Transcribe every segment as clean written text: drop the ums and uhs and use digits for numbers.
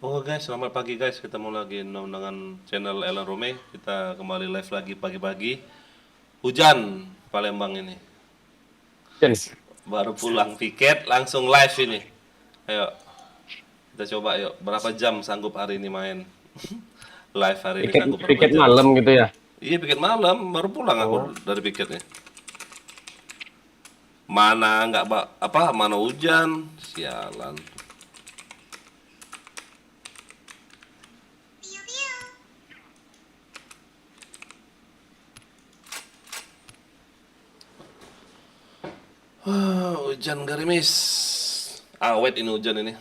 Oh guys, selamat pagi guys. Ketemu lagi dengan channel Ellen Rome. Kita kembali live lagi pagi-pagi. Hujan Palembang ini. Yes. Baru pulang piket, langsung live ini. Ayo, kita coba yuk. Berapa jam sanggup hari ini main? Live hari ini sanggup berapa Piket jam? malam gitu ya? Iya, piket malam. Baru pulang aku Oh. dari piketnya. Mana nggak mana hujan? Sialan. Hujan gerimis. Awet ini hujan ini.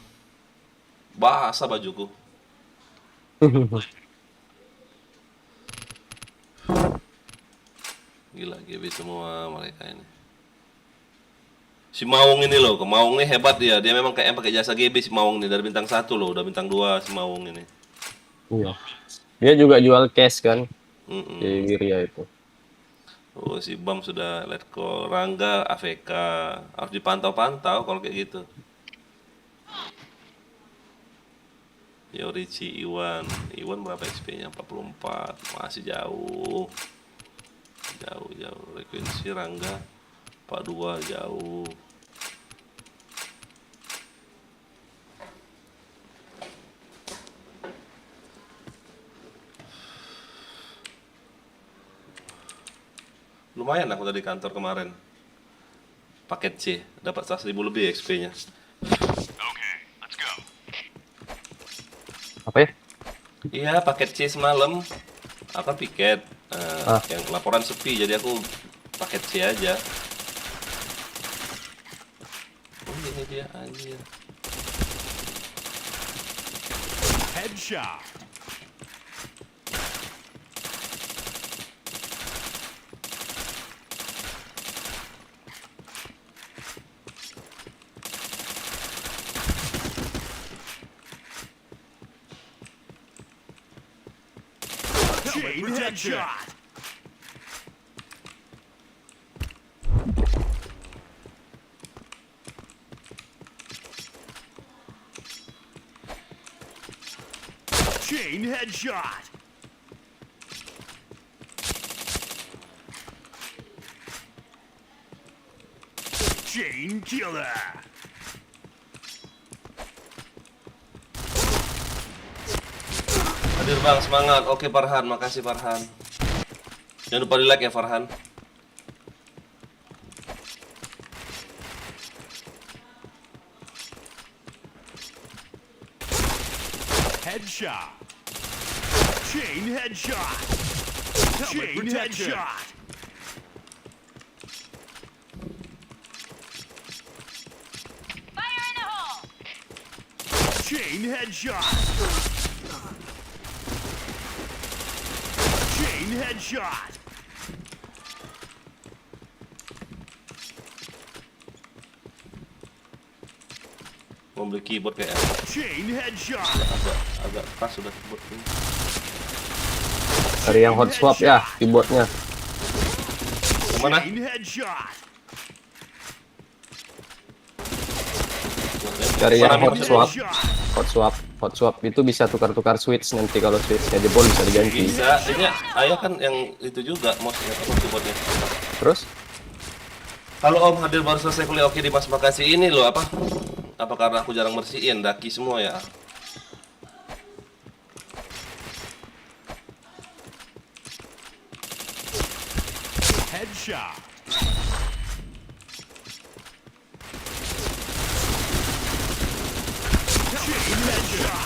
Basah bajuku. Gila, GB semua mereka ini. Si Maung ini loh, Maung ini hebat dia. Dia memang kayak yang pakai jasa GB si Maung ini dari bintang 1 loh, udah bintang 2 si Maung ini. Iya. Dia juga jual cash kan Mm-mm. di Wiria itu. Oh, si Bam sudah let go, Rangga AFK. Harus dipantau-pantau kalau kayak gitu. Yorici Iwan. Iwan berapa XP-nya? 44. Masih jauh. Jauh. Frekuensi Rangga 42 jauh. Lumayan aku tadi kantor kemarin. Paket C, dapat 100.000 lebih XP-nya. Apa ya? Iya, paket C semalam. Apa piket? Yang laporan sepi, jadi aku paket C aja. Oh, ini dia anjir. Headshot. Chain headshot. Chain headshot. Chain killer. Hadir Bang, semangat. Oke Farhan, makasih Farhan. Jangan lupa di like ya Farhan. Headshot. Chain headshot. Chain headshot. Fire in the hole! Chain headshot. Chain headshot. Mau beli keyboard kayak Chain headshot. agak pas sudah keyboard ini. Dari yang hot swap ya keyboardnya. Kemana? Chain headshot. Dari yang hot swap. Headshot. Hot swap itu bisa tukar-tukar switch nanti kalau switchnya jebol bisa diganti. Bisa, ini ayo kan yang itu juga mouse-nya apa keyboardnya. Terus Kalau Om hadir baru selesai kuliah, oke Dimas, makasih. Ini loh apa? Apa karena aku jarang bersihin daki semua ya? Headshot. Chain headshot.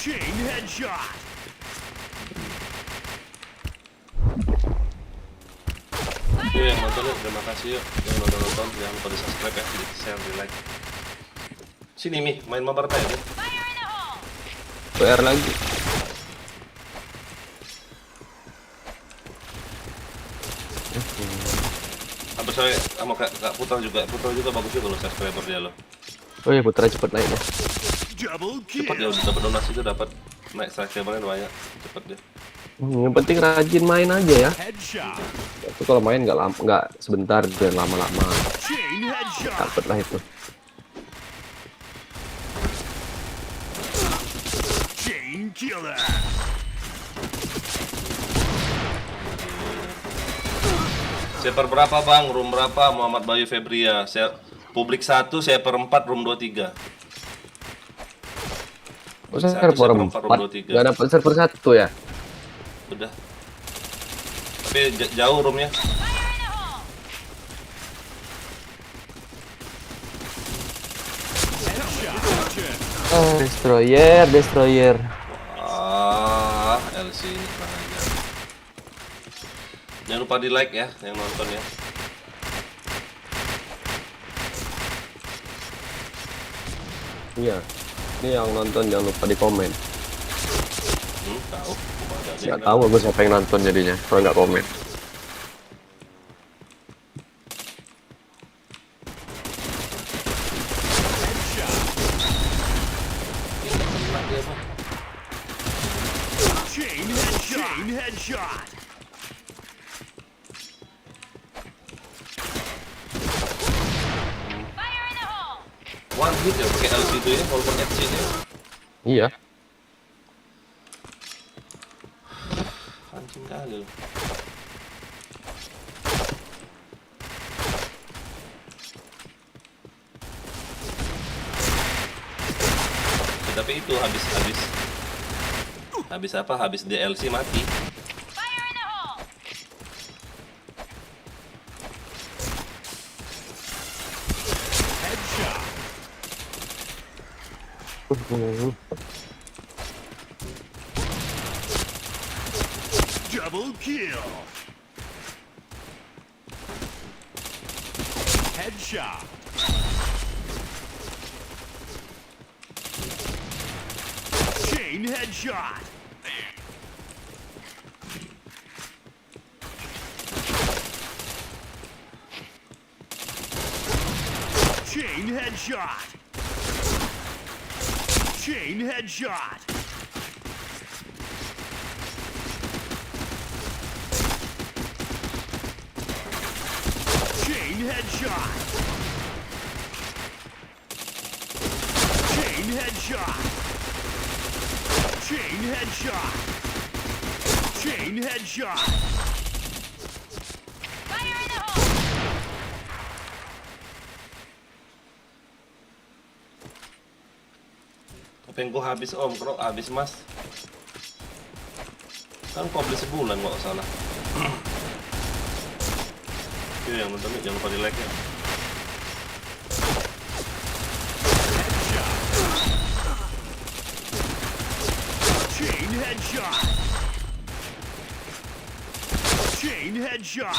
Chain headshot. Yuk yang nonton yuk, terima kasih yuk. Yang nonton, jangan lupa di subscribe ya, di share, di like. Sini Mi, main mabar apa ya? Fire in the hole! PR lagi. Habis saya sama Kak Putra juga bagus juga loh subscriber dia loh. Oh iya Putra cepet naik ya. Double Cepet ya, kill. dapat donasi itu dapat naik subscribernya banyak, cepet dia. Yang penting rajin main aja ya. Headshot. Itu kalau main nggak sebentar dan lama-lama Chain headshot. dapet lah itu. killer. Server berapa bang? Room berapa? Muhammad Bayu Febria. Publik 1, server 4, room 23. Oh, Satu, server server 4, 4, room 23. nggak dapat server 1 ya? Udah. Tapi jauh roomnya. Fire in the hole! Headshot. Destroyer. LC ini kurang ajar. Jangan lupa di like ya yang nonton ya. Iya. Ini yang nonton jangan lupa di komen. Tahu. Nggak tahu aku siapa yang nonton jadinya, kalau nggak komen. Chain headshot. Fire in the hole! One hit ya pakai LC itu ya, walaupun FC nya. Iya. Anjing kali loh. Ya, tapi itu habis apa? Habis DLC mati. Fire in the hole! Headshot. Double kill. Headshot. Chain headshot. Chain headshot. Chain headshot. Chain headshot. Chain headshot. Chain headshot. Chain headshot. Fire in the hole! Topengku habis om, bro, habis mas. Kan kau beli sebulan nggak salah. Oke, yang nonton jangan lupa di like ya. Chain headshot. Chain headshot.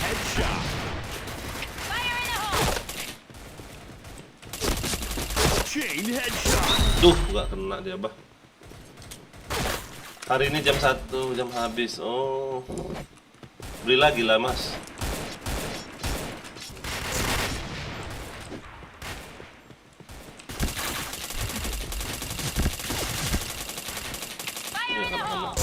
Headshot. Fire in the hole! Chain headshot. Duh, nggak kena dia bah. Hari ini jam 1, jam habis. Oh, beli lagi lah mas. Fire in the hole!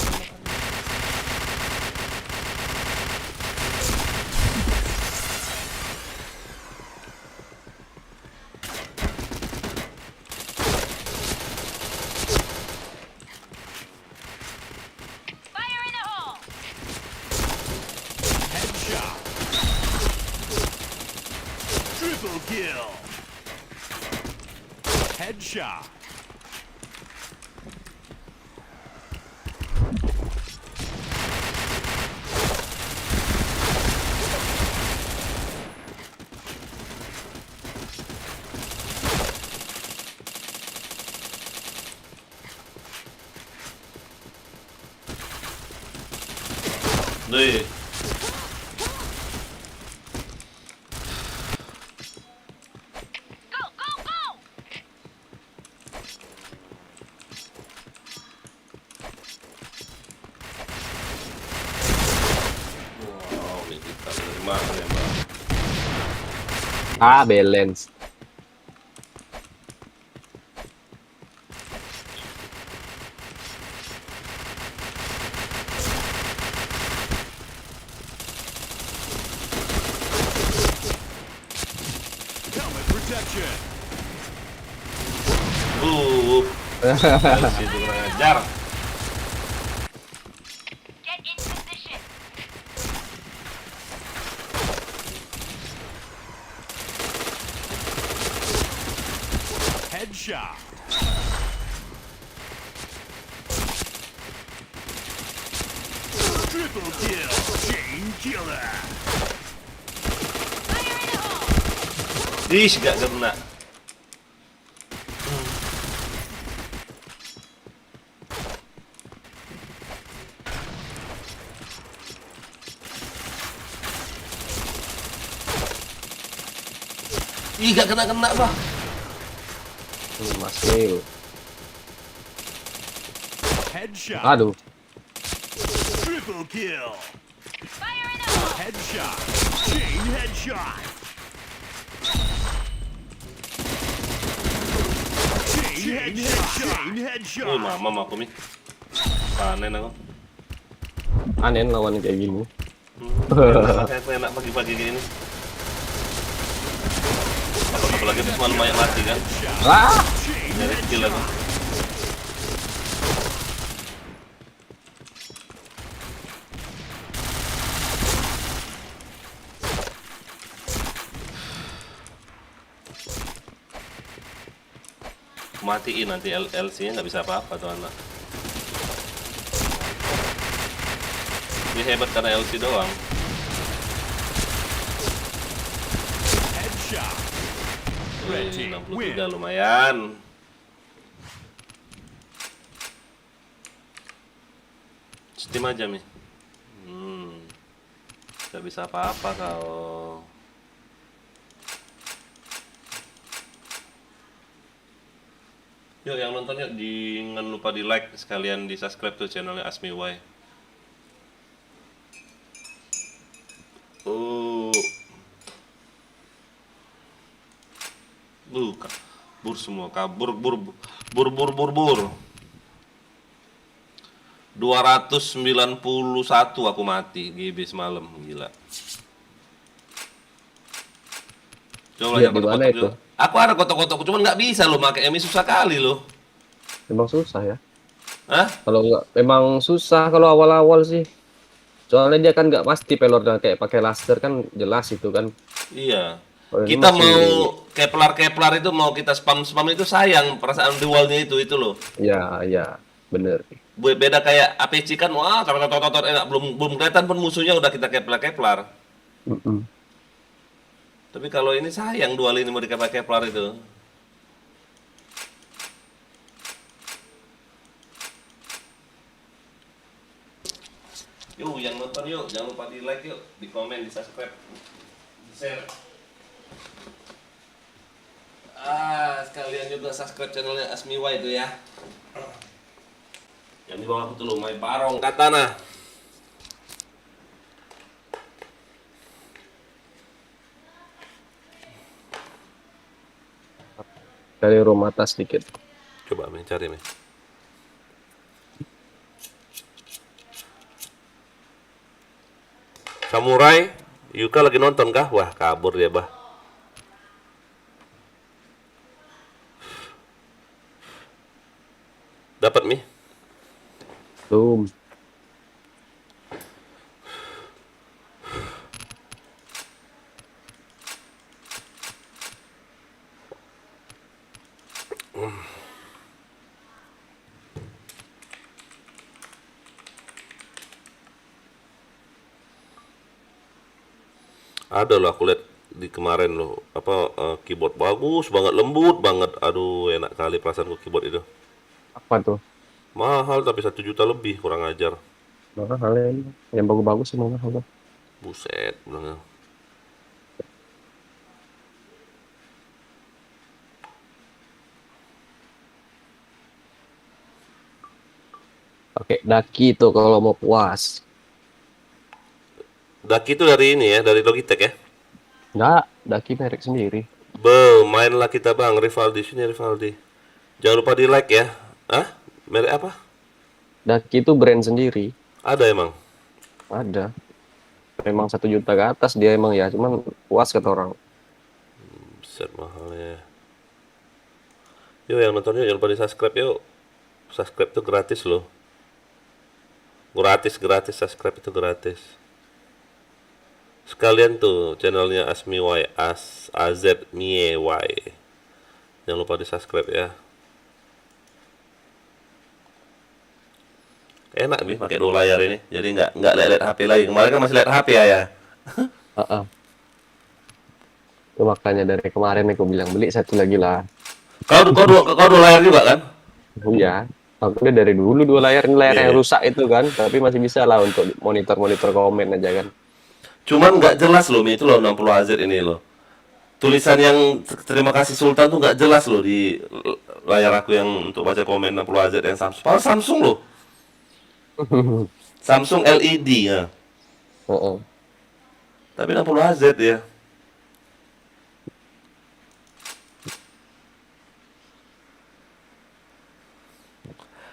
Fire in the hole! Headshot. Triple kill. Headshot. Deh. Go, go, go! Wow, ini kita dari mana ya bang? Balance. action. LC itu kurang ajar. Get in position. Headshot. Triple kill. Chain killer. Fire in the hole. Ih, gak kena. Ih, gak kena-kena, bah. Masih. Headshot. Aduh. Triple kill. Fire in the hole. Headshot. Chain headshot. Chain headshot. Chain Wih, headshot. mamam aku, Mi. Panen aku. Aneh lawan kayak gini. Enak pagi-pagi gini. Apalagi habis malam banyak mati kan. Ah! Chain Nyari kill aku. headshot. Matiin nanti LC-nya nggak bisa apa-apa tuh anak. Dia hebat karena LC doang. Headshot. Red Wih, team 63 win. lumayan. Steam aja, Mi. Nggak bisa apa-apa kau. Yuk, yang nonton yuk, jangan lupa di like sekalian di subscribe tuh channelnya AsmiY. Kabur semua, kabur, bur. 291 aku mati GB semalam, gila. Coba Iya, lihat di mana kotak-kotak itu? yuk. Aku ada kotak-kotak, cuman nggak bisa lo pakai MI, susah kali lo. Memang susah ya. Hah? Kalau nggak, memang susah kalau awal-awal sih. Soalnya dia kan nggak pasti pelornya kayak pakai laser kan jelas itu kan. Iya. Kalau ini Kita masih- mau Kepler itu mau kita spam itu sayang perasaan dualnya itu loh. Ya, ya, bener. Beda kayak APC kan, wah totot enak, belum kelihatan pun musuhnya udah kita Kepler. Mm-mm. Tapi kalau ini sayang dual ini mau Kepler itu. Yuk, yang nonton yuk, jangan lupa di like yuk, di komen, di subscribe, di share. Sekalian juga subscribe channelnya AsmiY itu ya. Yang di bawah itu loh, My Barong Katana. Dari rumah atas sedikit. Coba cari nih. Samurai, Yuka lagi nonton kah? Wah, kabur dia, bah. Dapat Mi? Belum. Ada loh, aku lihat di kemarin loh, keyboard bagus banget, lembut banget. Aduh, enak kali perasaanku keyboard itu. Apa tuh? Mahal tapi 1 juta lebih, kurang ajar. Mahal ya. Yang bagus-bagus semua mahal. Buset, bilangnya. Pakai daki tuh kalau mau puas. Daki itu dari ini ya, dari Logitech ya. Enggak, daki merek sendiri. Mainlah kita bang, Rivaldi, sini Rivaldi. Jangan lupa di like ya. Hah? Merek apa? Daki itu brand sendiri. Ada emang? Ada. Memang 1 juta ke atas dia emang ya, cuman puas kata orang. Set mahalnya. Yuk yang nonton yuk, jangan lupa di subscribe yuk. Subscribe tuh gratis loh. Gratis subscribe itu gratis. Sekalian tuh channelnya Asmiway, AZMIEY. Jangan lupa di subscribe ya. Enak nih pakai 2 layar ini, jadi nggak lihat HP lagi. Kemarin kan masih lihat HP ya. Heeh. Itu makanya dari kemarin aku bilang beli satu lagi lah. Kau 2 layar juga kan? Iya. Aku udah dari dulu 2 layar, ini layar Iya. yang rusak itu kan, tapi masih bisa lah untuk monitor komen aja kan. Cuman nggak jelas loh, Mi, itu loh 60 Hz ini loh. Tulisan yang terima kasih Sultan tuh nggak jelas loh di layar aku yang untuk baca komen 60 Hz yang Samsung. Padahal Samsung loh. Samsung LED ya. Heeh. Tapi 60 Hz ya.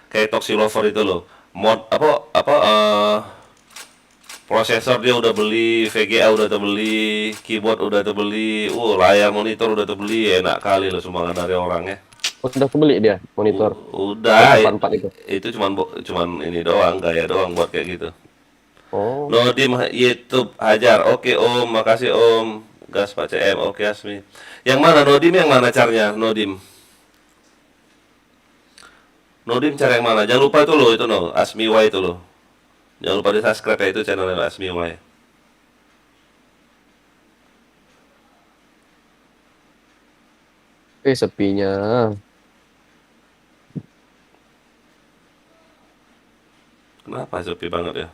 Kayak Toxilover itu loh. Mod prosesor dia udah beli, VGA udah terbeli, keyboard udah terbeli, layar monitor udah terbeli, enak kali loh sumbangan dari orang ya. Udah kebeli dia monitor. Udah, 44 itu. itu cuman ini doang, gaya doang buat kayak gitu. Oh. Nodim YouTube Hajar, oke Om, makasih Om. Gas Pak CM, oke Asmi. Yang mana Nodim, yang mana caranya Nodim? Nodim cara yang mana? Jangan lupa itu loh, itu no, Asmiway itu loh. Jangan lupa di subscribe ya, itu channelnya Asmiway. Sepinya. Kenapa sepi banget ya?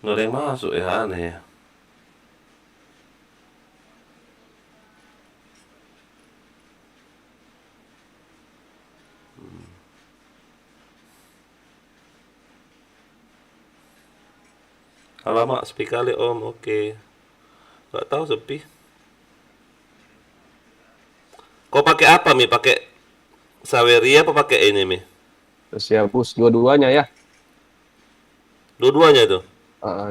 Nggak ada yang masuk ya, aneh ya. Alamak, sepi kali Om, oke. Nggak tahu sepi. Kau pakai apa Mi? Pakai Saweria apa pakai ini Mi? Terus ya bus dua-duanya ya. Dua-duanya tuh.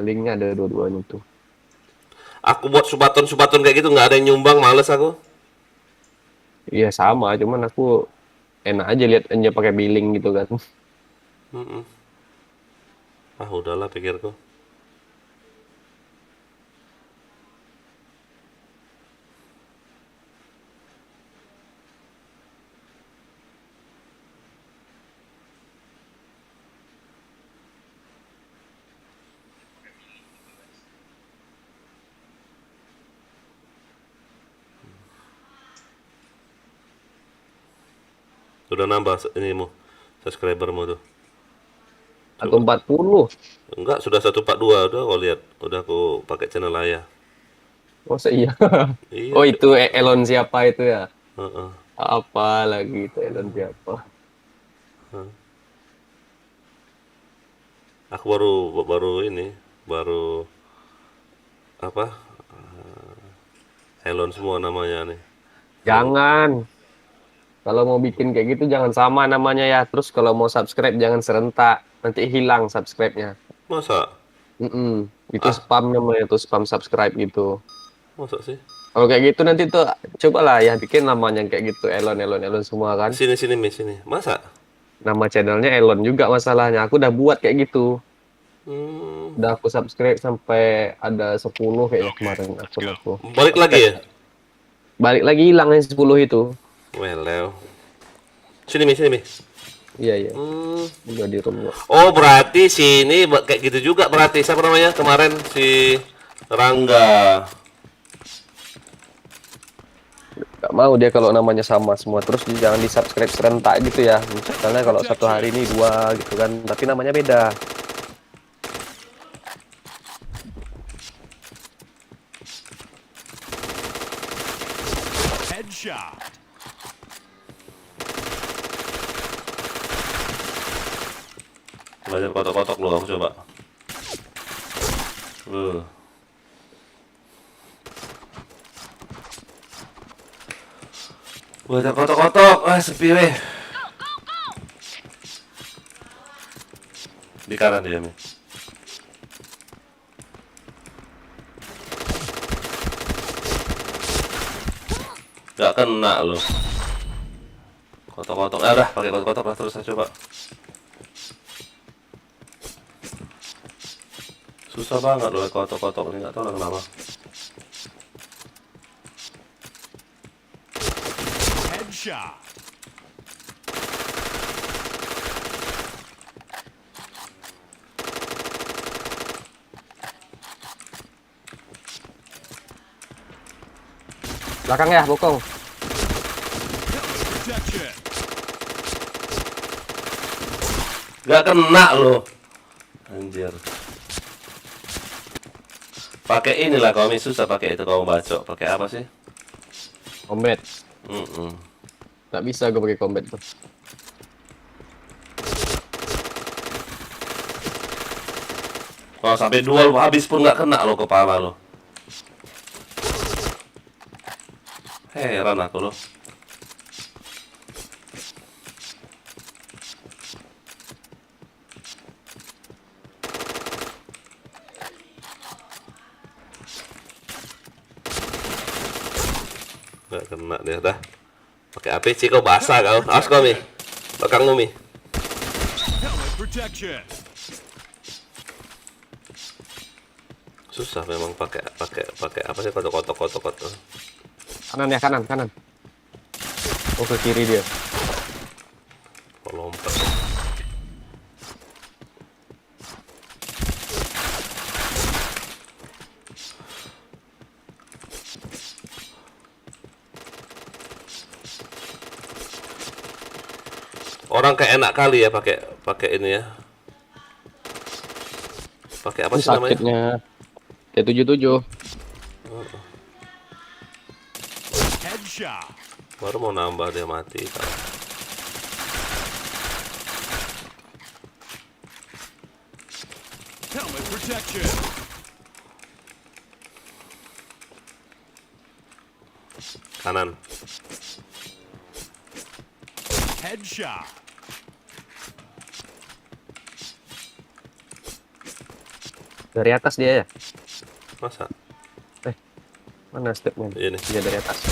Linknya ada dua-duanya tuh. Aku buat subaton kayak gitu nggak ada yang nyumbang, males aku. Iya sama, cuman aku enak aja lihat aja pakai billing gitu kan. Mm-mm. Ah udahlah pikirku. Udah nambah ini subscribermu tuh. Atau 40. Enggak, sudah 142 udah kau lihat. Udah aku pakai channel Ayah. Masa iya? Iya. Oh itu Elon siapa itu ya? Heeh. Apa lagi itu Elon siapa? Aku baru apa? Elon semua namanya nih. Jangan. Kalau mau bikin kayak gitu jangan sama namanya ya. Terus kalau mau subscribe jangan serentak. Nanti hilang subscribe-nya. Masa? Itu spam namanya tuh, spam subscribe gitu. Masa sih? Kalau kayak gitu nanti tuh cobalah ya bikin namanya kayak gitu Elon semua kan. Sini Mi, sini. Masa? Nama channelnya Elon juga masalahnya. Aku udah buat kayak gitu. Udah aku subscribe sampai ada 10 kayaknya kemarin akun aku. Balik lagi ya? Balik lagi hilang yang 10 itu. Well. Sini Mi. Iya. Udah di room gua. Oh, berarti sini kayak gitu juga berarti. Siapa namanya kemarin si Rangga? Gak mau dia kalau namanya sama semua. Terus jangan di subscribe serentak gitu ya. Misalnya kalau satu hari ini 2 gitu kan. Tapi namanya beda. Headshot. Belajar kotok-kotok loh, aku coba. Wah, ada kotok-kotok. Ah, sepi weh. Di kanan dia, Mi. Gak kena loh. Kotok-kotok. Udah, pakai kotok-kotok lah terus saya coba. Susah banget loh kotok-kotok ini, nggak tahu lah kenapa. Headshot. Belakang ya, bokong. Protection. Gak kena loh. Anjir. Pakai inilah kalau susah pakai itu kalau bacok. Pakai apa sih? Combat. Nggak bisa gue pakai combat tuh. Oh, sampai duel habis pun nggak kena lo kepala lo. Heran aku loh. Nggak kena dia dah. Pakai APC kau basah kau. Awas kau Mi. Belakangmu Mi. Helmet protection. Susah memang pakai apa sih kotok. Kanan ya, kanan. Oh, ke kiri dia. Kok lompat. Orang kayak enak kali ya pakai ini ya. Pakai apa sih namanya? Sakitnya. Kayak 77. Headshot. Baru mau nambah dia mati. Helmet protection. Kanan. Headshot. Dari atas dia ya. Masa? Mana stepnya? Ini. Dia dari atas.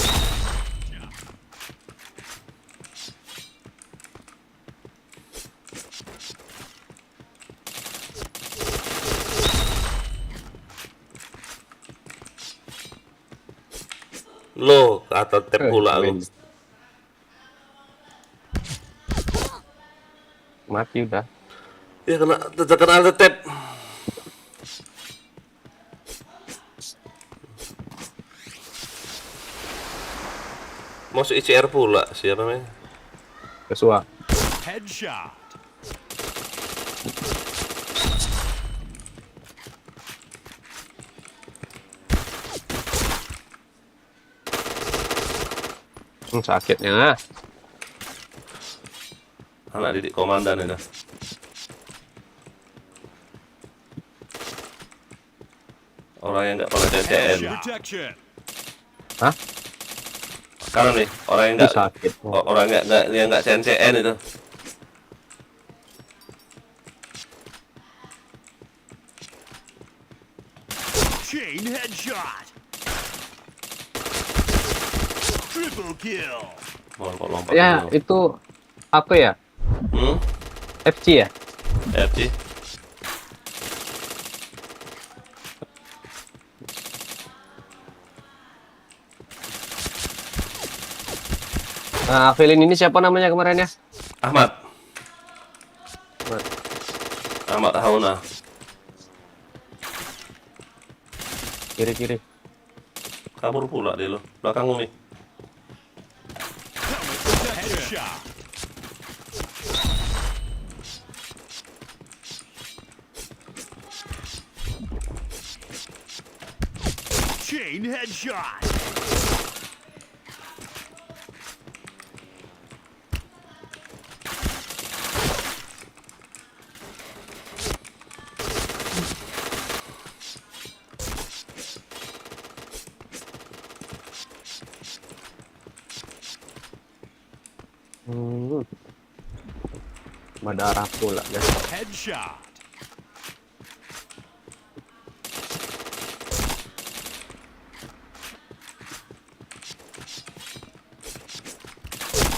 Lo atau tap pula lo. Mati udah. Ya kena ada tap. Masuk ICR pula siapa namanya? Kesua. Headshot. Sakitnya. Anak didik komandan itu. Orang yang nggak pernah CCN. Helmet protection. Hah? Sekarang nih orang yang nggak Sakit. orang yang nggak CCN itu. Chain headshot. Triple kill. Lompat. Ya, dulu. itu apa ya? FC ya? FG. Nah, Felin ini siapa namanya kemarin ya? Ahmad Hauna. Kiri-kiri. Kabur pula dia lo. Belakangmu nih. Helmet protection. Headshot. Chain headshot. Berdarah pula guys. Headshot.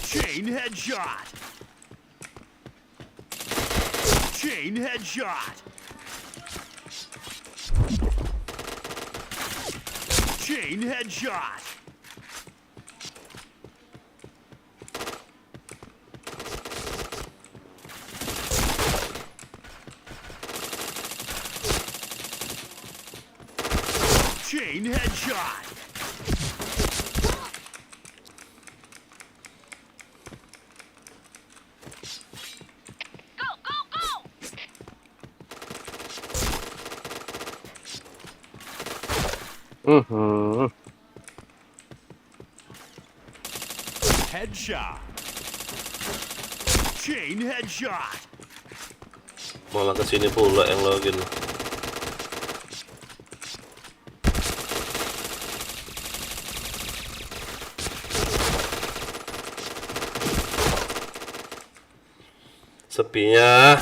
Chain headshot. Chain headshot. Chain headshot. Chain headshot. Go, go, go! Headshot. Chain headshot. Malah kesini pula yang login. Sepinya.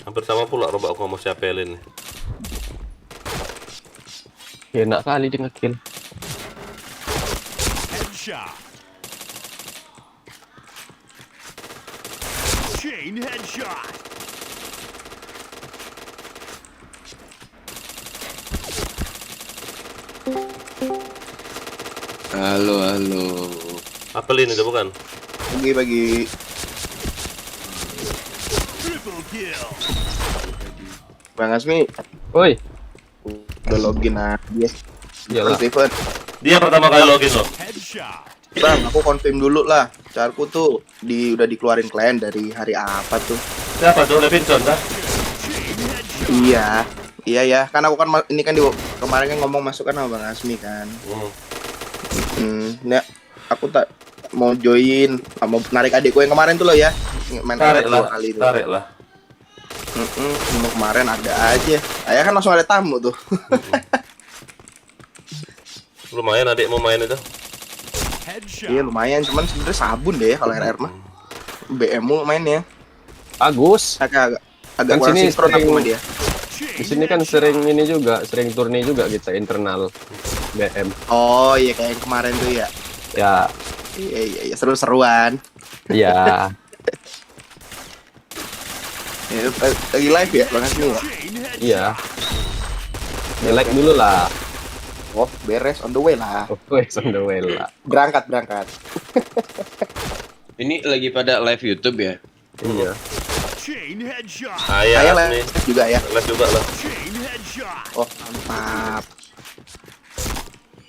Hampir sama pula robak aku mau siapelin nih. Enak kali dia nge-kill. Headshot. Chain headshot. Halo, halo. Apelin itu bukan? Bagi-bagi. Triple kill. Bang Asmi, Woi, udah login aja. iyalah. Steven, Dia pertama kali login loh. Headshot. Bang, aku confirm dulu lah. Carku tuh udah dikeluarin klien dari hari apa tuh? Siapa tuh? Levinson kah? Chain headshot. Iya, iya ya. Kan aku kan ini kan kemarin kan ngomong masuk kan sama Bang Asmi kan. Ya, aku tak mau join, mau narik adikku yang kemarin tuh loh ya. Main Tarik lah, 2 kali tuh. tarik lah. Cuma kemarin ada aja. Ayah kan langsung ada tamu tuh. Lumayan adik mau main itu. Headshot. Iya lumayan, cuman sebenarnya sabun deh kalau RR mah. BM mulu mainnya. Bagus. Agak Kan kurang sini sinkron aku sering- sama dia. Chain Di sini kan headshot. sering ini juga, sering turni juga kita internal BM. Oh iya kayak yang kemarin tuh ya. Ya, Iya seru-seruan. iya. Ya, lagi live ya Bang Asmi ya. Chain headshot. Iya. Nge-like dulu lah. Oh beres on the way lah. Oh, wes on the way lah. Berangkat. Ini lagi pada live YouTube ya? Iya. Chain headshot. Ayah Ayah nih. live juga ya. Live juga lah. Chain headshot. Oh mantap.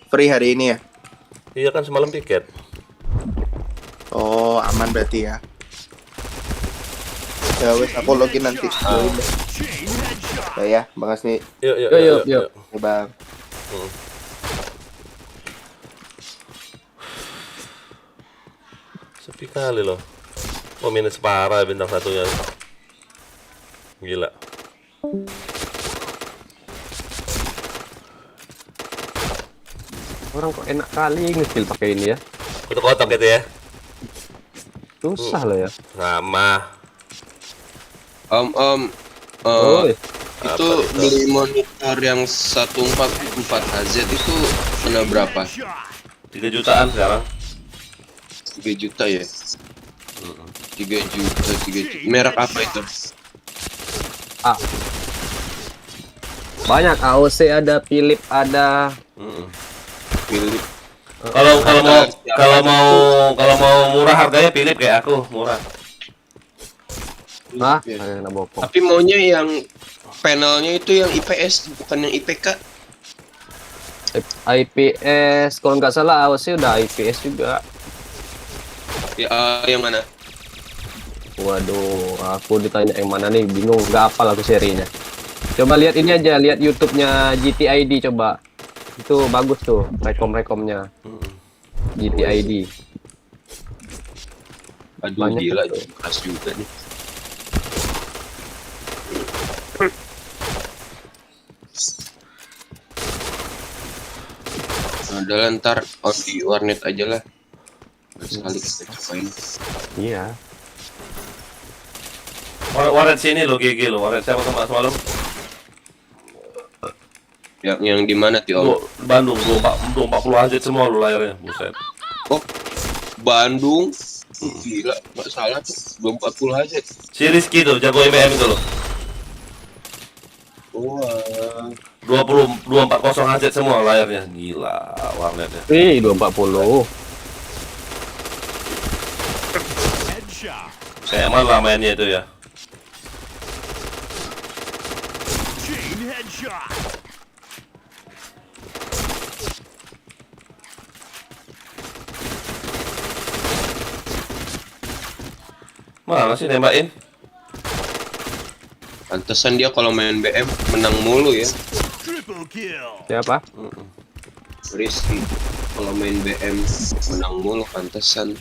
Free hari ini ya. Iya kan semalam piket. Oh aman berarti ya. Ya wes aku login nanti. Join deh. Chain headshot. Ya Bang Asmi. Yuk. Yuk. Ya, Bang. Sepi kali loh. Oh minus parah bintang satunya. Gila. Orang kok enak kali nge-kill pakai ini ya. Itu kotak gitu ya. Susah loh ya. Sama. Om, Woi, itu Apa itu? beli monitor yang 144 Hz itu kena berapa? Headshot. 3 jutaan sekarang. 3 juta ya? 3 juta. Merek apa itu? ah. Banyak AOC ada, Philip ada. Philip. Kalau mau murah harganya Philip kayak aku murah. Ah, Iya. enak bokong. Tapi maunya yang panelnya itu yang IPS, bukan yang IPK. IPS, kalau nggak salah AOC udah IPS juga. Ya, yang mana? Waduh, aku ditanya yang mana nih, bingung, nggak hafal aku serinya. Coba lihat ini aja, lihat YouTube-nya GTID coba. Itu bagus tuh, rekomnya GTID. Aduh, Banyak gila, tuh. keras juga nih. Udah ntar di warnet aja lah. Sekali kita cobain. Iya. Warnet sini lo GG lo, warnet siapa sama semalam? Yang di mana Tio? Bandung 240 HZ semua lo layarnya, buset. Oh, Bandung. Gila, nggak salah tuh. 240 aja. Si Rizky tuh, jago IBM itu lo. Wah. 240 HZ semua layarnya, gila warnetnya. 240. Headshot. Kayak mana mainnya itu ya? Chain headshot. Mana sih nembakin? Pantesan dia kalau main BM menang mulu ya. Triple kill. Siapa? Rizky kalau main BM menang mulu pantesan.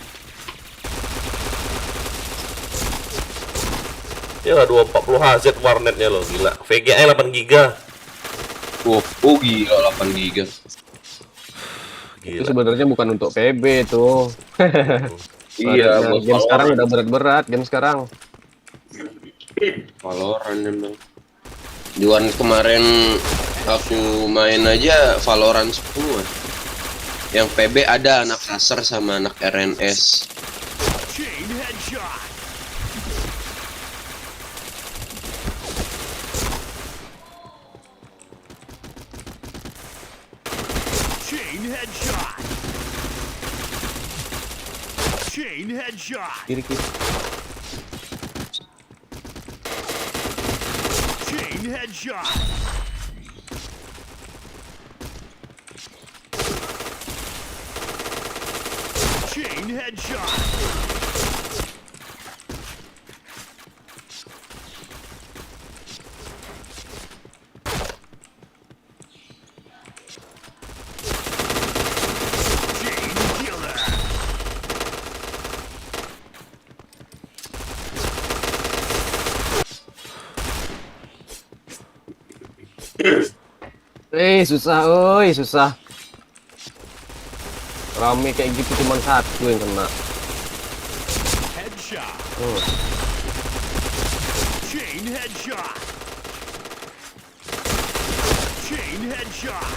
Ya 240 HZ warnetnya lo, gila. VGA 8 GB. Oh gila 8 giga. Itu Gila. sebenarnya bukan untuk PB tuh. Iya, Warnetnya buat game sekarang Valorant. udah berat-berat game sekarang. Valorant emang. Di warnet kemarin aku main aja Valorant semua. Yang PB ada anak Raser sama anak RNS. Chain headshot. Chain headshot. Chain headshot. Kiri-kiri. Chain headshot. Chain headshot. Chain killer. Susah, oi, susah. Rame kayak gitu cuma satu yang kena. Headshot. Hmm. Chain headshot. Chain headshot.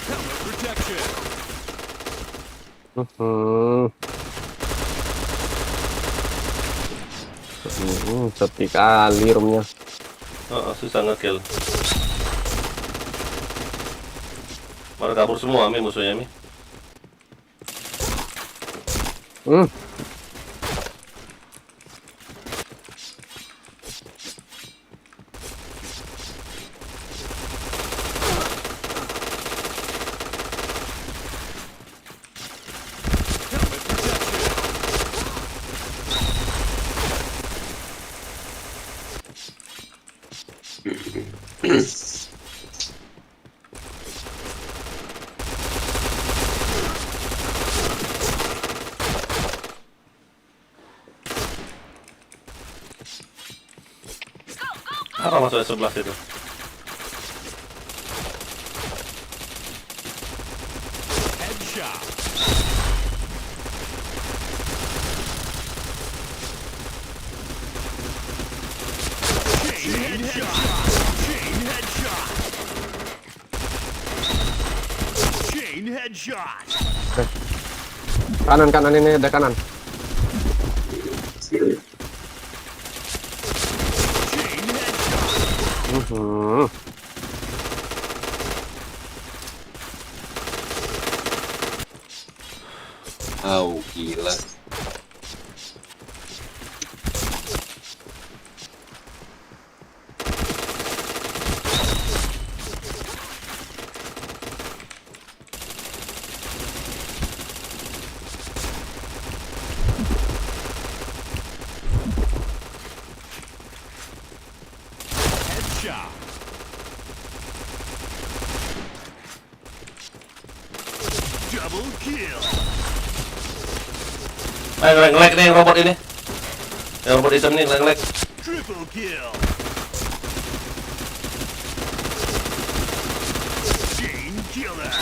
Helmet protection. Sepi kali roomnya. Oh, susah ngekill. Mana kabur semua Mi musuhnya Mi. Helmet protection. Apa masuk sebelah situ? Headshot. Chain headshot. Chain headshot. Chain headshot. Kanan ini ada kanan. Chain headshot. Au gila. Headshot. Double kill. Ngelek nih yang robot ini. Yang robot hitam nih ngelek. Triple kill. Chain killer.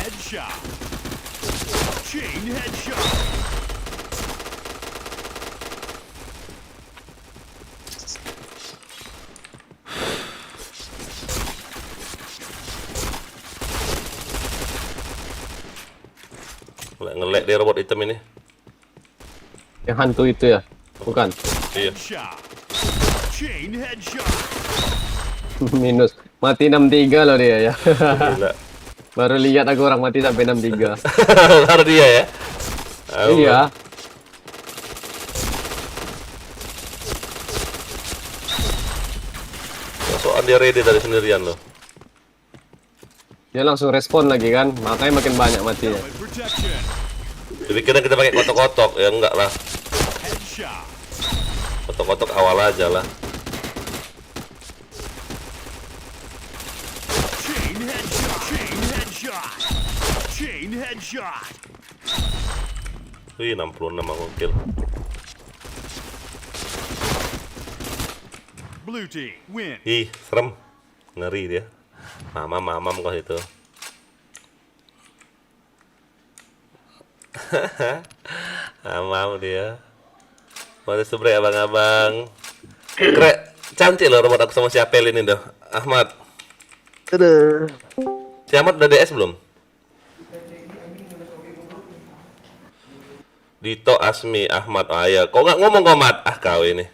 Headshot. Chain headshot. Ngelek dia robot hitam ini. Yang hantu itu ya? Bukan. Iya. Headshot. Chain headshot. Minus. Mati 63 loh dia ya. Gila. Baru lihat aku orang mati sampai 63. Baru dia ya. Iya. Soal dia ready dari sendirian loh. Dia langsung respon lagi kan, makanya makin banyak matinya. Helmet protection. Dipikirnya kita pakai kotok-kotok, ya enggak lah. Headshot. Kotok-kotok awal aja lah. Chain headshot. Chain headshot. Chain headshot. Wih, 66 aku kill. Blue team win. Ih, serem. Ngeri dia. Mamam kok itu. Mamam dia. Mana sebre abang-abang. Krek, cantik loh robot aku sama si Apel ini dah. Ahmad. Aduh. Si Ahmad udah DS belum? Dito, Asmi, Ahmad. Ah ya, kok nggak ngomong Ahmad? Ah kau ini.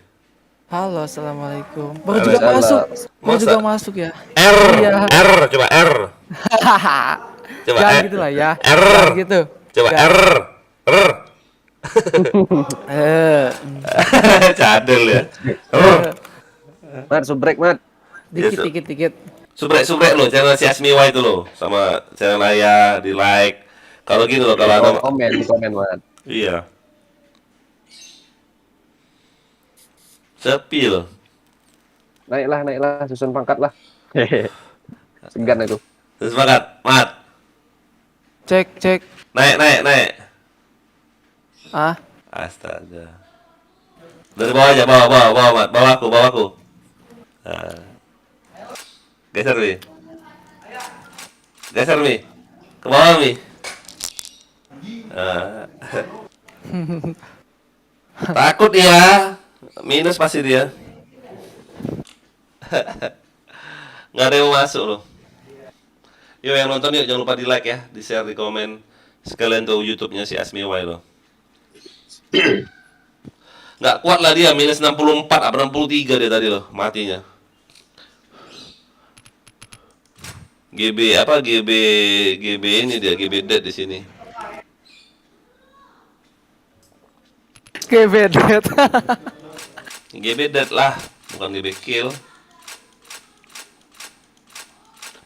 Halo, assalamualaikum. Baru juga masuk. Baru Masa? juga masuk ya. R, Iya. R, coba R. Coba Jangan R. gitu lah ya. R. Jangan gitu. Coba Jangan. R. R. Eh, Cadel ya. Mat, subrek mat. dikit, Yes, dikit, dikit. Subrek lo, channel si Asmiwa itu lo, sama channel Ayah di like. Kalau gitu loh, kalau ada, Komen mat. iya. Sepi loh. Naiklah, susun pangkat lah. Segan aku. Semangat, Mat. Cek, cek. Naik. Ah, Astaga. Dari bawah aja, bawah, Mat. Bawa aku. Nah. Geser, Mi. Ke bawah, Mi. Nah. Takut dia. Minus pasti dia. Nggak ada yang mau masuk loh. Yuk yang nonton yuk, jangan lupa di like ya, di share, di komen. Sekalian tuh YouTube-nya si Asmiwa loh. Nggak kuat lah dia, minus 64 apa 63 dia tadi loh, matinya. GB ini dia, GB dead di sini. kebedet. GB dead lah, bukan GB kill.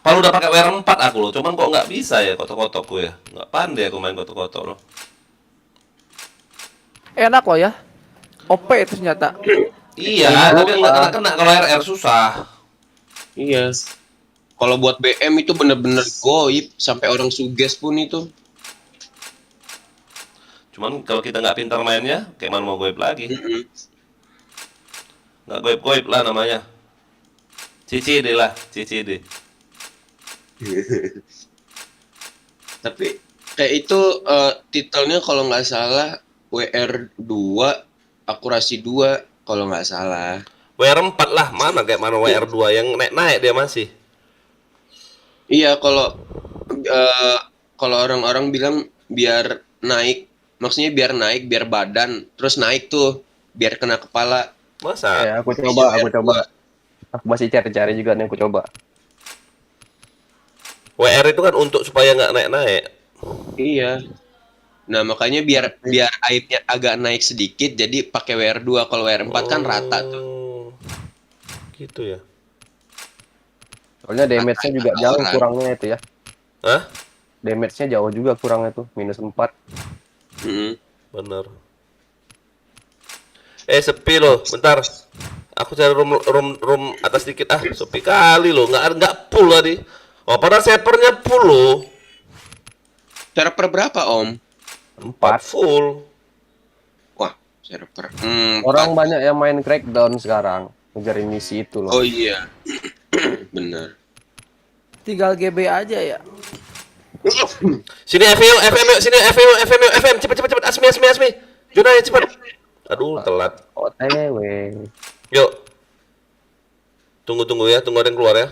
Kalau udah pakai WR4 aku loh, cuman kok nggak bisa ya kotok-kotok gue ya. Nggak pandai aku main kotok-kotok loh. Enak loh ya. OP itu ternyata. Iya, tapi nggak kena kalau RR susah. Iya. Kalau buat BM itu bener-bener goib sampai orang suges pun itu. Cuman kalau kita nggak pintar mainnya, kayak mana mau goib lagi? Nggak goib-goib lah namanya. CCD lah, CCD. Tapi kayak itu titelnya kalau nggak salah WR2 akurasi 2 kalau nggak salah. WR4 lah, mana kayak mana WR2 yang naik dia masih. Iya, kalau orang-orang bilang biar naik, maksudnya biar naik, biar badan, terus naik tuh, biar kena kepala. Masa? Ya, aku coba. Aku masih cari-cari juga nih, aku coba. WR itu kan untuk supaya nggak naik-naik. Iya. Nah, makanya biar aibnya agak naik sedikit, jadi pakai WR2. Kalau WR4 kan rata tuh. Gitu ya. Soalnya damage-nya juga jauh kurangnya itu ya. Hah? Damage-nya jauh juga kurangnya tuh, minus 4. Mm-mm. Bener. Sepi loh, bentar. Aku cari room atas dikit sepi kali loh, nggak full tadi. Oh, padahal servernya full loh. Server berapa Om? 4 full. Wah, server. Orang banyak yang main Crackdown sekarang, ngejarin misi itu loh. Oh iya. Bener. Tinggal GB aja ya. Sini FM yuk, sini FM, cepet, Asmi. Junai cepet. Aduh, telat. OTW. Yuk. Tunggu ya, tunggu ada yang keluar ya.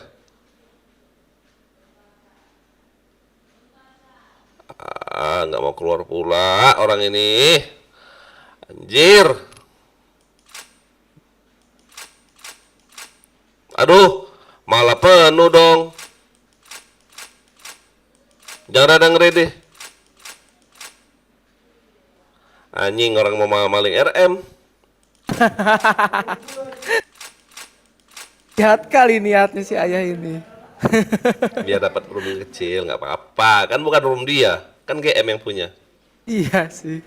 Nggak mau keluar pula orang ini. Anjir. Aduh, malah penuh dong. Jangan ada ngerede. Anjing, orang mau maling RM. Jahat kali niatnya si ayah ini. Biar dapat room yang kecil, nggak apa-apa. Kan bukan room dia, kan GM yang punya. Iya sih.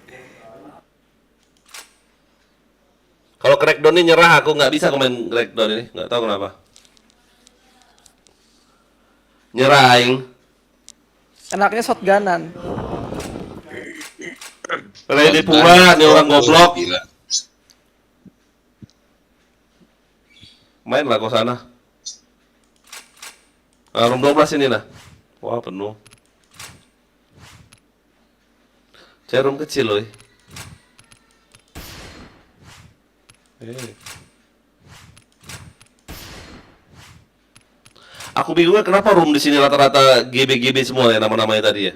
Kalau Crackdown ini nyerah, aku nggak bisa komen Crackdown ini, nggak tahu kenapa. Nyerah aing. Enaknya shotgunan. Ready pula nih orang goblok. Gila. Main lah kau sana. Room 12 ini lah. Wah, penuh. Cari room kecil loh. Aku bingungnya kenapa room di sini rata-rata GB semua ya nama-namanya tadi ya.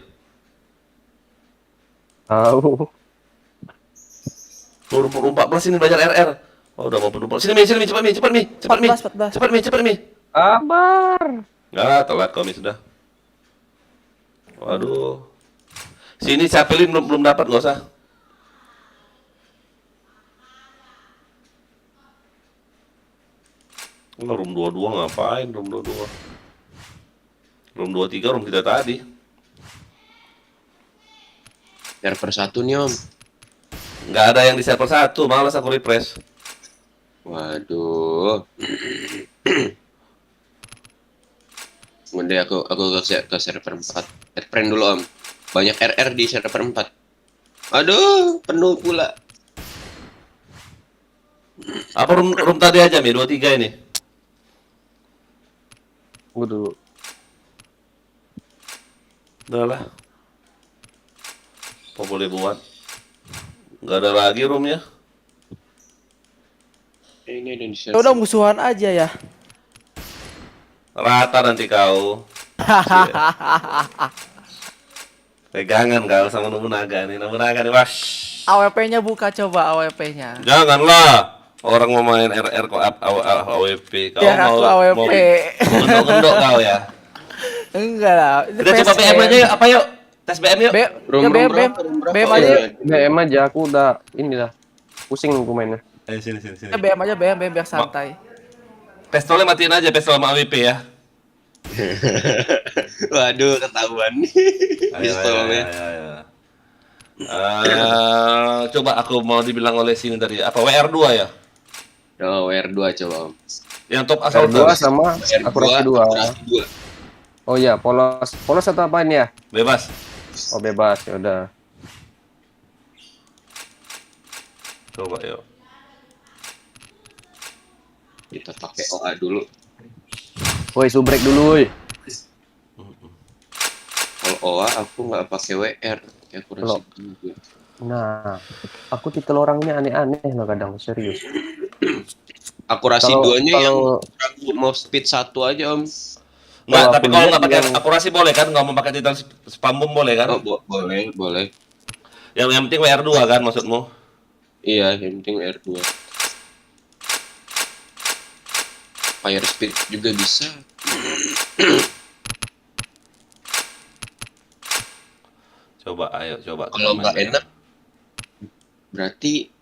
Tahu. Room 14 ini belajar RR. Oh, udah mau penuh. Sini Mi, cepat Mi. 14. Cepat Mi. Kabar. Telat kami sudah. Waduh. Sini Capelin belum dapat, nggak usah. Room 22 ngapain room 22? Room 23 room kita tadi. Server 1 nih Om. Nggak ada yang di server 1, malas aku refresh. Waduh. Kemudian aku ke server 4. Add friend dulu Om. Banyak RR di server 4. Aduh, penuh pula. Apa room tadi aja Mi, 23 ini? Tunggu dulu. Udah lah. Apa boleh buat? Nggak ada lagi roomnya. Ini ada di Ya server. udah musuhan aja ya. Rata nanti kau. Pegangan kau sama Nobunaga nih. Nobunaga nih, wash. AWP-nya buka coba AWP-nya. Janganlah. Orang mau main RR kok AWP. Kau Ya, aku AWP. mau gendok kau ya. Enggak lah. Itu Kita coba BM aja yuk. Apa yuk? Tes BM yuk. Room BM berapa? Room berapa? BM Oh, aja. iya. BM aja aku udah inilah. Pusing aku mainnya. Sini. BM aja BM biar santai. Pistolnya matiin aja, pistol sama AWP ya. Waduh, ketahuan. Pistolnya. Coba aku mau dibilang oleh sini tadi. Apa WR2 ya? Oh, WR2 coba Om. Yang top R2 assaulter. sama akurasi 2. Akurasi 2. Oh iya, polos atau apa ini ya? Bebas. Oh bebas, ya udah. Coba yuk. Kita pakai OA dulu. Woi, subrek dulu, woi. Kalau OA aku nggak pakai WR, pakai akurasi Loh. 2. Nah, aku titel orangnya aneh-aneh loh kadang, serius. Akurasi Kalau- 2-nya yang kalau- mau speed 1 aja Om. Nggak, Kalau tapi aku kalau lihat nggak pakai yang- akurasi boleh kan? Nggak mau pakai titel spam bomb boleh kan? Oh, boleh. Yang penting WR2 kan maksudmu? Iya, yang penting WR2. Fire speed juga bisa. Coba, ayo coba. Kalau nggak enak, berarti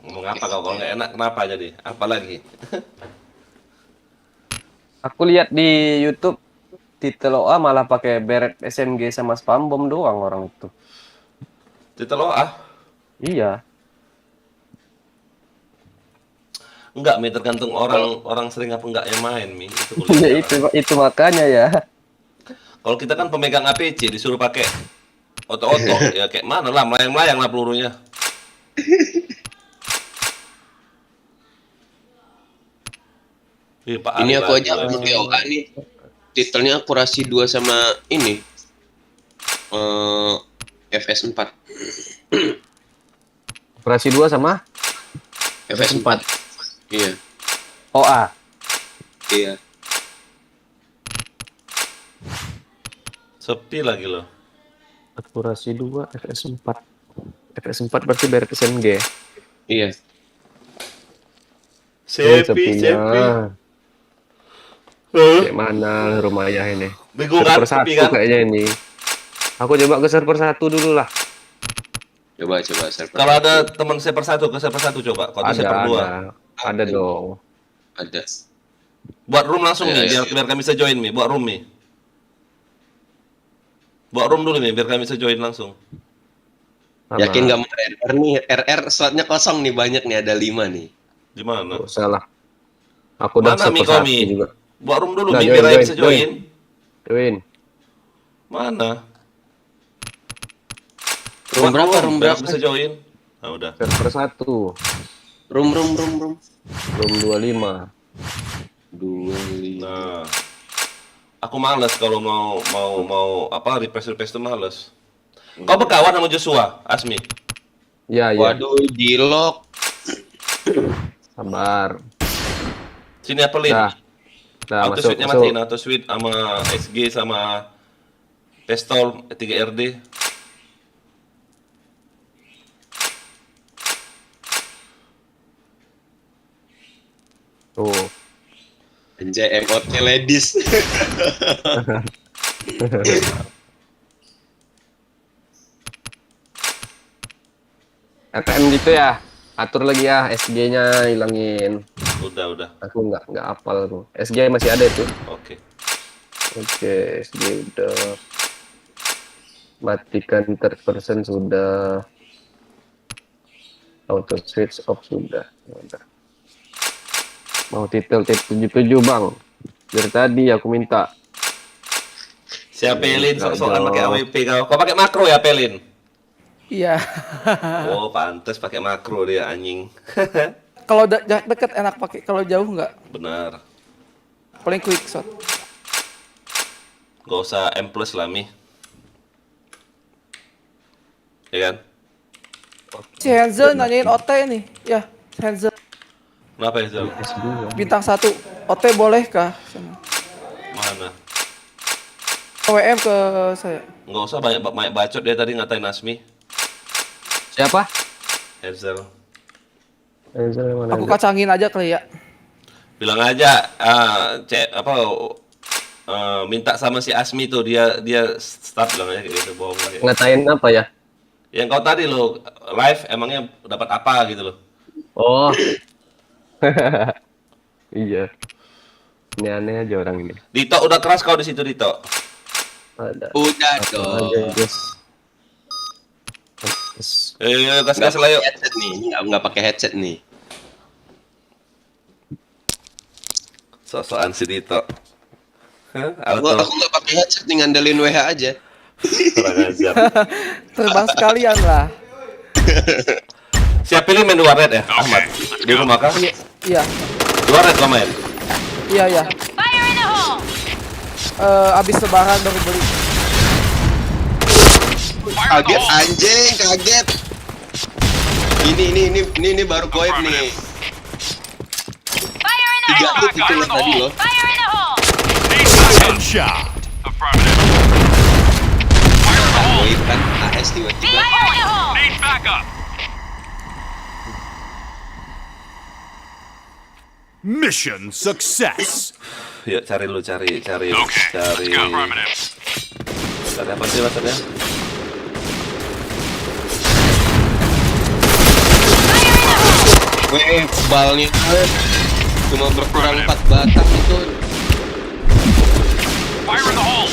Ngomong apa kau? Kalau nggak enak kenapa jadi? Apa lagi? Aku lihat di YouTube titel OA malah pakai beret SMG sama spam bom doang orang itu. Titel OA? Iya. Enggak, Mi, tergantung orang sering apa enggak yang main, Mi. Itu boleh. Ya itu makanya ya. Kalau kita kan pemegang APC disuruh pakai oto-oto, ya kayak mana lah, melayang-melayang lah pelurunya. Pak Ini Ali aku lagi aja lagi. pakai OA nih. Titelnya akurasi 2 sama ini. FS4. Operasi 2 sama FS4. Iya. OA. Iya. Sepi lagi loh. Akurasi 2 FS4. FS4 berarti dari SMG. Iya. Sepi, sepi. Kayak mana rumah ayah ini? Bingung kan, Server 1 sepi kan? kayaknya ini. Aku coba ke server 1 dulu lah. Coba server. Kalau ada teman server 1 ke server 1 coba. Kalau server 2. Ada dong. Ada. Buat room langsung Ya, nih, ya. biar kami bisa join Mi. Buat room Mi. Buat room dulu nih, biar kami bisa join langsung. Sama. Yakin nggak mau RR nih? RR slotnya kosong nih, banyak nih, ada 5 nih. Gimana? Nggak usah lah. Aku udah Mana Mi server kau 1 Mi? juga. Buat room dulu Nah, Mi, join, biar kami join, bisa join. Join. Mana? Room Buat berapa? Room biar berapa? bisa join. Nah, udah. Server 1. Room. Room 25. 25. Nah. Aku males kalau mau apa request tuh males. Kau berkawan sama Joshua, Asmi? Ya, ya. Waduh, di lock. Sabar. Sini apa Lin? Dah Auto masuk. suite-nya matiin, auto suite sama SG sama pistol 3RD. Tuh. Anjay, emotnya ladies. RTM gitu ya. Atur lagi ya, SG-nya hilangin. Udah. Aku nggak hafal tuh. SG masih ada itu. Oke. Oke, SG udah. Matikan third person sudah. Auto switch off sudah. Udah. Mau titel tip 77 bang. Dari tadi aku minta. Siapa Pelin Nggak sok-sokan pakai jawab. AWP kau? Kau pakai makro ya Pelin? Iya. Oh, pantes pakai makro dia anjing. Kalau jarak dekat enak pakai, kalau jauh nggak. Benar. Paling quick shot. Gak usah M+ lah Mi. Ya kan? Si Hanzel nanyain OT nih. Ya, Hanzel Kenapa ya Zal? bintang 1. OT boleh kah? Mana? WM ke saya. Nggak usah banyak bacot dia tadi ngatain Asmi. Siapa? Hazel. Mana Aku ada? kacangin aja kali ya. Bilang aja minta sama si Asmi tuh dia start bilang aja kayak gitu, bohong lah kayak. Ngatain apa ya? Yang kau tadi lo live emangnya dapat apa gitu loh. Oh. Iya. Ini aneh aja orang ini. Dito udah keras kau di situ Dito. Ada. Udah Aja, dong. guys. Gas lah yuk. Headset nih, nggak pakai headset nih. Sosokan si Dito. Hah? Aku nggak pakai headset nih, ngandelin WH aja. Kurang ajar. Terbang sekalian lah. Siapa pilih main dua red ya, Ahmad? Di rumah kah? Iya. Dua red kau main? Iya. Fire in the hole! Abis lebaran baru beli. Kaget anjing, kaget. Ini baru goib nih. Fire in the 3 hole! hit itu yang tadi loh. Fire in the hole! Headshot. Affirmative. Goib kan AS tiba-tiba. Fire in the hole! Need backup. Mission success. Yuk cari lu, cari. Okay, let's go. Affirmative. Cari apa sih maksudnya? Weh, balnya cuma berkurang 4 batang itu. Fire in the hole.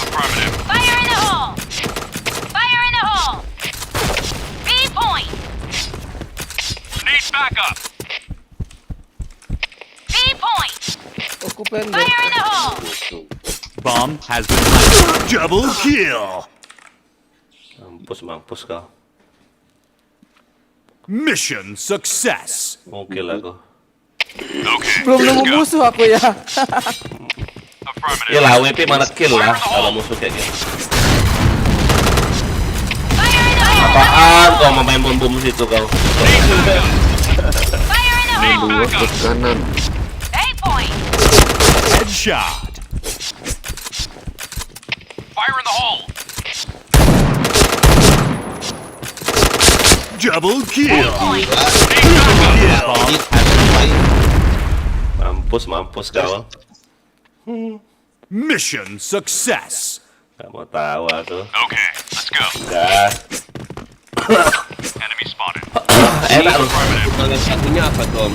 Affirmative. Fire in the hole! Fire in the hole! pendek. Fire in the hole! Bomb has been planted. Double kill. Mampus kau. Mission success. Mungkin aku. Okay. Belum nemu musuh aku ya. Ya lah, WP mana kill lah kalau musuh kayak gitu. Fire in the hole! Apaan kau mau main bom situ kau? Fire in the hole! Dua ke kanan. 8 point! Headshot. Fire in the hole. Double kill. Point! Mampus kau. Mission success. Gak mau tahu aku. Okay, let's go. Gas. Enemy spotted. Enak lu. Tangan satunya apa, Tom?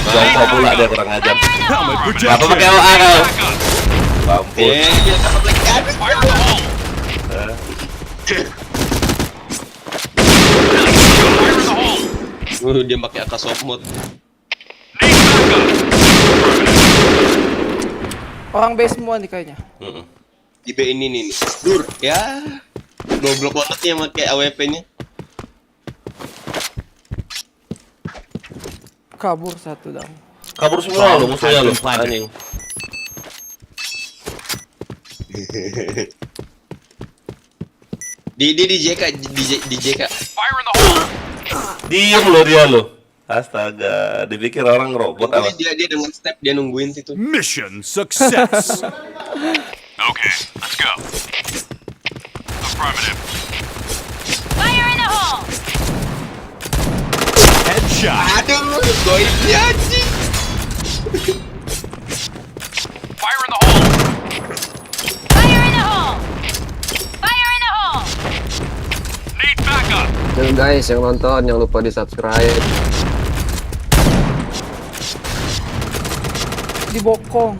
Jongkok pula dia kurang ajar. Helmet Kenapa pakai protection. OA kau? Backup. Mampus. Dia dapat lekan. Fire in the hole. Fire in the hole. Dia pakai AK soft mode. Need backup. Orang base semua nih kayaknya. Di B ini nih. Dur, ya. Goblok banget ya pakai AWP-nya. Kabur satu dong. Kabur semua lu musuhnya lu. Anjing. Di JK, di JK. Fire in the hole. Diem lo dia lo. Astaga, dipikir orang robot apa? Dia dengan step dia nungguin situ. Mission success. Okay, let's go. Affirmative. Fire in the hole! Headshot. Aduh, goibnya anjing. Fire in the hole. Fire in the hole! Fire in the hole! Need backup. Jangan guys yang nonton, jangan lupa di subscribe. Dibokong.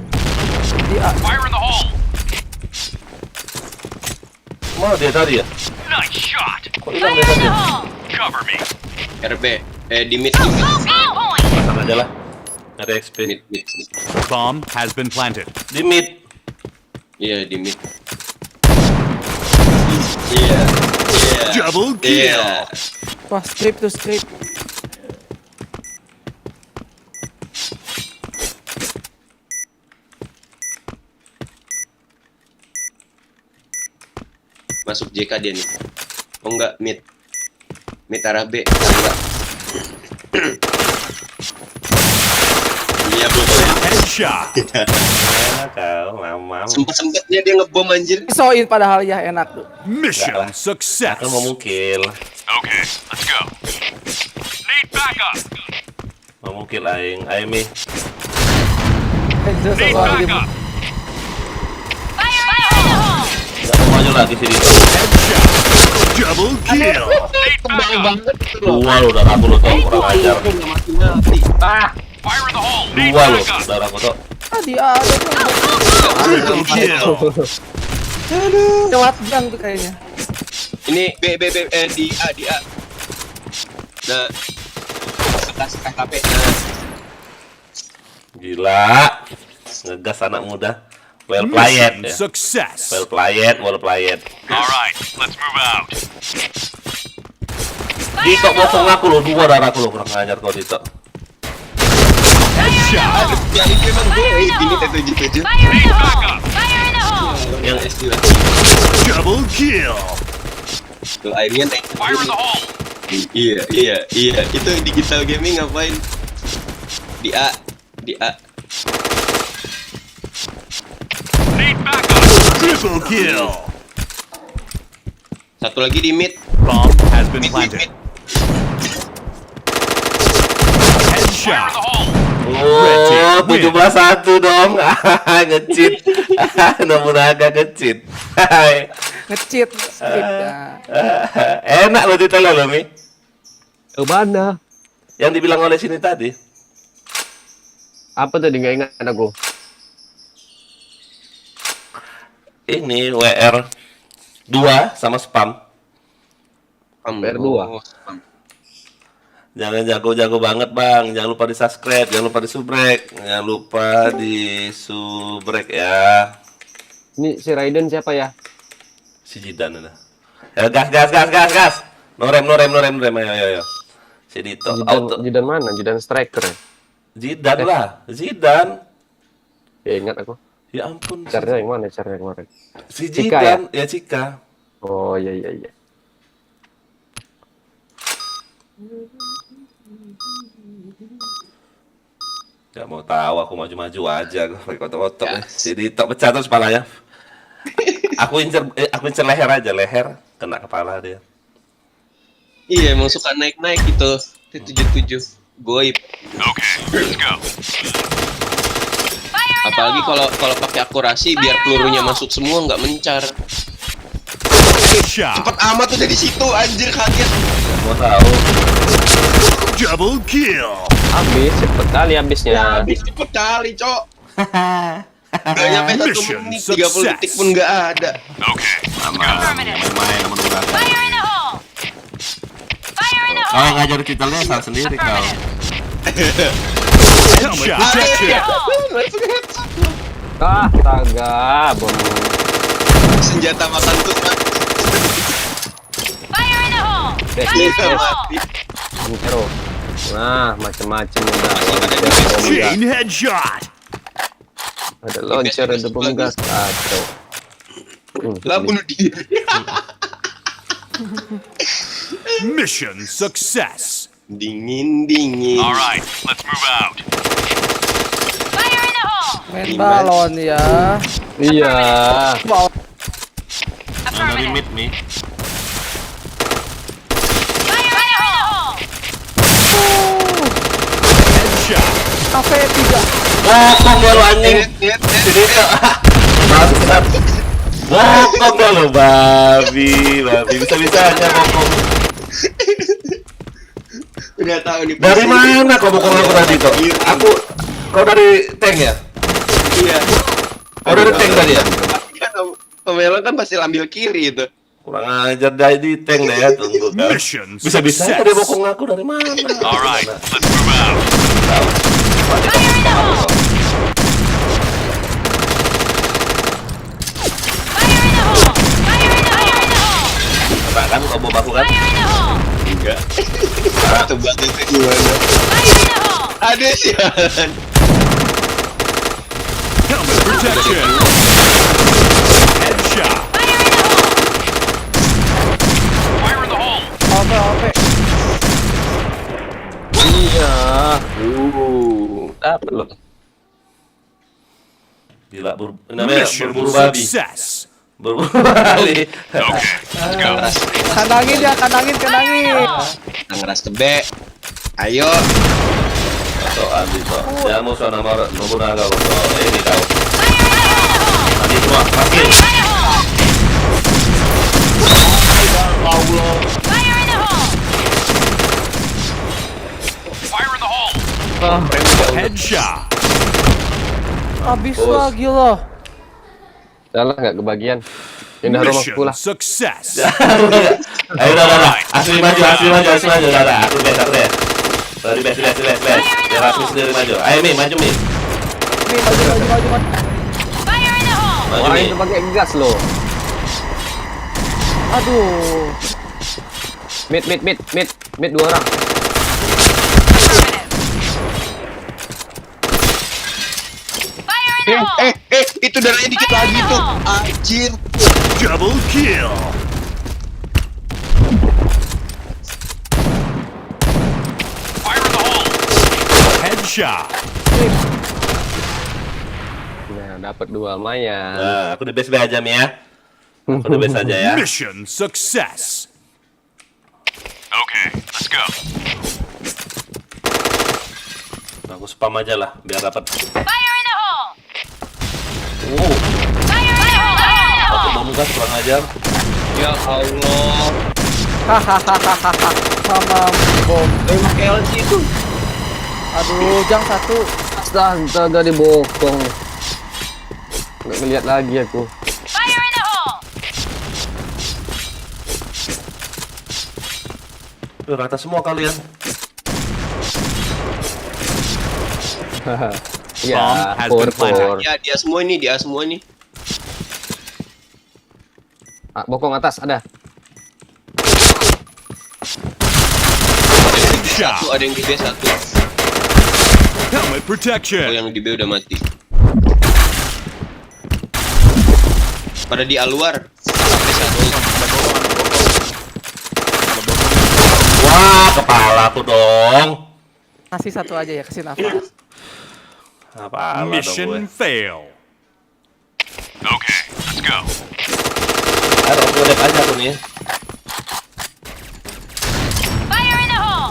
Di A. Fire in the hole. Mana dia tadi ya? Nice shot. Kok hilang Fire dia in tadi? the hole! Cover me. RB, di mid, Go, 8 point! Pasang aja lah. Ada XP. mid. Bomb has been planted. Di mid. Iya, di mid. Iya. Double kill. Iya. Wah, strip to strip. Masuk JK dia nih. Oh enggak, mid. Mid arah B. Enggak. Iya, belum ya. Headshot. Mana kau, mamam. Sempet-sempetnya dia ngebom anjir. Pisoin padahal ya enak tuh. Mission Aku success. mau mungkil. Okay, let's go. Need backup. Mau mungkil aing. Aing mi. Jelas Need orang di backup. Fire in the hole! Enggak mau maju lagi sini. Headshot. Double kill. Need backup. Dua lo darah aku lo tau kurang ajar. Fire in the hole. Need Dua lo backup. darah aku tau. Ah, di A ada tuh. Triple kill. Lewat gang tuh kayaknya. Ini B di A. Nah. Atas KKP. Nah. Gila. Ngegas anak muda. Well played Mission ya. success. Well played. All right, let's move out. Dito bosong aku lo, dua darah aku lo kurang ajar kau Dito. Headshot. Ya itu emang gue ini T77. Fire in Need the hole! backup. Fire in the hole! Yang Double kill. Tuh airnya naik. Fire in the hole. Iya. Itu digital gaming ngapain? Di A. Need backup. Triple kill. Satu lagi di mid. Bomb has been Mid. planted. Fire in Headshot. the hole. Oh, 17-1 dong. Ngecit. Nobunaga ngecit. Nge-cheat scriptnya. Enak lo cerita lo, Mi. Ke mana? Yang dibilang oleh sini tadi. Apa tadi nggak ingat aku? Ini WR 2 sama spam. PR2. Jangan jago-jago banget bang. Jangan lupa di subscribe, jangan lupa di subrek, jangan lupa di subrek ya. Ini si Raiden siapa ya? Si Jidan ada. Ya gas. Norem. Ayo. Si Dito. Auto. Jidan mana? Jidan striker ya? Jidan lah. Jidan. Ya ingat aku. Ya ampun. Caranya yang mana? Caranya yang mana? Si Cika Jidan. Ya Cika. Oh iya. Gak mau tahu, aku maju-maju aja, gue pakai kotok-kotok. Si Dito pecah terus kepalanya. Aku incer leher aja, leher kena kepala dia. Iya, emang suka naik-naik gitu. T77 goib. Apalagi kalau pakai akurasi biar pelurunya masuk semua nggak mencar. Shot. Cepet amat tuh dari situ, anjir kaget. Gak mau tahu. Double kill. Habis, cepet kali habisnya. Habis cepet kali, Cok. Gak nyampe 1 Mission menit, 30 detik success. pun nggak ada. Affirmative. Main-main sama mudah. Fire in the hole! Fire in the Kau hole! ngajar titelnya salah sendiri kau. Helmet Fire in the protection. hole! Astaga, bom. Senjata makan tuh, Mak. Fire in the hole! Yes, Fire in the yes. hole! Hero. Nah, macam-macam udah. Chain headshot. Ada launcher, ada bom gas. Kacau. Lah bunuh diri. Mission success. Dingin. All right, let's move out. Fire in the hole! Main balon ya. Iya. Dari Affirmative. mid nih. Fire in the hole! Headshot. Cafe 3. Bokong dia lu anjing. Si Dito. Bangsat. Bokong dia lu babi. Bisa-bisanya bokong. Udah tahu nih. Dari mana kau bokong aku tadi Dito? Kau dari tank ya? Iya. Kau dari tank tadi ya? Om Elon kan pasti ambil kiri itu. Kurang ajar dari di tank deh ya, tunggu kan. Mission Bisa-bisa success. dia bokong aku dari mana? All right, let's move out. Fire in the hole! Fire in the hole! Fire in the hole! Kena kan kau bom aku kan? Fire in the hole! Enggak. Tebak itu gimana? Fire in the hole! Ada sialan. Helmet protection. Headshot. Fire in the hole! Cafe. Iya. Dapat loh. Gila, namanya Mission berburu babi. success. Berburu babi. Kanangin ya, kanangin. Kita ngeras tebe. Ayo. Atau habis toh. Yang musuh nama Nobunaga loh. Ini kau. Tadi semua pasti. Fire in the hole! Headshot. Habis lagi loh. Salah nggak kebagian. Pindah rumah Mission pula. success. Ayo udah. Asli maju. Udah. Aku best deh. Dari best. Biar aku sendiri maju. Ayo Mi, maju Mi. Nih, maju. Fire in the hole! Maju Wah, Mi. itu pakai gas loh. Aduh. Mid 2 orang. Fire in the hole! Itu darahnya dikit lagi tuh. Anjir. Double kill. Headshot. Nah, dapat 2 lumayan. Nah, aku di best aja Mi ya. Aku di best aja ya. Mission success. Okay, let's go. Aku spam aja lah biar dapat. Fire in the hole! Fire in the hole! Satu bom gas kurang ajar. Ya Allah. Sama bom. Pakai LG itu. Aduh, jang 1. Astaga, dibokong. Nggak ngeliat lagi aku. Fire in the hole! Rata semua kalian. Ya, Bomb has for been planted. Ya dia semua ini, dia semua nih. Ah, bokong atas ada. Satu ada yang di B satu. Helmet Oh protection. yang di B udah mati. Pada di A luar. B satu. Wah, kepala aku dong. Kasih satu aja ya, kasih nafas. Kepala dong Mission gue. fail. Okay, let's go. Aduh, aku dep aja aku nih. Fire in the hole!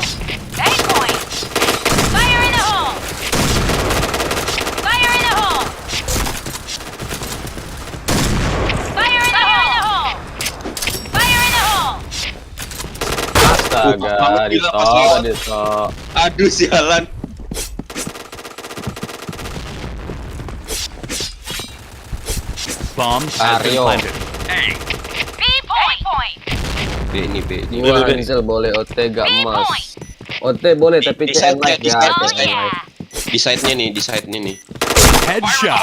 A point! Fire in the hole! Fire in the hole! Fire in the hole! Fire in the hole! Astaga, Gila, pas Dito, lewat. Dito. Aduh sialan. Bomb has been Ario. planted. B point! B ini B. Ini. Dua Hansel boleh, OT gak emas. OT boleh tapi Di CN side-nya, live di ya, side-nya. Oh CN live. yeah! Di side-nya nih, di side-nya nih. Headshot.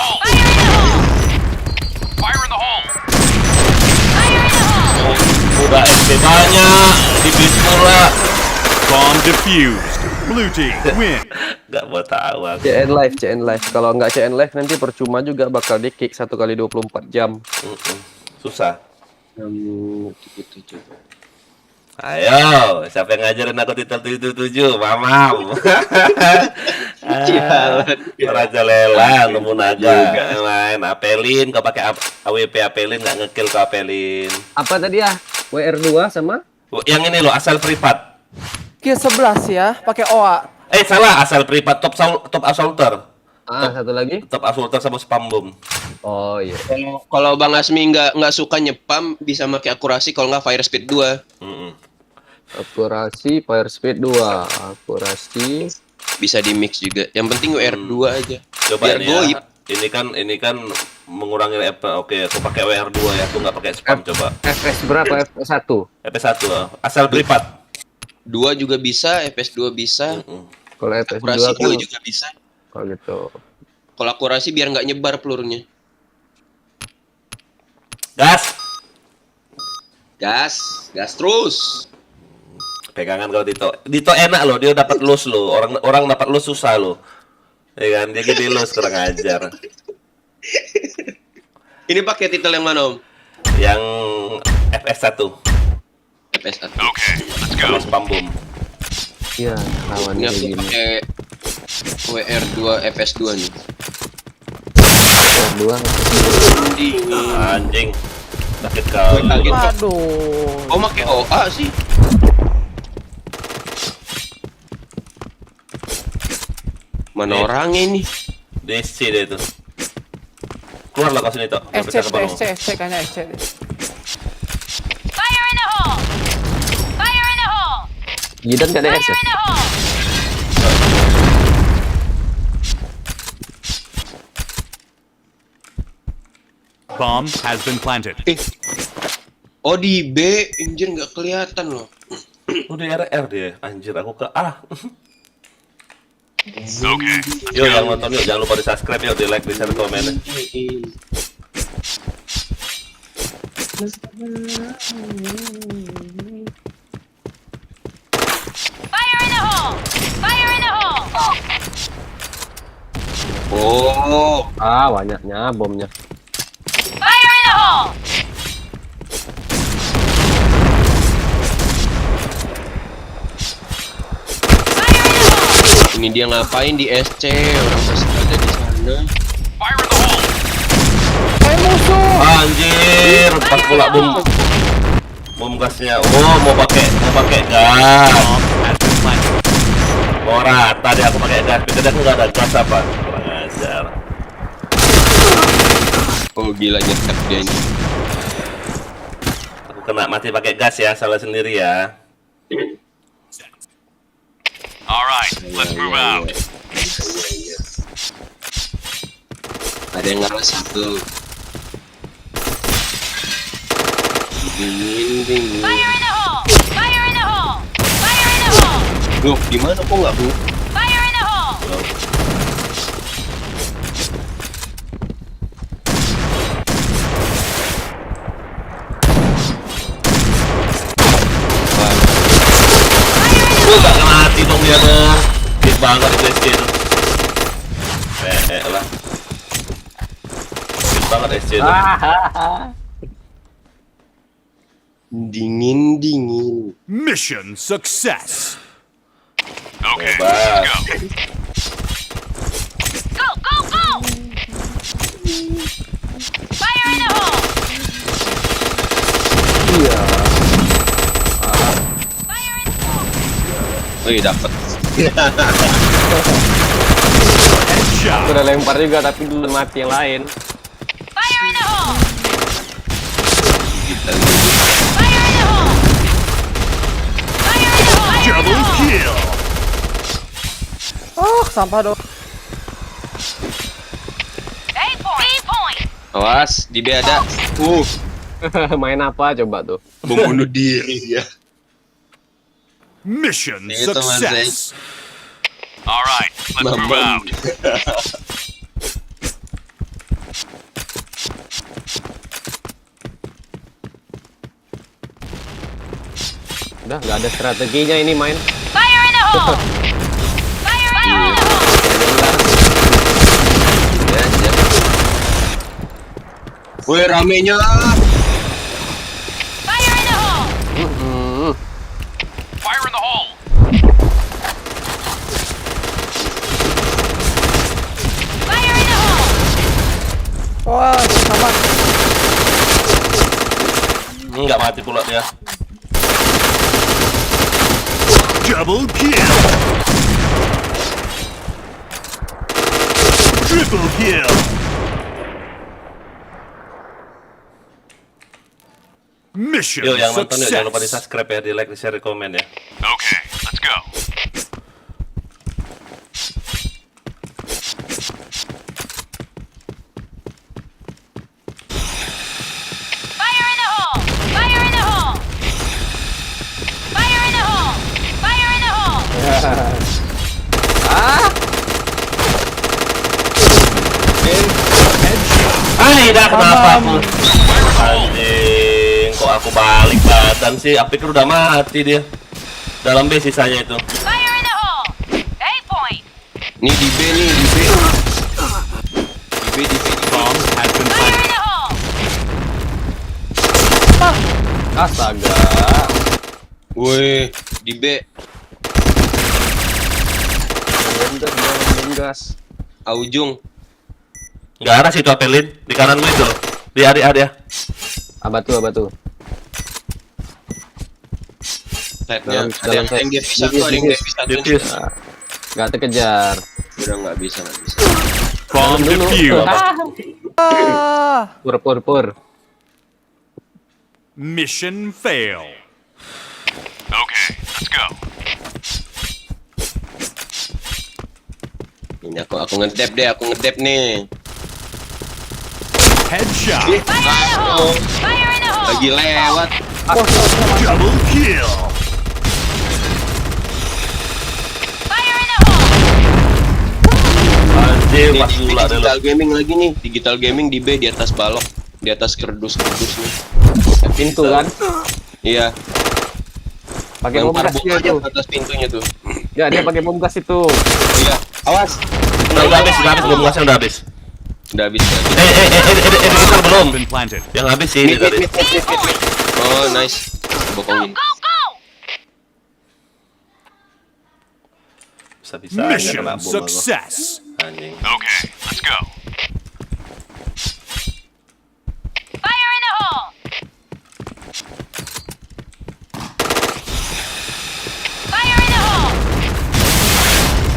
Fire in the hole! Fire in the hole! Fire in the hole! Udah SP banyak, di bis pula. Bomb defused. Blue team win. Gak mau tahu aku. CN live, CN live. Kalau nggak CN live nanti percuma juga bakal di kick 1 kali 24 jam. Susah. Gitu coba. Ayo, siapa yang ngajarin aku titel 77? Mamam. Raja Lela, nemu naga. Main apelin, kau pakai AWP apelin, nggak ngekill kau apelin. Apa tadi ya? WR2 sama? Yang ini loh, asal privat. Kill 11 ya, pakai OA. Salah, asal privat, top assaulter. Satu lagi? Top assaulter sama spam bomb. Oh iya. Kalau Bang Asmi nggak suka nyepam, bisa pakai akurasi. Kalau nggak fire speed 2. Akurasi, fire speed 2. Akurasi. Bisa di mix juga. Yang penting WR2 aja. Coba Biar ini goib. ya. Ini kan mengurangi Oke, aku pakai WR2 ya, aku nggak pakai spam coba. FPS berapa? FPS 1. FP1, asal privat. 2 juga bisa, FPS2 bisa. Kalau FPS 2 Akurasi kan 2 juga bisa. kalau gitu. Kalau akurasi biar nggak nyebar pelurunya. Gas. Gas terus. Pegangan kalau Dito enak loh, dia dapat loss loh. Orang dapat loss susah loh. Ya kan, dia gede loss kurang ajar. Ini pakai titel yang mana, Om? Yang FS1 FPS1. sama spam bomb. Iya, lawan Ini kayak aku gini. pakai WR2 FS2 nih. WR2. Anjing. Sakit kali. Kaget. Aduh. Oh, pakai OA sih. Mana orangnya ini? DC dia itu. Keluarlah kau sini, Tok. SC kayaknya SC. Fire in the hole! Fire in the hole! Gidan gak ada Fire access. in the hole! Bomb has been planted. Oh di B, anjir nggak kelihatan loh. Udah RR dia. Anjir, aku ke A. Okay. Yuk yang nonton yuk, jangan lupa di subscribe yuk, di like, di share, komen. Fire in the hole! Fire in the hole! Oh, Banyaknya bomnya. Fire in the hole! Fire in the hole! ini dia ngapain di SC? Orang masih ada di sana. Kayak musuh. Anjir, pas pula bom gasnya. Oh, mau pakai gas. Bomb has been planted. Mau rata deh aku pakai gas. Tapi aku nggak ada gas apa? Kurang ajar. Oh gila nyetek dia ini. Aku kena mati pakai gas ya, salah sendiri ya. Alright, let's move out. Ada yang ngalah satu. Ding. Fire in the hole! Fire in the hole! Fire in the hole! Loh, di mana kok nggak bu? Fire in the hole! Gak mati dong dia dong. Hit banget itu SC tuh. Lah. Hit banget SC tuh. Dingin. Mission success. Okay, Bebas. let's go. Go, go, go! Fire in the hole! Iya. Fire in the hole! Wih, dapet. Headshot. Udah lempar juga tapi dulu mati yang lain. Fire in the hole! Kita Fire in the hole! Fire in the hole! Double kill. Oh, sampah dong. A point! B point! awas, di B ada. Main apa coba tuh? Membunuh diri ya. Mission Itu, Mas, success. All right, let's move out. Udah nggak ada strateginya ini main. Fire in the hole! Fire in the hole! Ya, ya. Woi, ramenya. Fire in the hole! Fire in the hole! Fire in the hole! Wah, sama. Enggak mati pula dia. Double kill. Triple kill. Mission Yo, yang nonton yuk, jangan lupa di success. subscribe ya, di like, di share, di komen ya. Okay, let's go. Fire in the hole! Fire in the hole! Fire in the hole! Fire in the hole! Hai, dah kenapa aku? Anjing, kok aku balik badan sih? Apik udah mati dia. Dalam B sisanya itu. Fire in the hole! A point! Nih di B nih, di B. Di B, di B. Bomb has been Fire planted. in the hole! Astaga. Woi, di B. Jangan gas. Aujung. Nggak ada situ apelin di kananmu itu. Di A dia. Abatu. Setnya Dalam- ada dalam yang set. DP satu, ada yang DP satu. Dipis. Nggak terkejar. Udah nggak bisa. Bomb defused. Ah, Pur. Mission fail. Okay, let's go. Ini aku ngedep deh, aku ngedep nih. Headshot. Fire in the hole! Fire in the hole! Lagi lewat. Double kill. Fire in the hole! Anjing, Ini pas di gula dulu. digital gaming lagi nih, digital gaming di B di atas balok, di atas kerdus nih. Pintu kan? Iya, Pakai bom gas dia aja tuh. atas pintunya tuh. Ya dia pakai bom gas itu. Iya, awas. Udah habis, belum gasnya udah habis. Udah habis ya. Digital belum. Been planted. Yang habis sih ini tadi. Oh, nice. Bokongin. Go, go! Bisa-bisa aja Mission kena bom aku. success. Anjing. Okay, let's go. Fire in the hole! Fire in the hole!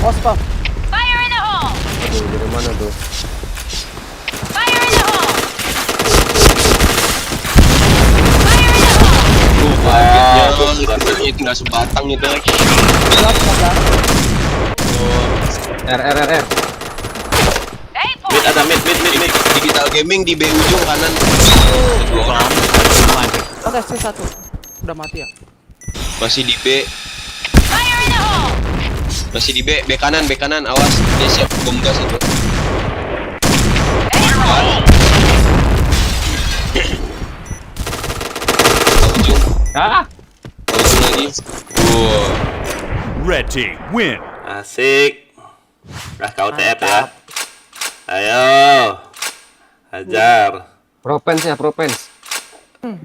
ospam. Fire in the hole! Aduh, dari mana tuh? Fire in the hole! Fire in the hole! Kagetnya tinggal sebatang itu lagi. R. A Mid point! ada mid. Digital gaming di B ujung kanan. Dua orang. Bomb has been planted. Oke, C1. Udah mati ya. Masih di B, Fire in the hole! masih di B kanan, awas. Dia siap bom gas itu. A hole! Ujung, Ah, ujung lagi. Wow. Red team win. Asik. Kau TF ya. Ayo. Hajar. Propens ya, propens.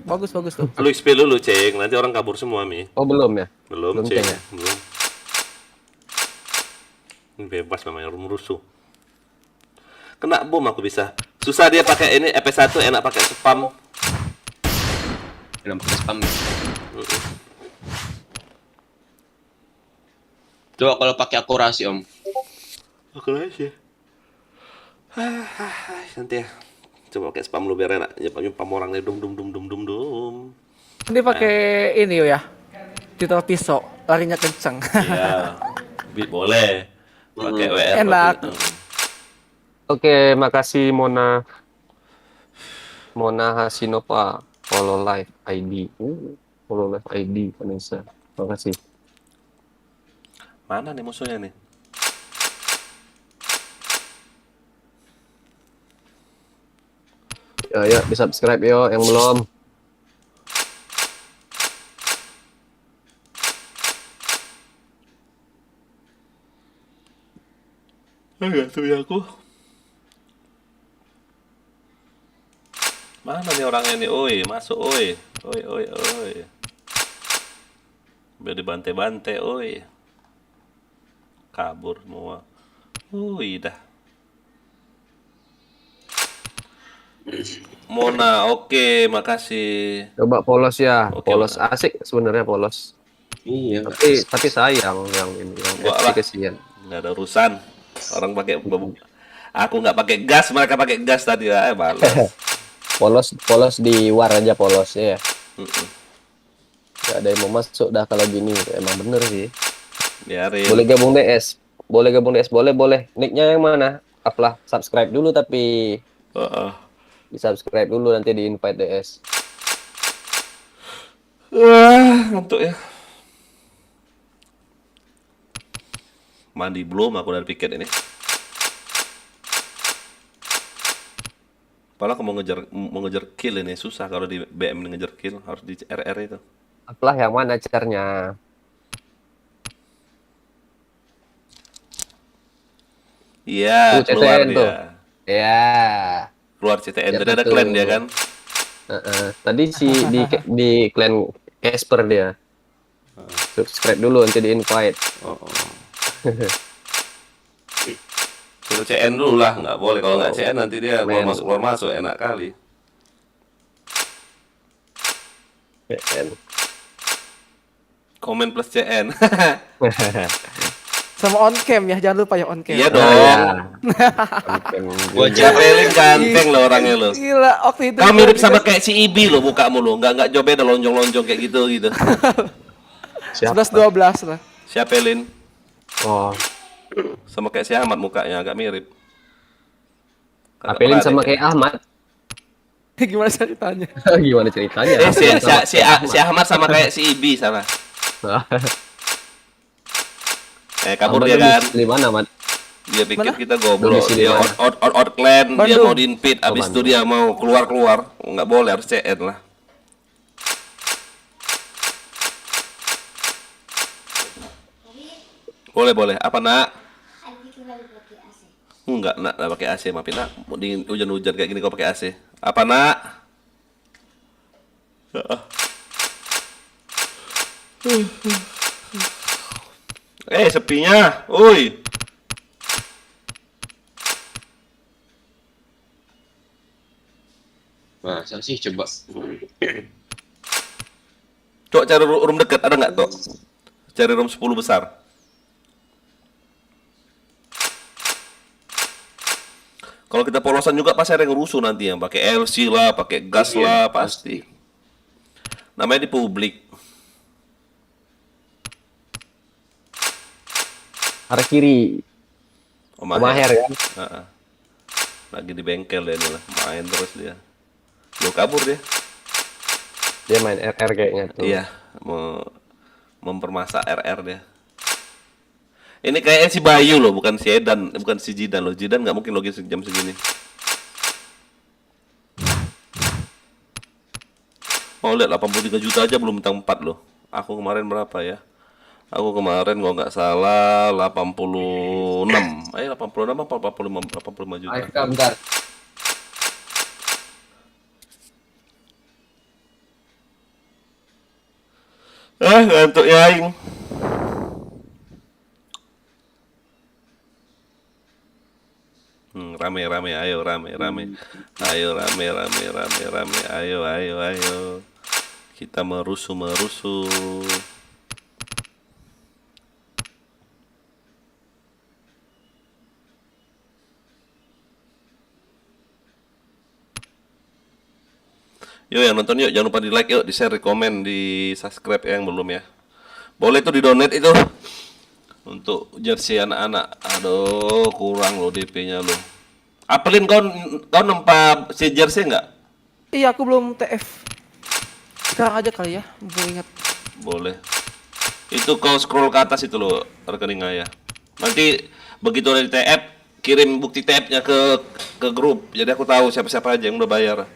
Bagus tuh. Lu XP dulu, Ceng. Nanti orang kabur semua, Mi. Oh, belum ya? Belum, Belum, Ceng. Ceng, ya? Belum. Ini bebas namanya rusuh. Kena bom aku bisa. Susah dia pakai ini EP1, enak pakai spam. Enak pakai spam. Coba kalau pakai akurasi, Om. Akurasi. Nanti ya. Coba pakai spam lu biar enak. Nyepam orang nih dum. Dia pakai ini ya. Tito pisau, larinya kencang. Iya. Boleh. Pakai WR. Enak. Oke, makasih Mona. Mona Hasinova, follow live ID. Follow live ID Vanessa. Makasih. Mana nih musuhnya nih? Ya, di subscribe yo yang belum. Enggak tuh ya aku. Mana nih orangnya nih? Oi, masuk oi. Oi. Biar dibantai-bantai, oi. Kabur semua. Dah. Mona, oke, makasih. Coba polos ya. Oke, Polos Mona. asik sebenarnya polos. Iya. Tapi sayang yang ini yang Gua FP lah. kesian. Nggak ada urusan. Orang pakai aku nggak pakai gas, mereka pakai gas tadi. Balas. Polos di war aja polos ya. Mm-mm. Gak ada yang mau masuk dah kalau gini. Emang bener sih. Biarin. Boleh gabung DS. Boleh. Nicknya yang mana? Uplah subscribe dulu tapi Heeh. di subscribe dulu nanti di invite DS. Ngantuk ya. Mandi belum aku dari piket ini. Padahal aku mau ngejar kill ini susah kalau di BM ngejar kill, harus di RR itu. Uplah yang mana caranya? Iya, keluar CTN tuh. dia. Ya. Keluar CTN, Ya, tadi ada betul. clan dia kan. Tadi di clan Casper dia. Subscribe dulu nanti di invite. Suruh CN dulu lah, nggak boleh kalau nggak CN nanti dia Men. keluar masuk enak kali. CN. Komen plus CN. Sama on cam ya, jangan lupa ya on cam. Iya dong. Gua Capelin ganteng loh orangnya lo. Gila, waktu itu. Kamu mirip sama kayak si Ibi lo mukamu lo, nggak jauh beda lonjong-lonjong kayak gitu. 11-12 lah. Siapa Lin? Oh, Sama kayak si Ahmad mukanya agak mirip. Kagak apelin pernah sama deh kayak Ahmad. Gimana ceritanya? Gimana ceritanya? Eh, Apelin sama kayak si Ahmad sama kayak si Ibi sama. Kabur Ahmad dia kan. Di mana, Ahmad? Dia pikir Mana? kita goblok. Domisili Dia mana? out clan, dia Bandung. mau di-invite, abis itu Bandung. dia mau keluar. Nggak boleh, harus CN lah. Boleh. Apa nak? Enggak, nak pakai AC, maafin nak. Mau dingin hujan-hujan kayak gini kau pakai AC. Apa nak? Sepinya. Oi. Masa sih coba. Cok cari room dekat ada nggak Tok? Cari room 10 besar. Kalau kita polosan juga pasti ada yang rusuh nanti yang pakai LC lah, pakai gas lah pasti. Namanya di publik. Arah kiri. Maher kan? Heeh. Lagi di bengkel dia ini lah, main terus dia. Lo kabur dia. Dia main RR kayaknya tuh. Iya, mau mempermasak RR dia. Ini kayaknya si Bayu loh, bukan si Edan, bukan si Jidan loh. Jidan nggak mungkin logis jam segini. Oh lihat 83 juta aja belum bintang 4 loh. Aku kemarin berapa ya? Aku kemarin kalau nggak salah 86. 86 apa 85 juta. AFK bentar. Ngantuk ya aing. Rame, ayo rame. Ayo rame, ayo. Kita merusuh. Yuk yang nonton yuk, jangan lupa di like yuk, di share, di komen, di subscribe yang belum ya. Boleh tuh di donate itu untuk jersey anak-anak. Aduh, kurang lo DP-nya lo. Apelin kau nempa si jersey nggak? Iya, aku belum TF. Sekarang aja kali ya, mumpung ingat. Boleh. Itu kau scroll ke atas itu lo rekening ayah. Nanti begitu ada di TF, kirim bukti TF-nya ke grup. Jadi aku tahu siapa-siapa aja yang udah bayar.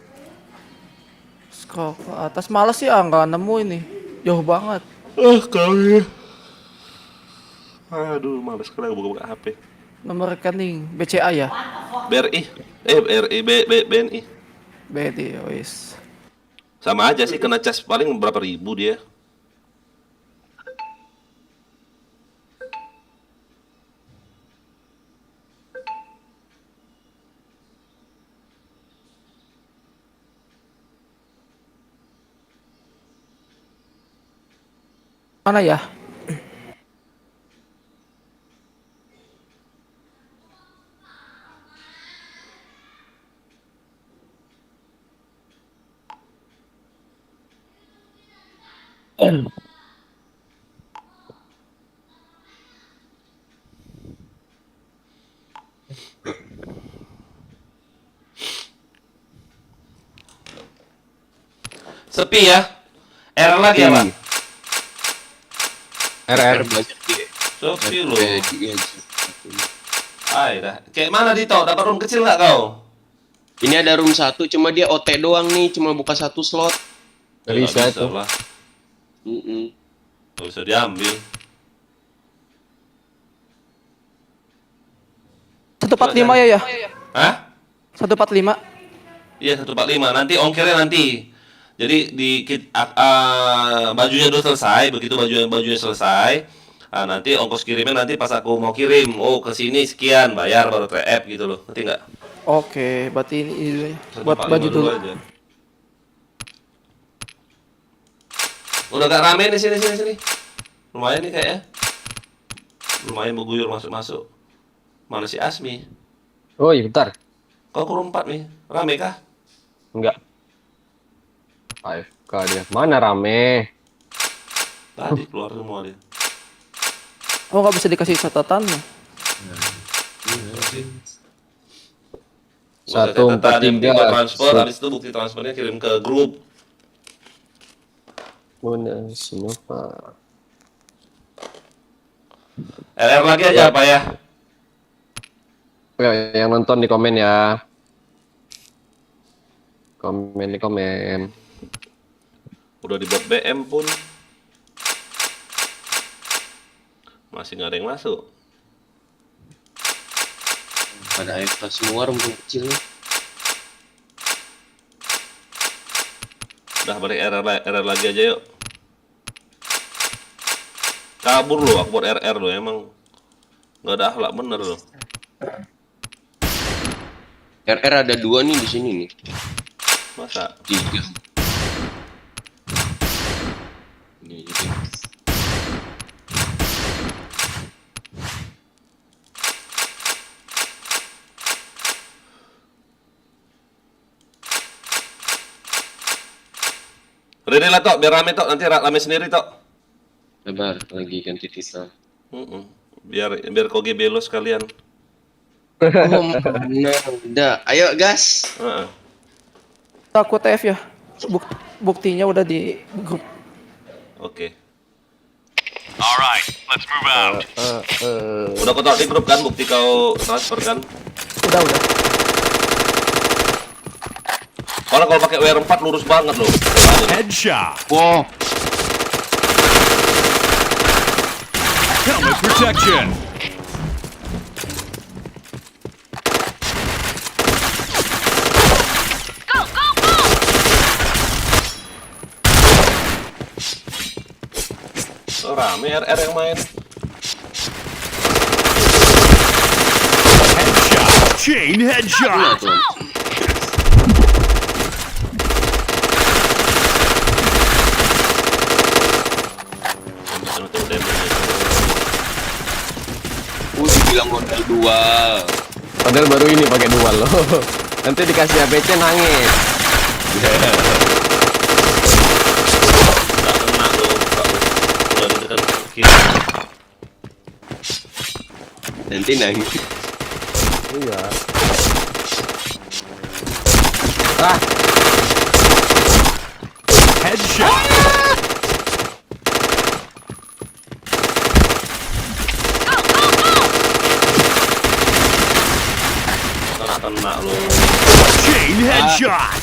Scroll ke atas, males sih nggak nemu ini. Jauh banget. Kali. Aduh, males sekali aku buka HP. Nomor rekening BCA ya? BRI, BNI. BD, wis. Sama aja sih, kena cas paling berapa ribu dia. Mana ya? Sepi ya? Error lagi apa? RR. banyak dia. Sepi loh. Dia Ay, dah. Kayak mana Dito? Dapat room kecil nggak kau? Ini ada room 1, cuma dia OT doang nih, cuma buka 1 slot. Nggak bisa itu. lah. Mm-mm. Nggak bisa diambil. 145 ya ya? Hah? 145. Iya 145. Nanti ongkirnya nanti. Jadi bajunya udah selesai, begitu bajunya selesai, nanti ongkos kirimnya nanti pas aku mau kirim, oh ke sini sekian, bayar baru TF gitu loh. Ngerti nggak? Oke, berarti ini dulu ya. Buat 145 baju dulu. aja. Udah gak rame nih sini. Lumayan nih kayaknya. Lumayan berguyur masuk. Mana si Asmi? Oh iya bentar. Kau kurung 4 nih. Rame kah? Enggak. AFK dia. Mana rame? Tadi keluar semua dia. Oh, nggak bisa dikasih catatannya. Satu, empat, tiga. Transfer, habis itu bukti transfernya kirim ke grup. Mana Sinova? LR lagi aja apa ya? Oke, yang nonton di komen ya. Komen. Udah dibuat BM pun masih nggak ada yang masuk. Pada AFK semua room kecil nih. Udah balik RR lagi aja yuk. Kabur lo, aku buat RR lo, emang nggak ada akhlak bener lo. RR ada 2 nih di sini nih. Masa? 3. Ini gitu. Ready lah Tok, biar rame Tok, nanti rame sendiri Tok. Sabar, lagi ganti titel. Biar koge belo sekalian. Oh, mana? Udah, ayo gas. Heeh. Aku TF ya. Buktinya udah di grup. Oke. Alright, let's move out. Udah kau tahu di grup kan, bukti kau transfer kan? Udah. Kalau pakai WR4 lurus banget loh. Headshot. Wow. Helmet protection. Go, go, go! Oh, rame RR yang main. Headshot. Chain Nah, headshot. tuh. Untuk damage. Dibilang modal dual. Padahal baru ini pakai dual loh. Nanti dikasih APC nangis. Nggak kena loh, Pak. Udah di dekat kiri. Nanti nangis. Iya. Ah, Headshot. Kena loh. Chain headshot.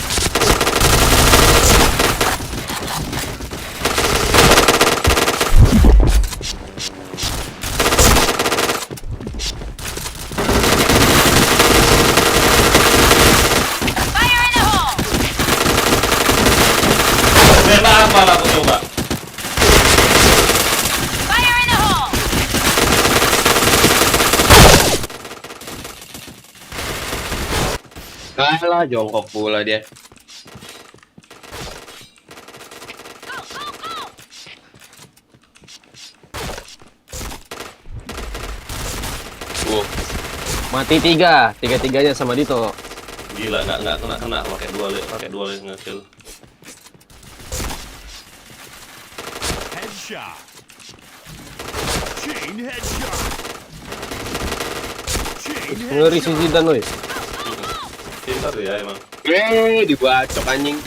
Fire in the hole! Bela apa lah aku coba. Fire in the hole! Kalah jongkok pula dia. Go, go, go! mati tiga-tiganya sama Dito. Gila, nggak kena pakai dual nge-kill. Headshot. Chain headshot. Chain Ngeri si headshot. Zidane, woi. Pintar ya emang. Dibacok anjing.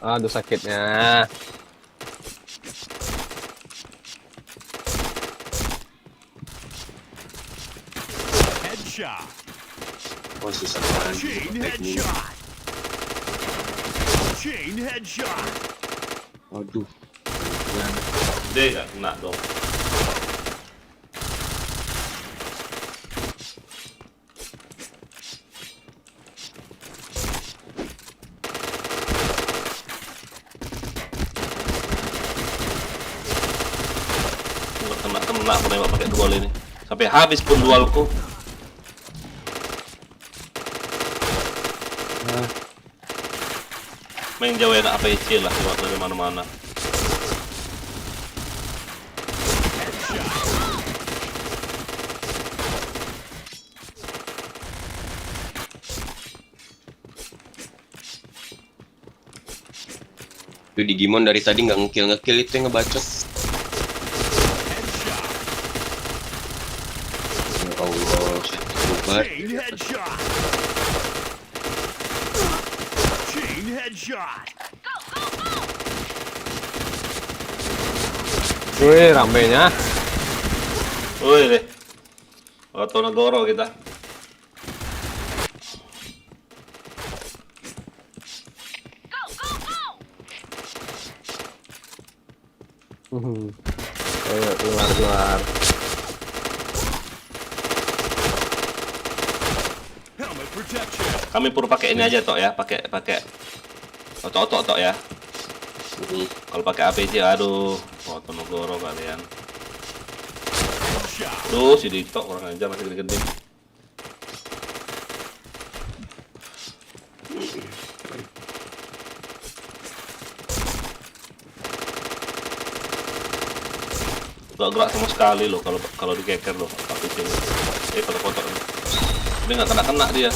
Aduh sakitnya. Headshot. Oh, susah banget. Chain headshot. Chain headshot. Aduh. Dia nggak kena dong. Nggak kena aku nembak pakai dual ini. Sampai habis pun dualku. Main jauh enak APC lah lewat dari mana-mana. Itu Digimon dari tadi nggak ngekill itu yang ngebacok. Ya Allah, saya Chain headshot. Chain headshot. Wih, ramenya. Woi deh. Oto Negoro kita. Go, go, go! Ayo keluar. Helmet protection. Kami perlu pakai ini aja tok ya, pakai otot ya. Kalau pakai APC aduh, Oto Negoro kalian. Headshot. Duh, si Dito kurang aja masih gede-gede. Gak gerak sama sekali loh kalau dikeker loh APC ini. Kotak-kotak ini. Dia nggak kena dia.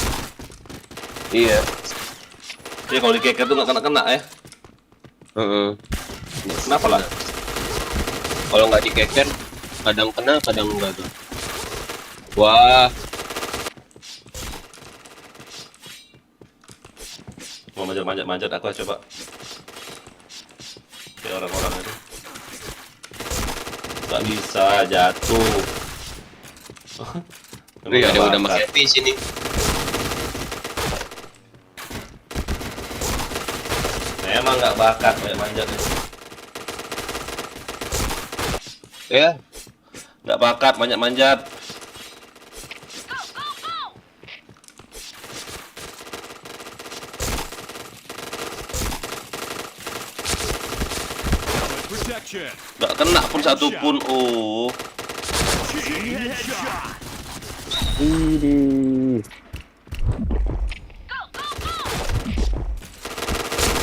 Iya. Dia kalau dikeker tuh nggak kena ya. Heeh. Kenapa lah? Kalau nggak dikeker, kadang kena, kadang enggak tuh. Wah, Mau manjat aku coba. Kayak orang-orang itu. Gak bisa jatuh. iya ada udah bakat. pakai di sini. Emang nggak bakat kayak manjat nih. Ya, Nggak bakat manjat-manjat. Helmet protection. Nggak kena pun satu pun. Oh. Chain headshot. Ini.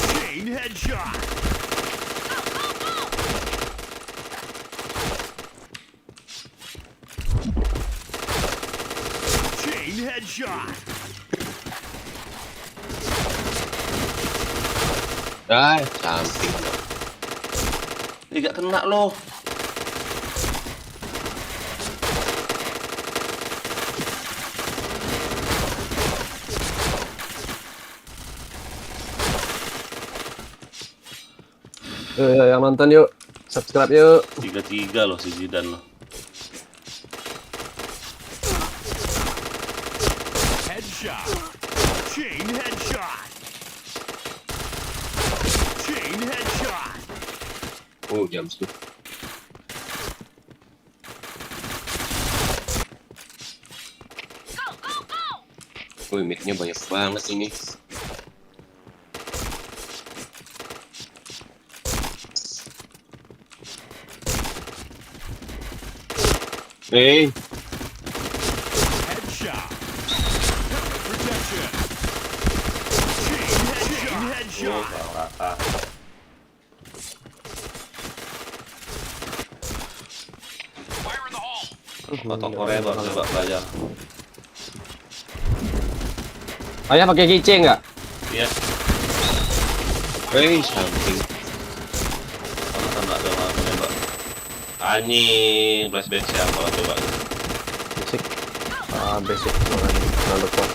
Chain headshot. Chain headshot. Samping. Ih, nggak kena loh. Yang nonton yuk, subscribe yuk. 3-3 loh si Zidane loh. Headshot. Chain headshot. Chain headshot. Oh, jam sih. Wih, mic-nya banyak banget ini. Headshot. Helmet protection. Chain headshot. Rata. Fire in the hole. Potong koridor coba belajar. Ayah pakai keychain nggak? Iya. Samping. Sama-sama coba menembak. Anjing, flashback siapa coba. Basic. Basic. Jangan lupa.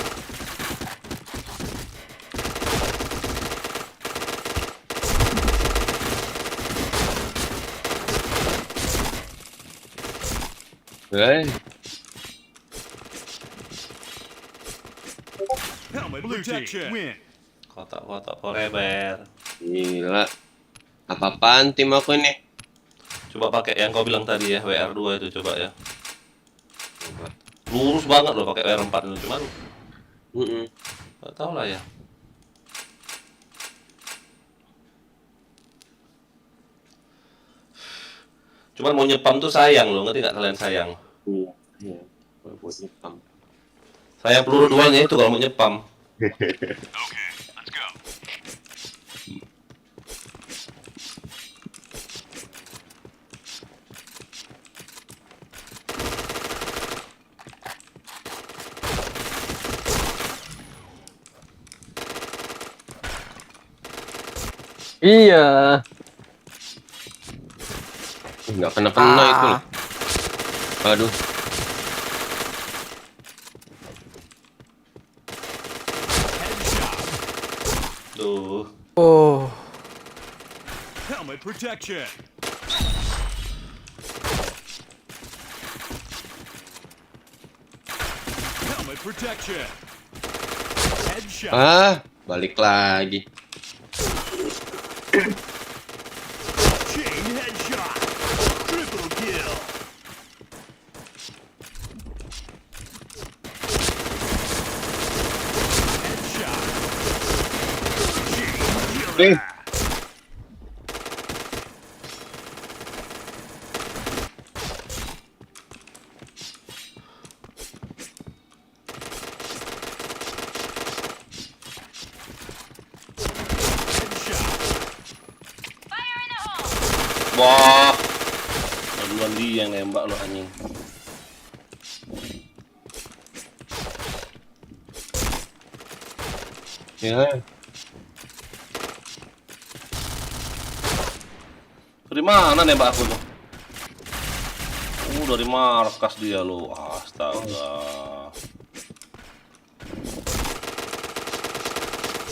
Helmet protection. Win. Kotak-kotak forever. Gila. Apa-apaan tim aku ini? Coba pakai yang kau bilang tadi ya, WR2 itu coba ya. Lurus banget loh pakai WR4 itu cuman nggak tahu lah ya. Cuman mau nyepam tuh sayang loh, ngerti nggak kalian sayang? Iya. Buat nyepam. Sayang peluru duanya itu kalau mau nyepam. Okay, let's go. Iya. Nggak kena-kena itu loh. Aduh. Tuh. Oh, Helmet protection. Helmet protection. Headshot. Balik lagi. Chain headshot. Triple kill. Headshot. Chain killer. Headshot. Fire in the hole. Wah. Duluan dia yang nembak lo anjing. Ya. Dari mana nembak aku tuh? Dari markas dia lo. Astaga.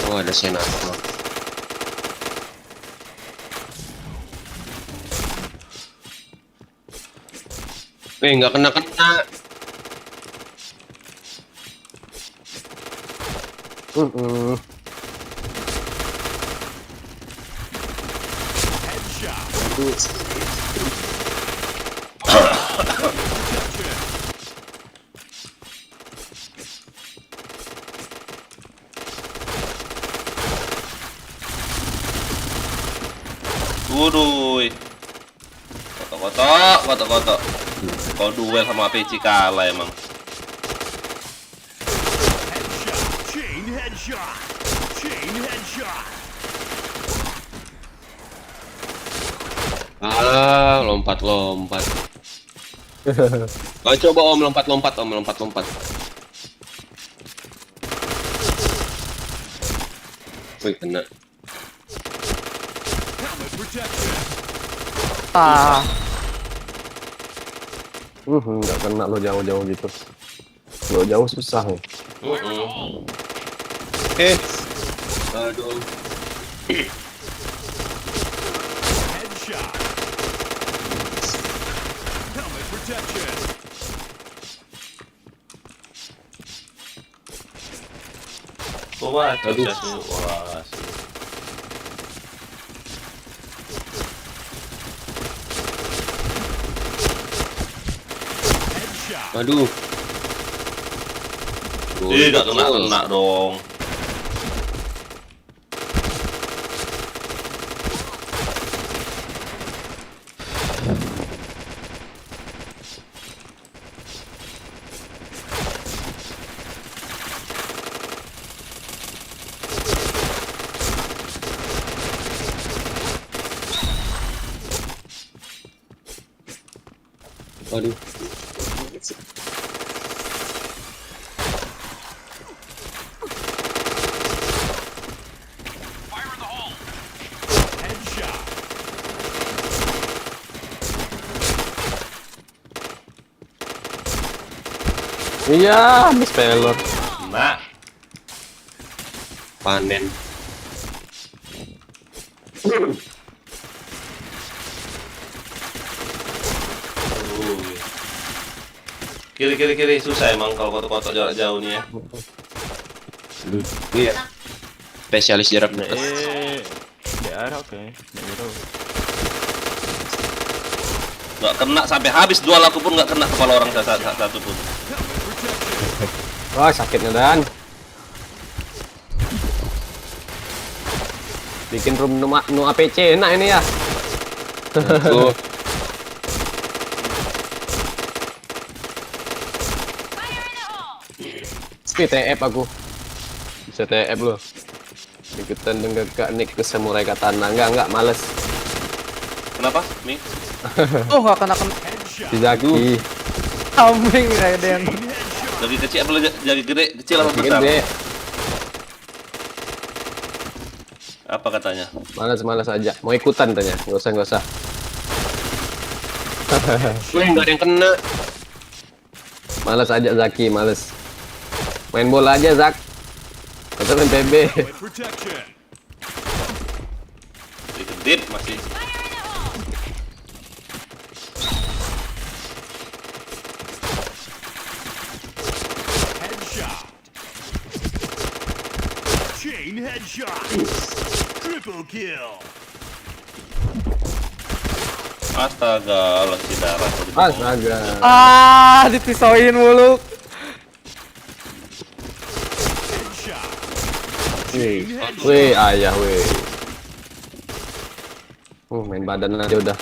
Oh, ada senator. Nggak kena-kena. Itu Wuduy. Kotok. Kau duel sama PC kalah emang. Chain headshot. Chain headshot. Lompat. Oh, coba Om lompat. Wih, kena. Helmet protection. nggak kena lo jauh-jauh gitu. Lo jauh susah nih. Aduh. Headshot. Helmet protection. Wah, Aduh. wah. Headshot. Aduh. Tidak kena dong. Aduh. Fire in the hole. Headshot. Iya, habis pelor. Nah, Panen. kiri susah emang kalau kotak-kotak jarak jauh nih ya. Iya. Spesialis jarak dekat. Nggak kena sampai habis duel aku pun nggak kena kepala orang satu pun. Wah, sakitnya Dan. Bikin room no APC enak ini ya. Tuh. Tapi TF aku. Bisa TF loh. Ikutan dengan Kak Nick ke Samurai Katana. Enggak, males. Kenapa, Mi? Oh, nggak kena Si Zaki. kambing Raiden. Jadi kecil apa jadi gede? Kecil apa besar? Gede. Apa katanya? Males aja. Mau ikutan tanya. Nggak usah. Wih, nggak ada yang kena. Males aja Zaki, males. Main bola aja Zak. Atau main PB. Helmet protection. Jadi gede masih. Headshot. Chain headshot. Triple kill. Astaga, lagi darah. Astaga. Dipisauin mulu. Headshot. Wih, ayah wih. Main badan aja udah.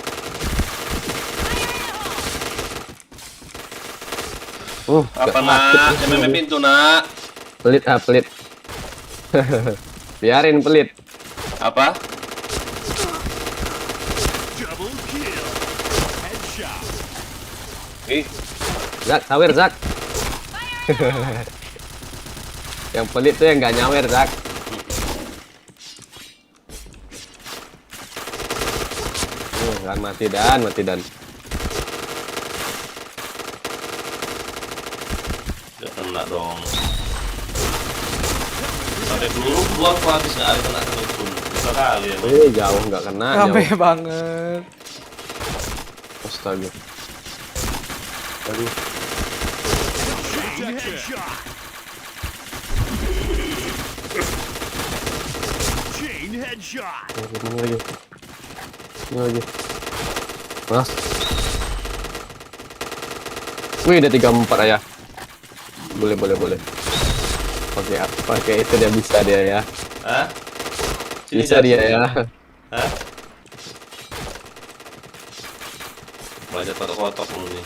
Apa gak nak? sakit. Jangan main pintu nak. Pelit. Biarin pelit. Apa? Double kill. Headshot. Zak, sawer Zak. Yang pelit tuh yang nggak nyawer Zak. Kan mati Dan. Gak kena dong. Sampai peluru gua habis nggak ada kena satu pun. Bisa kali ya. Jauh nggak kena. Rame Jauh. banget. Astaga. Aduh. Chain headshot. Chain headshot. Ini lagi. Mas. Wih, ada 34 ayah. Boleh. Pakai itu dia bisa dia ya. Hah? Sini, Bisa Jar, dia sini. ya. Hah? Belajar kotak dulu nih.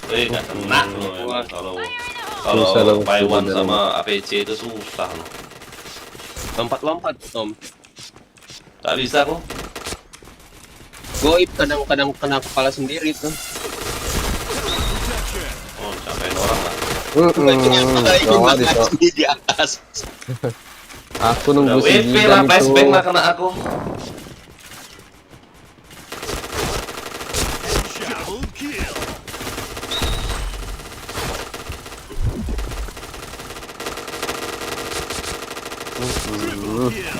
Nggak kena loh emang kalau Susah loh, buy one susah sama APC itu susah loh. Lompat-lompat, Om. Tak bisa kok. Goib kadang-kadang kena kepala sendiri tuh. Oh, capain orang lah. Jangan Di atas. Aku Udah nunggu si WP Jidan lah, itu. flashbang lah kena aku. Double kill. Triple kill.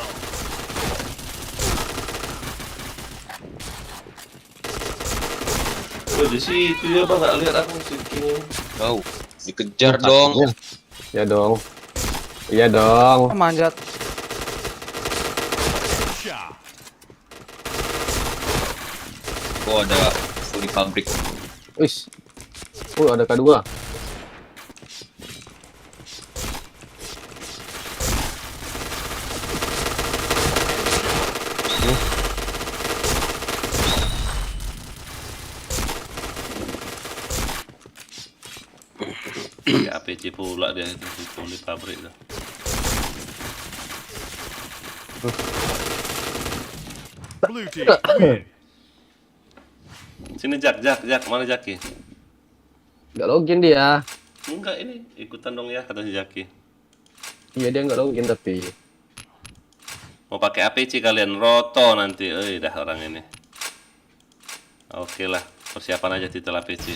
Oh, di situ ya bang, nggak lihat aku sini. Wow, dikejar dong. Ya dong. Iya dong. Manjat. Shot. Oh, ada di pabrik. Wis. Ada K2. Pakai APC pula dia itu di pabrik tuh. Blue team win. Sini Jak, mana Jaki? Nggak login dia. Enggak ini, ikutan dong ya kata si Jaki. Iya dia nggak login tapi. Mau pakai APC kalian roto nanti, dah orang ini. Oke lah, persiapan aja titel APC.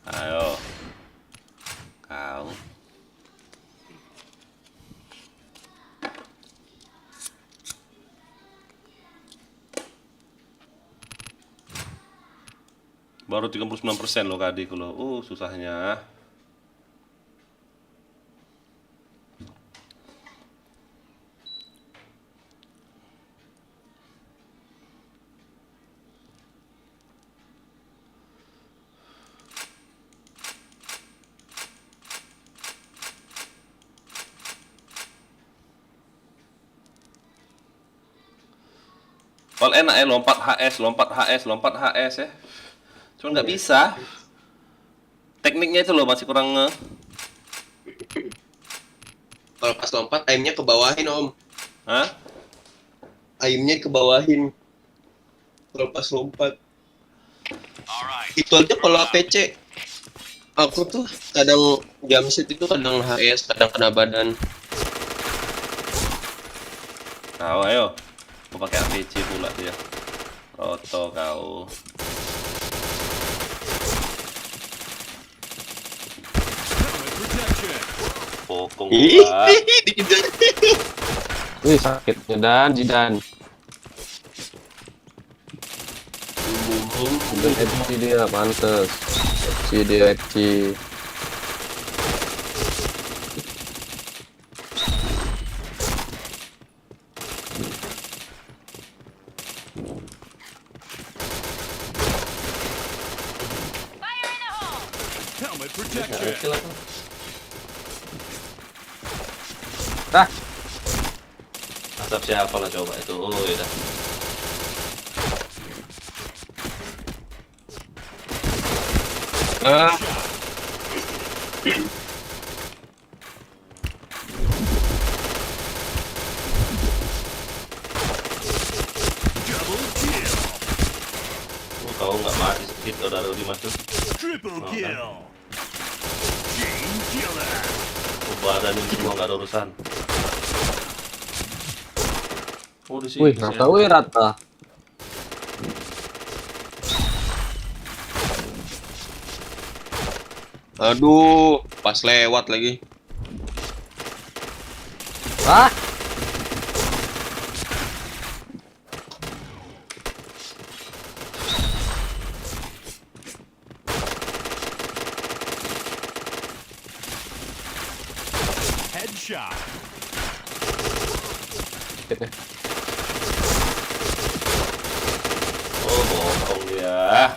Ayo, kau. Baru 39% loh Kadi kalau. Susahnya. Kalau enak ya lompat HS ya. Cuma nggak bisa. Tekniknya itu loh masih kurang Kalau pas lompat, aimnya ke bawahin, Om. Hah? Aimnya ke bawahin. Kalau pas lompat. Itu aja kalau APC. Aku tuh kadang jam set itu kadang HS, kadang kena badan. Kau ayo. Mau pakai APC pula dia. Roto kau. Helmet protection. Pokong Ih, pula. dikejar. Wih sakitnya Jidan. Jidan FC dia pantes. FC. Fire in the hole! Helmet protection. Ah, Asap siapa lah coba itu. Ya dah. Ah, Double kill. Kau nggak mati sedikit kalau dari Dimas tuh. Triple kill. Chain killer. Badan ini semua nggak ada urusan. Oh di sini. wih rata. aduh, pas lewat lagi. Ah, Headshot. sakitnya. ya.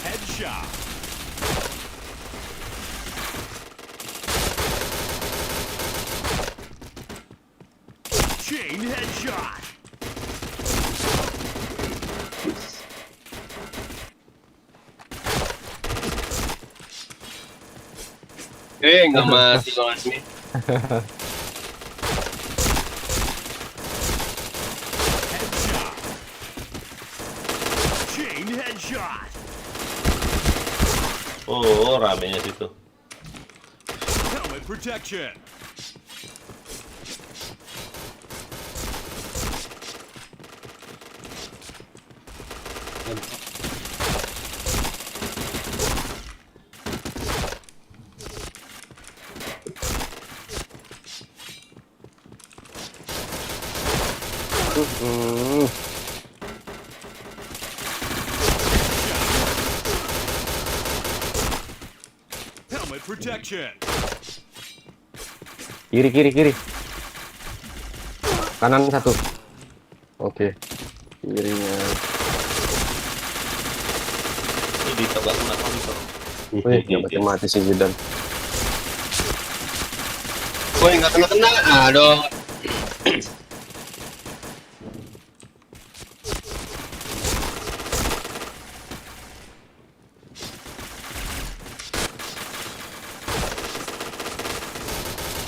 Headshot. Chain headshot. Nggak mati banget nih. Headshot. Chain headshot. Oh, ramenya situ. Helmet protection. Helmet protection. Kiri. Kanan satu. Oke. Kirinya. Ini ditebak kenapa gitu. Wih, nggak mati si Zidan. Woi, nggak kena. Aduh.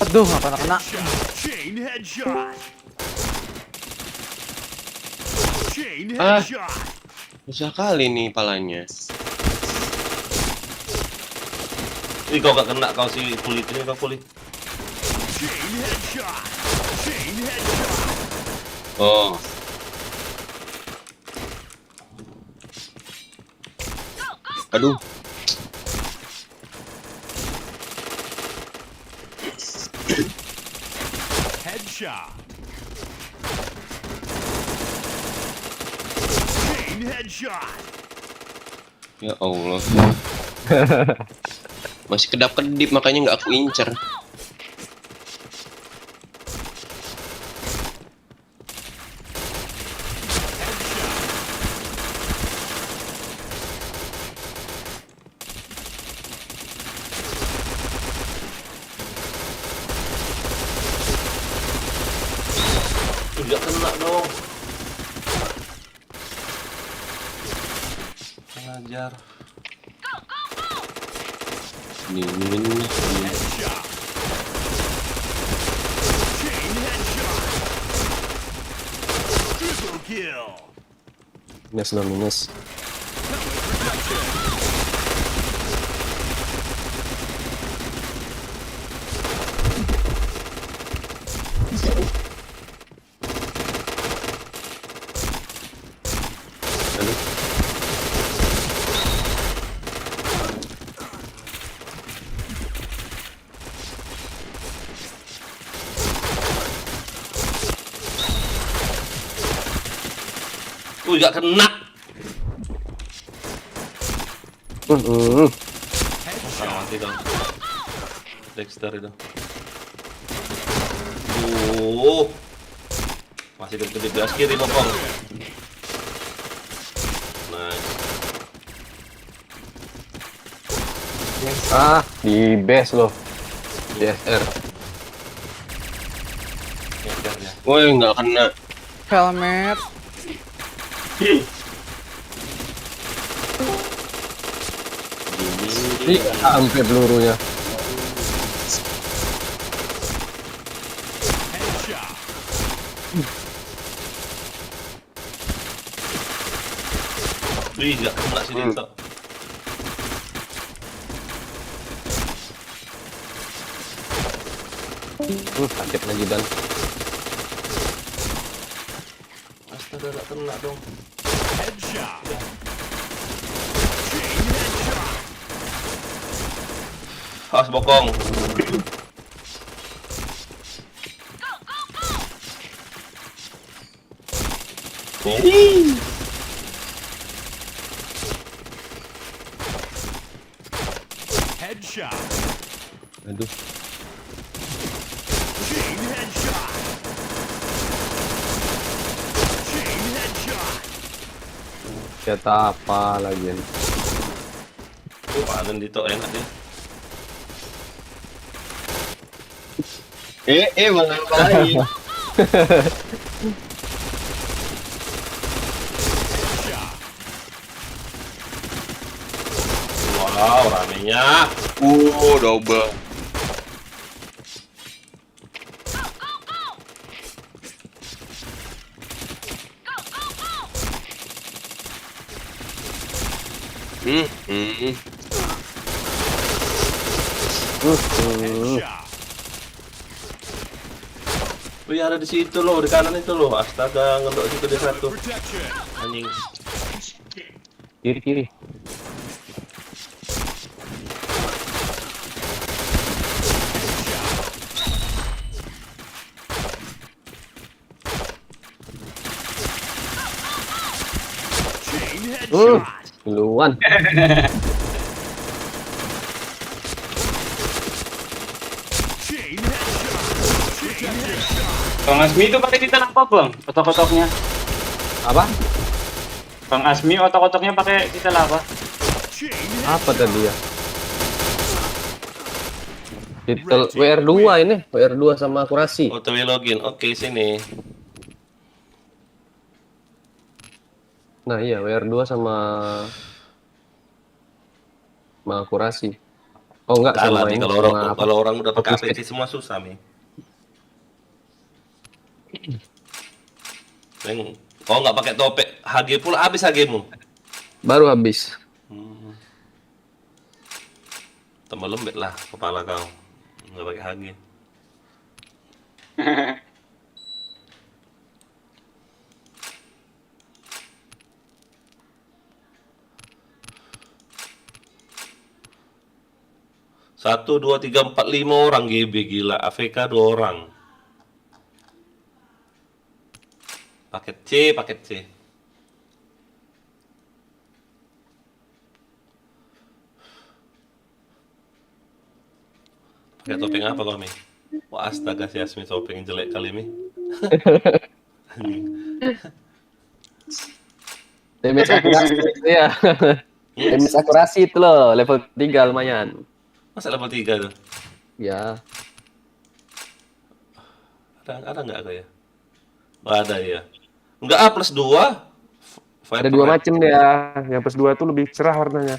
Aduh, nggak kena. Headshot. Chain headshot. Chain Ah. headshot. Susah kali nih palanya. Ini kau gak kena kau si kulit ini kau kulit. Chain headshot. Chain headshot. Oh. Aduh. Headshot. Chain headshot. Ya Allah. Masih kedap-kedip makanya nggak aku incer. Tidak kena dong. Ngajar. Ini. Headshot. Chain headshot. Triple kill. Minus. Gak kena. Salah mati dong. Dexter itu. Masih kedip gas kiri bokong. Nice. Di base loh. DSR. Ngejar ya. Woi, nggak kena. Helmet. Ih, sampai pelurunya. Headshot. Wih, gak kena sih Dito. Sakit lagi dan. Astaga, gak kena dong. Headshot. Chain headshot. Awas bokong. Headshot. Aduh. Kata apa lagi? Panen di tok enak deh. Malah lain. Wow, ramenya. Double. Headshot. Wih, ada di situ loh, di kanan itu loh. Astaga, ngendok situ dia satu. Protection. Anjing. Kiri. Chain headshot. Duluan. Chain headshot. Chain headshot. Bang Asmi itu pakai titan apa bang? Otok-otoknya. Apa? Bang Asmi otok-otoknya pakai titan apa? Chain Apa tadi ya? Titel WR2 ini, WR2 sama akurasi. OTW login. Oke, sini. Nah iya, WR2 sama akurasi. Oh enggak, Kalah sama nih ini, kalau sama orang apa? kalau orang udah pakai Oke. APC semua susah nih. Neng, kau nggak pakai topeng HG pula habis HG-mu. Baru habis. Tambah lembek lah kepala kau. Nggak pakai HG. Satu, dua, tiga, empat, lima orang GB gila. AFK 2 orang. Paket C, paket C. Pakai topeng apa kau, Mi? Wah, astaga si Asmi topeng jelek kali, Mi. Damage akurasi. Iya. Damage akurasi itu loh, level 3 lumayan. Masa level 3 tuh? Ya, Ada nggak aku ya? Oh, ada ya. Enggak A plus 2. ada 2 macam dia. Yang plus 2 tuh lebih cerah warnanya.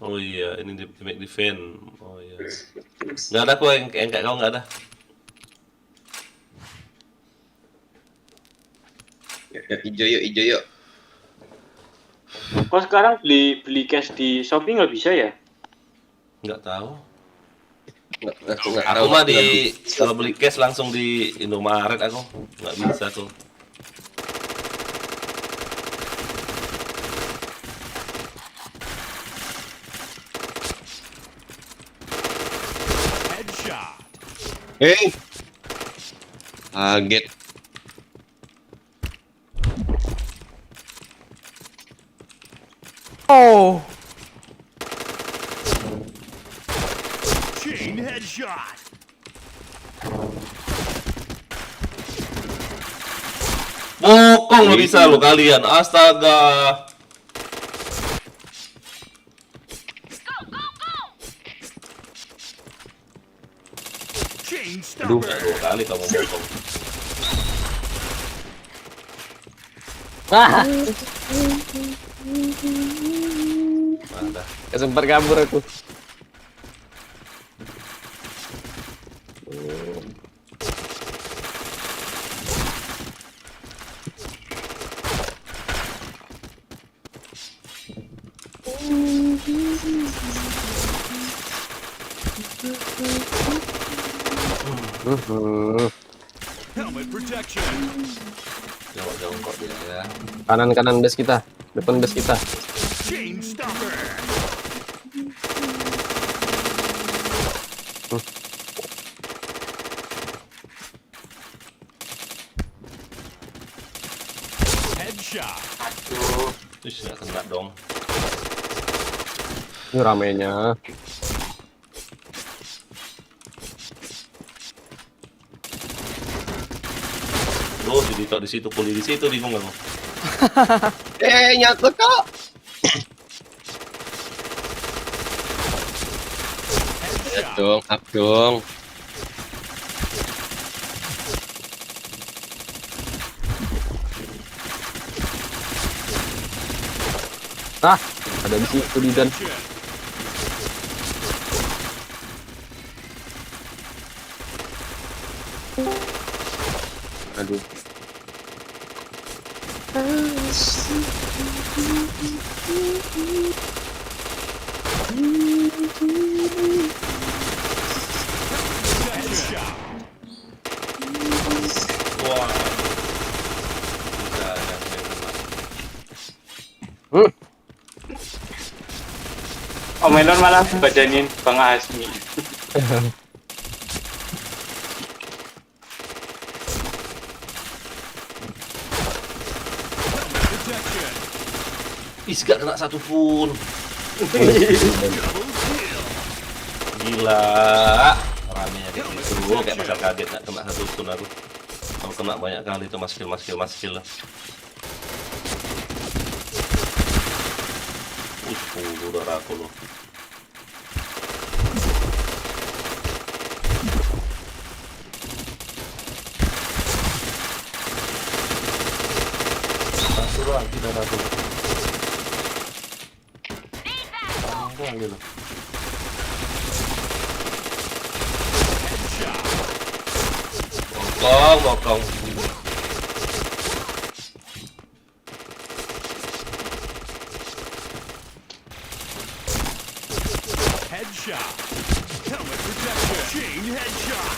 Oh iya, ini di make defend. Oh iya. Nggak ada kok yang kayak kau nggak ada. Ijo yuk. Kok sekarang beli cash di Shopee nggak bisa ya? Nggak tahu. Aku nggak Aku tahu. mah di kalau beli cash langsung di Indomaret aku. Nggak bisa tuh. Headshot. Kaget. Oh, Chain headshot. Bokong lo bisa lo kalian. Astaga. Chain Aduh, stopper. 2 kali kamu bokong. Ah, Mana? kesempat kabur aku. Helmet protection. Jauh-jauh kok dia ya. Kanan base kita, depan base kita. Chain stopper. Headshot. Terus nggak kena dong. Ini ramenya. Loh, jadi tok di situ, kuli di situ bingung aku. Nyangkut kok. Lihat dong, up dong. Ah, ada di situ di dan. Aduh. Wah. Bisa yang kena. Om Melon malah bacainin Bang Asmi. Ih, gak kena satu pun. Gila. Ramenya kayak gitu, kayak pasar kaget gak kena satu pun aku. Kalau kena banyak kali itu mas kill lah. 10 darah aku loh. Satu lagi darah aku. Lagi loh. Bokong. Headshot. Helmet protection. Chain headshot.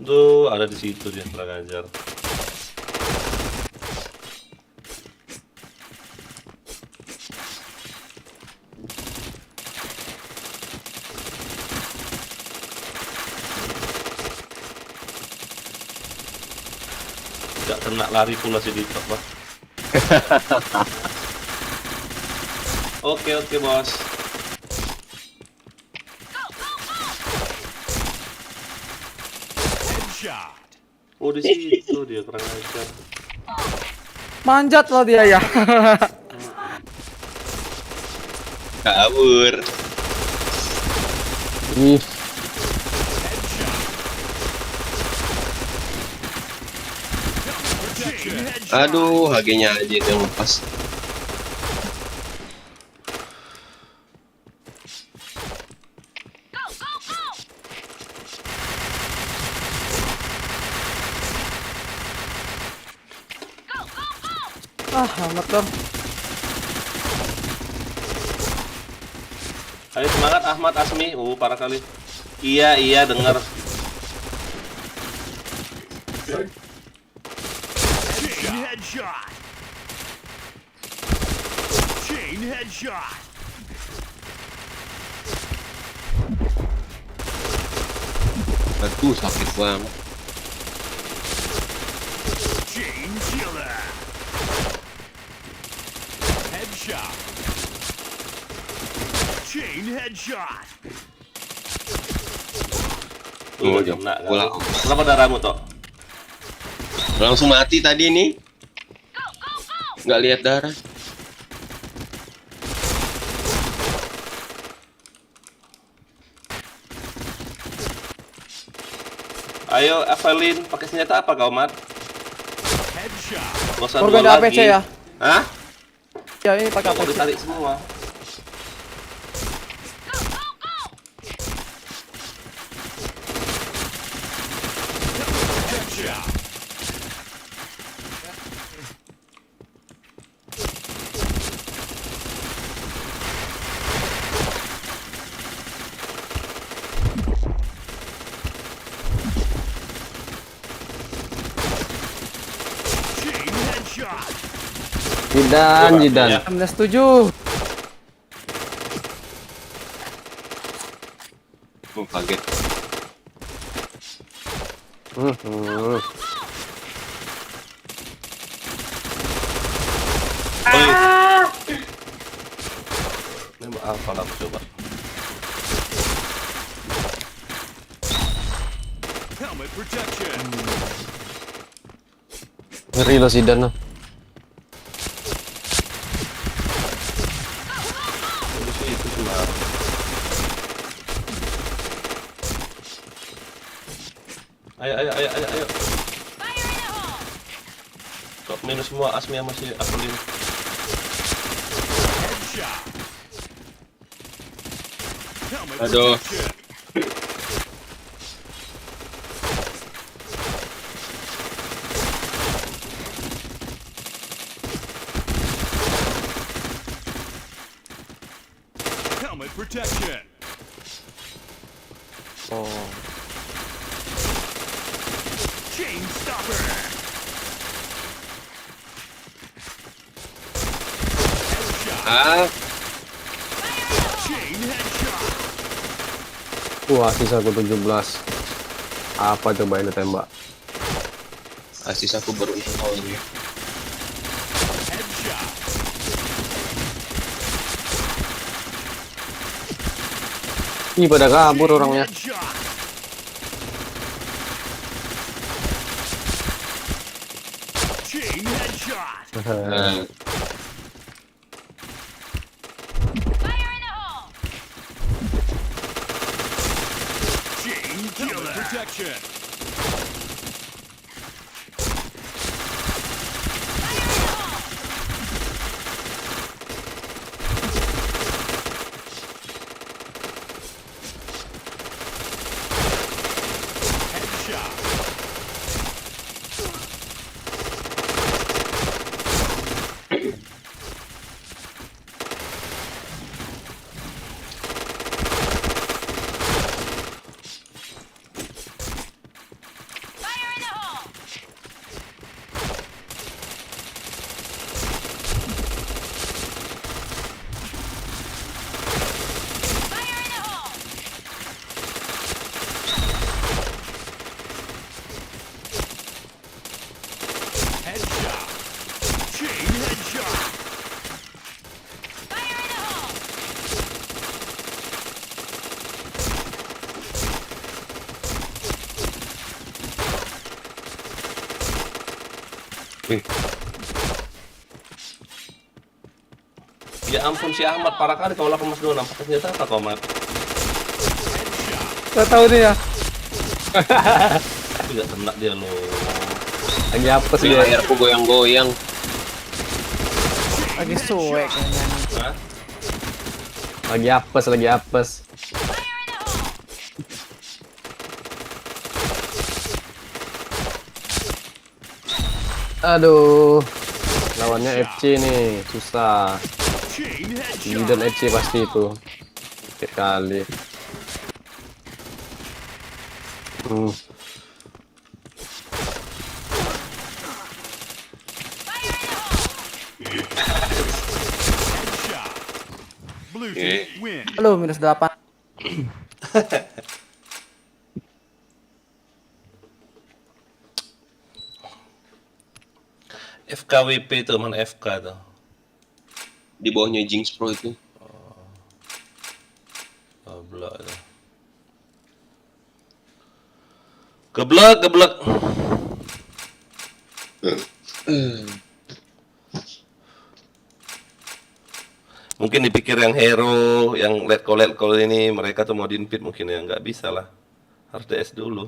Tuh, ada di situ dia kurang ajar. Gak kena lari pula si Dito, Pak. Oke, bos. Headshot. Oh, di situ dia kurang ajar. Manjat loh dia ya. Kabur. Ih, Aduh, HG-nya aja yang lepas. Amat dong. Ayo semangat Ahmad Asmi. Parah kali. Iya dengar. Chain headshot. Chain headshot. Aduh, sakit banget. Chain killer. Headshot. Chain headshot. Oh, Udah jam kena kali. pulang. Kenapa darahmu toh? Langsung mati tadi nih. Nggak lihat darah. Ayo Evelyn, pakai senjata apa kau, Mat? Headshot. Gak usah Korban dua APC lagi. ya. Hah? Ya ini pakai Mau APC. ditarik semua. Headshot. Chain headshot. Jidan. Ya. 16-7. Oh, kaget. Ini apa lah coba. Helmet protection. Ngeri lo si Dan lo. Kondisi itu semar. Ayo. Top minus semua, Asmi yang masih aku lini. Aduh. Helmet protection. Oh. Chain stopper. Ah, Chain headshot. Wah, sisa aku 17. Apa coba ini tembak? asis aku baru tahu ini. Headshot. Ih, pada kabur orangnya. Headshot. Chain headshot. Nah, Chain killer. Protection. Headshot. Headshot. Chain headshot. Ya ampun si Ahmad, parah kali kau 8,2 nampak ternyata apa kau Mat? Gak tahu nih ya. Tapi gak kena dia lo. Lagi apes yang dia. layarku goyang-goyang. Lagi suwe kayaknya. Hah? Lagi apes. Aduh. Lawannya FC nih, susah. Chain Ini headshot. dan FC pasti itu. Sakit kali. Headshot. Blue team win. Halo, -8. FKWP itu mana FK tuh? Di bawahnya Jinx Pro itu. Goblok itu. Geblek. Mungkin dipikir yang hero, yang let call ini mereka tuh mau di-invite mungkin ya nggak bisa lah. Harus DS dulu.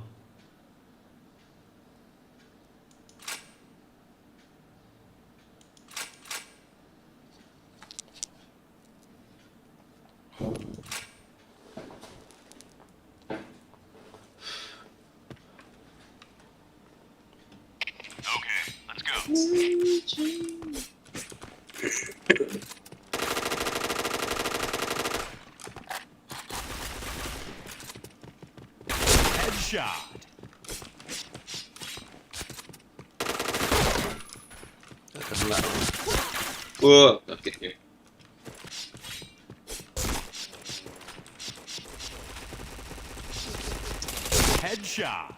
Okay, let's go. Headshot. Kena. Wah, akhirnya. Headshot.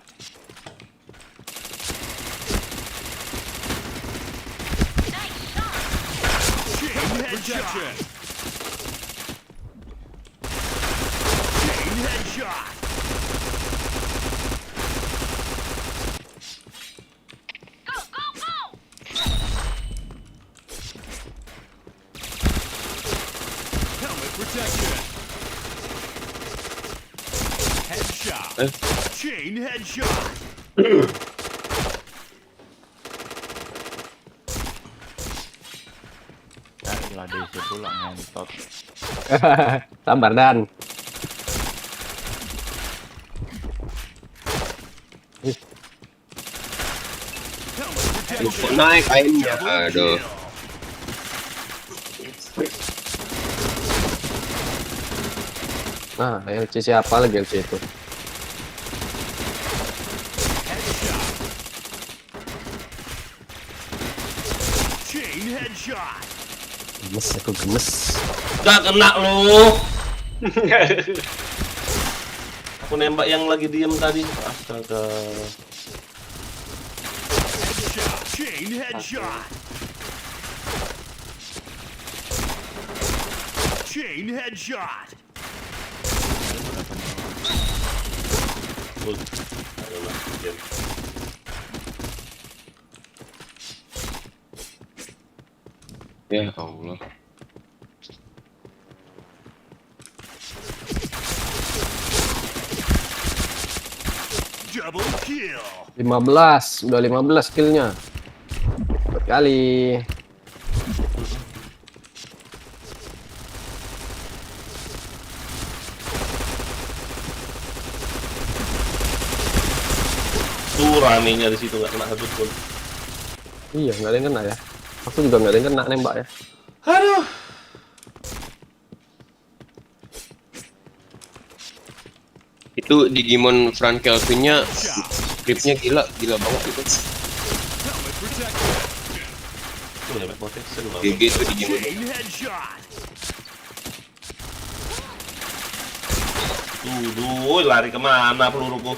Chain headshot. Chain headshot. Chain headshot. Lah DC pula ngentot. Sabar Dan. Lupa naik aimnya. Aduh. Nah, LC siapa lagi LC itu? Chain headshot. Gemes, aku gemes. Gak kena lu. Aku nembak yang lagi diem tadi. Astaga. Headshot. Chain headshot. Chain headshot. Ayolah, diem. Ya Allah. Double kill. 15, udah 15 killnya. Cepet kali. Tuh ramenya di situ nggak kena satu pun. Iya, nggak ada yang kena ya. Aku juga nggak ada yang kena nembak ya. Aduh. Itu Digimon Frank Kelvin-nya gripnya gila banget itu. Helmet protector. Tuh ya, protection loh. GG tuh Digimon. Chain headshot. Duh, lari kemana peluruku?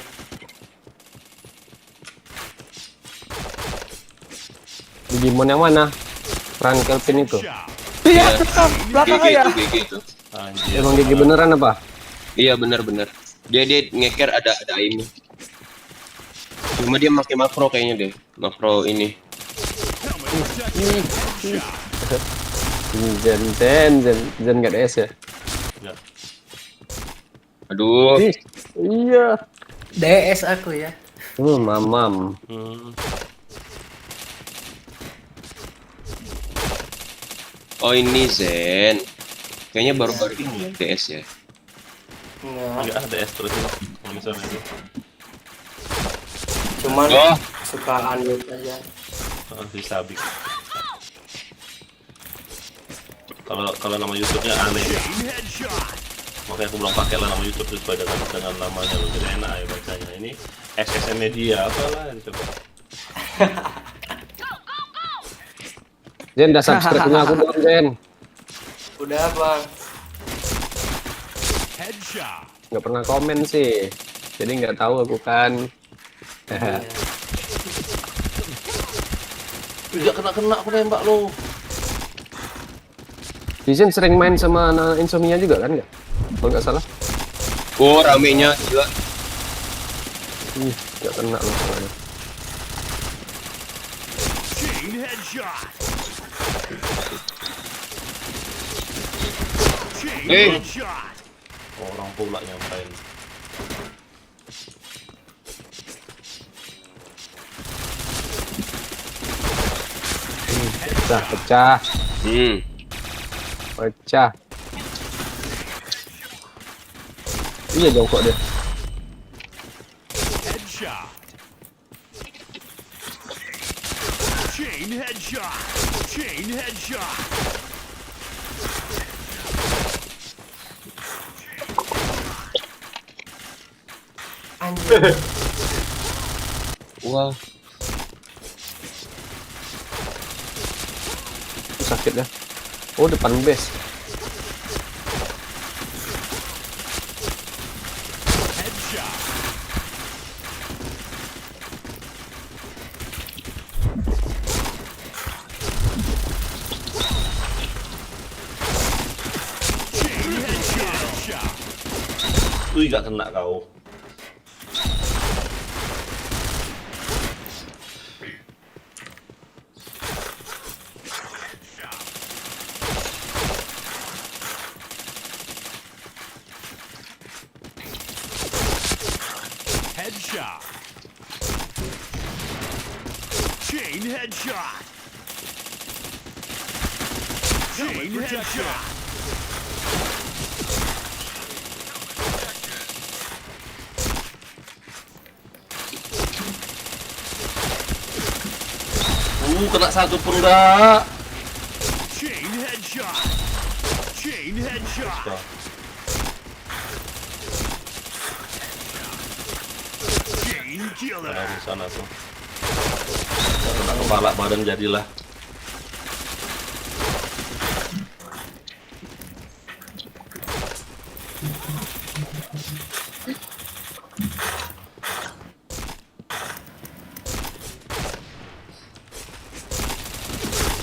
Digimon yang mana? Frank Kelvin itu. Shot. Iya, GG belakang ya. itu GG itu. Anjir. Emang gigi beneran apa? Iya benar-benar. Dia ngeker ada aimnya. Cuma dia pakai makro kayaknya deh. Makro ini. Helmet protector. Headshot. Zen nggak ada S ya? Nggak. Aduh. Iya. DS aku ya. Mamam. Oh ini Zen. Kayaknya baru-baru ini DS ya. Enggak, Nggak ada es terus itu. Kalau misalnya itu. cuman Oh. suka unload aja. Si Sabik. Kalau nama YouTube-nya aneh. Chain headshot. Makanya aku belum pakai lah nama YouTube sesuai dengan namanya loh. Jadi enak ya bacanya. Ini SSM Media apalah coba. Zen udah subscribe-nya aku belum Zen? Udah bang. Headshot. Nggak pernah komen sih. Jadi nggak tahu aku kan. Tidak kena aku nembak lo. Zen sering main sama Insomnia juga kan nggak? Kalau nggak salah. Oh ramenya gila. Nggak kena loh. soalnya. Chain headshot. Chain headshot. Orang pula nyampein. Pecah. Hmm. Pecah. Iya jongkok dia. Headshot. Chain headshot. Chain headshot. Anjir. Wah. Sakit ya. Oh depan base. Headshot. Chain headshot. Wih gak kena kau. headshot. Chain headshot. Kena satu pun enggak. Chain headshot. Chain headshot. Chain killer. Di sana tuh. Kena kepala badan jadilah.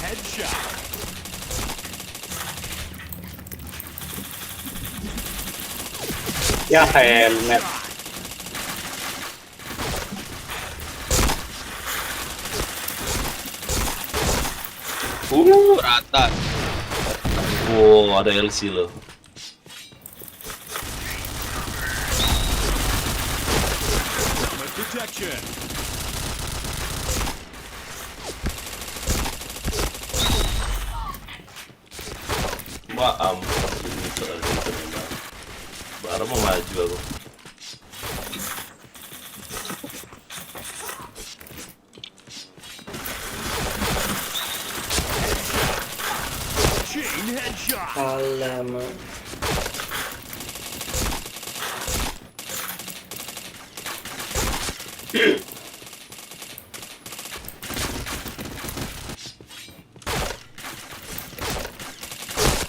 Headshot. Ya helmet. Rata. Wow, ada LC loh. Helmet protection. Mbak baru mau maju aku. Chain headshot. Alamak.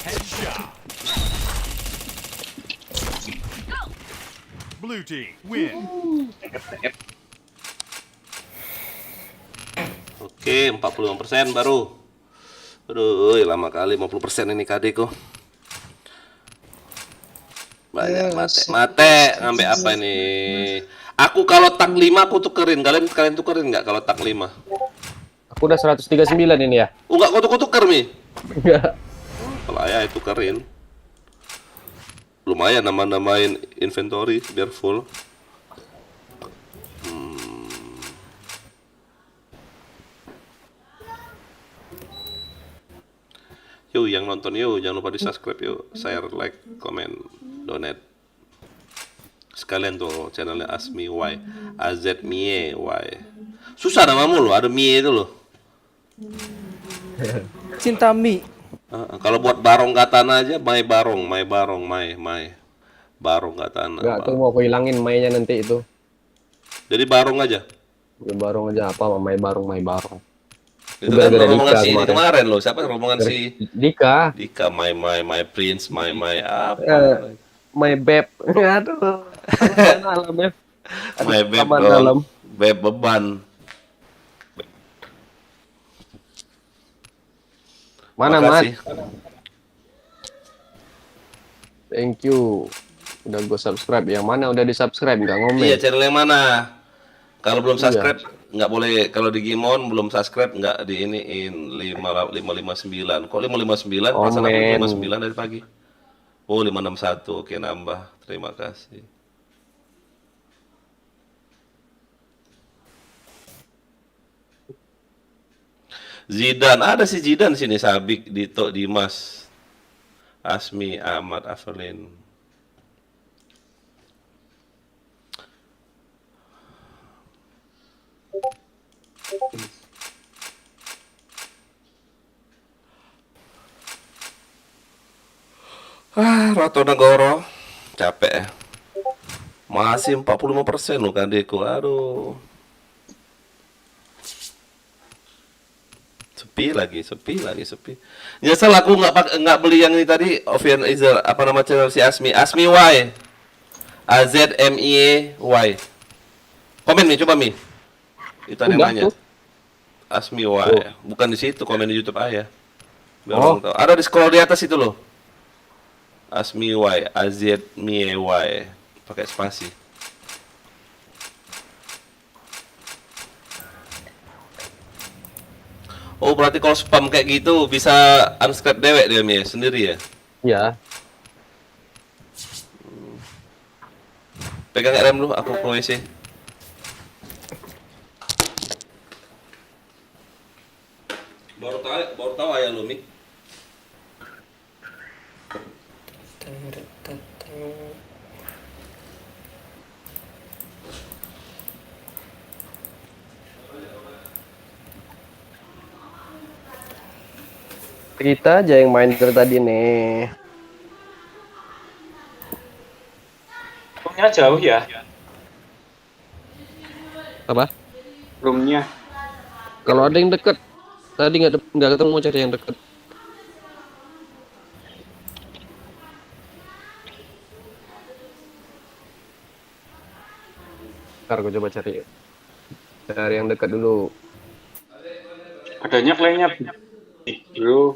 Headshot. Blue team win. Oke, 45% baru. Aduh, lama kali 50% ini KD ku. Banyak mate ngambil apa ini? Aku kalau tak 5 aku tukerin. Kalian tukerin nggak kalau tak 5? Aku udah 139 ini ya. Enggak, kau tuker Mi. Enggak. Kalau ayah itu tukerin. Lumayan namain inventory biar full. Yuk yang nonton yuk, jangan lupa di subscribe yuk, share, like, comment, donate. Sekalian tuh channelnya Asmi Y, AZMie Y. Susah namamu loh, ada Mie itu loh. Cinta mie. Kalau buat barong katana aja, my barong, barong katana. Enggak, tuh mau aku hilangin mainnya nanti itu. Jadi barong aja. Ya, barong aja apa, main barong. Itu Udah kan gara-gara rombongan Dika si kemarin. kemarin loh. Siapa rombongan si Dika, Dika, my prince, my apa? my beb. Aduh. Alam ya. My beb Taman dong. alam. Beb beban. Mana, Mat? Makasih. Thank you. Udah gue subscribe. Yang mana udah di-subscribe? Nggak ngomel. Iya, channel yang mana? Kalau belum Iya. subscribe nggak boleh. Kalau di Gimon belum subscribe nggak di iniin 559. Kok 559? Perasaan aku men. 559 dari pagi. Oh 561. Oke nambah. Terima kasih. Zidan, ada si Zidan sini, Sabik, Dito, Dimas, Asmi, Ahmad, Avelin. Ratu Negoro, capek ya. Masih 45% loh kandiku, aduh. Sepi lagi. Nyesel aku nggak beli yang ini tadi, Ovian Izel, apa nama channel si Asmi Y. AZMie Y. Komen nih, coba Mi. Itu ada yang Udah nanya. tuh. Asmi Y. Bukan di situ, komen di YouTube aja. Biar Oh. orang tahu. Ada di scroll di atas itu loh. Asmi Y, AZMie Y. Pakai spasi. Oh, berarti kalau spam kayak gitu bisa unsubscribe dewek dia Mi sendiri ya? Ya. Pegang rem dulu, aku ke WC. Baru tahu ayah lu, Mik. Kita aja yang main dari tadi nih. Roomnya jauh ya? Apa? Roomnya. Kalau ada yang deket, tadi nggak ketemu, cari yang deket. Ntar gue coba cari yang dekat dulu. Adanya kayaknya bro.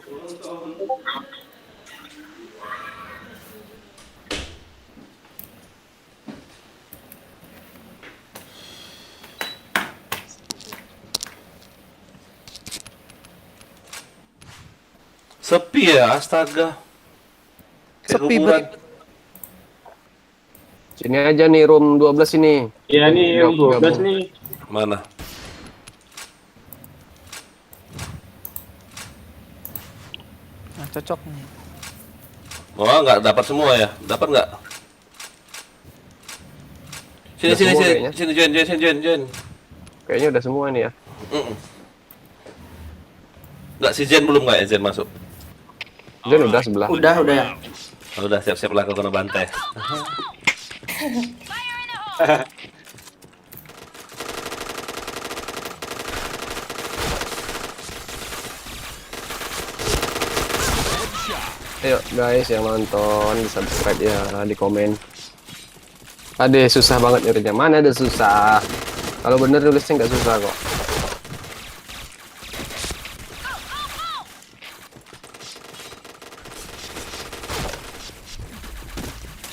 Sepi ya, astaga. Kayak Sepi kuburan. Sini aja nih room 12 ini. Iya nih yang 12 Gabung. nih. Mana? Nah, cocok nih. Oh, nggak dapat semua ya? Dapat nggak? Sini, Udah sini, semua sini, kayaknya. sini, Jen. Kayaknya udah semua nih ya. Nggak, si Jen belum nggak ya, Jen masuk? Jen udah sebelah. Udah ya. Oh, udah siap-siap lah kalau kena bantai. Ayo guys yang nonton, di subscribe ya, di komen. Ada susah banget nyarinya. Mana ada susah? Kalau bener nulisnya nggak susah kok.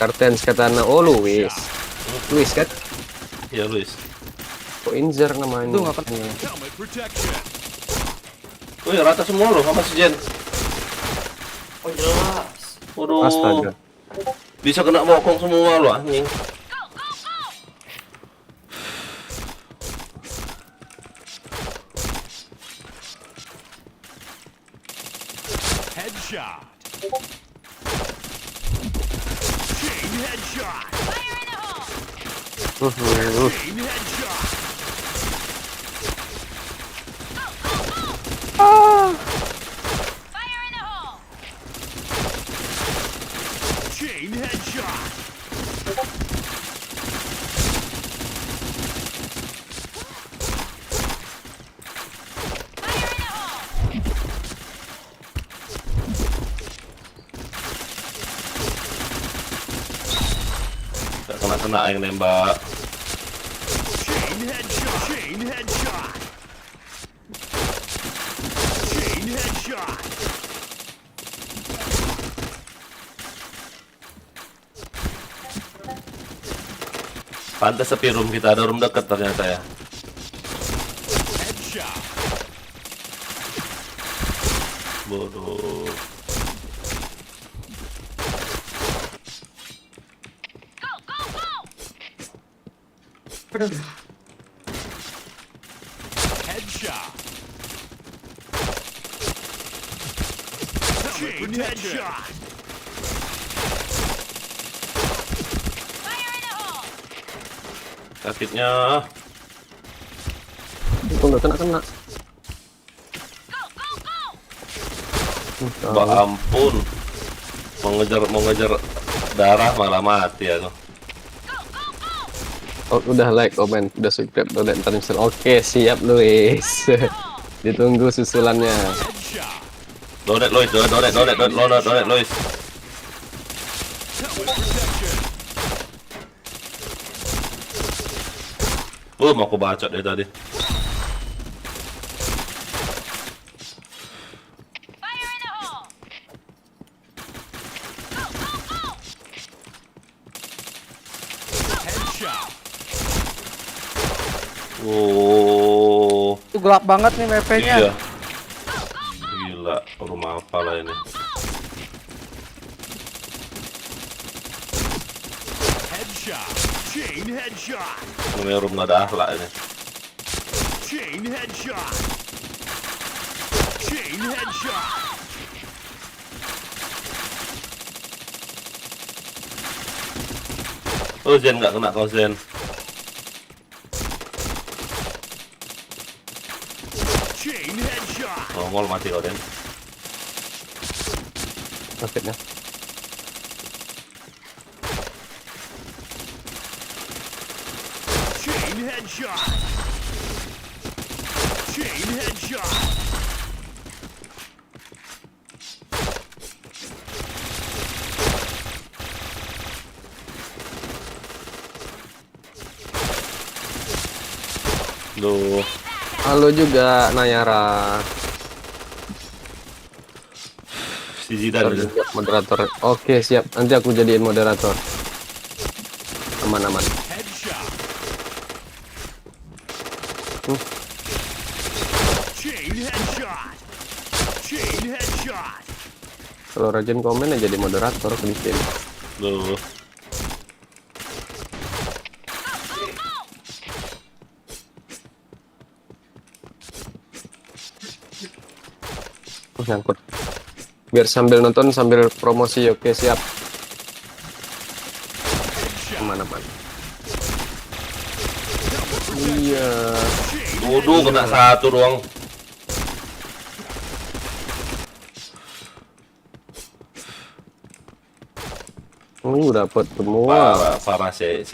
Kartens katana, oh Luis kan? Ya, Luis. Kok Inzer namanya? Itu nggak kenal. Helmet protection. Wih, rata semua loh sama si Jen. Oh jelas. Waduh. Astaga. Bisa kena bokong semua loh, anjing. Headshot. Chain headshot. Chain headshot. Chain headshot. Nggak kena yang nembak. Chain headshot. Chain headshot. Chain headshot. Pantes sepi room kita, ada room deket ternyata ya. Headshot. Bodoh. Headshot. Chain headshot. Sakitnya. Itu nggak kena. Mbak ampun. Mau ngejar darah malah mati ya tuh. Oh, udah like, komen, udah subscribe, udah ntar install. Oke, siap Luis. Ditunggu susulannya. Headshot. Donet Lois. Helmet protection. Mau aku bacot dari tadi. Headshot. Oh, Itu gelap banget nih map-nya. iya. Gila, rumah apa lah ini? Headshot. Chain headshot. Namanya room nggak ada akhlak ini. Chain headshot. Chain Oh, Zen nggak kena kau, Zen. Nongol mati kau, Den. Sakitnya. Duh. Halo juga Nayara. Si Zidan itu. Moderator. Oke, siap. Nanti aku jadiin moderator. Aman-aman. Kalau rajin komen ya jadi moderator di sini. Duh. Nyangkut. Biar sambil nonton sambil promosi. Oke, siap. Aman-aman. Iya. Waduh, kena satu doang. Dapat semua. Parah si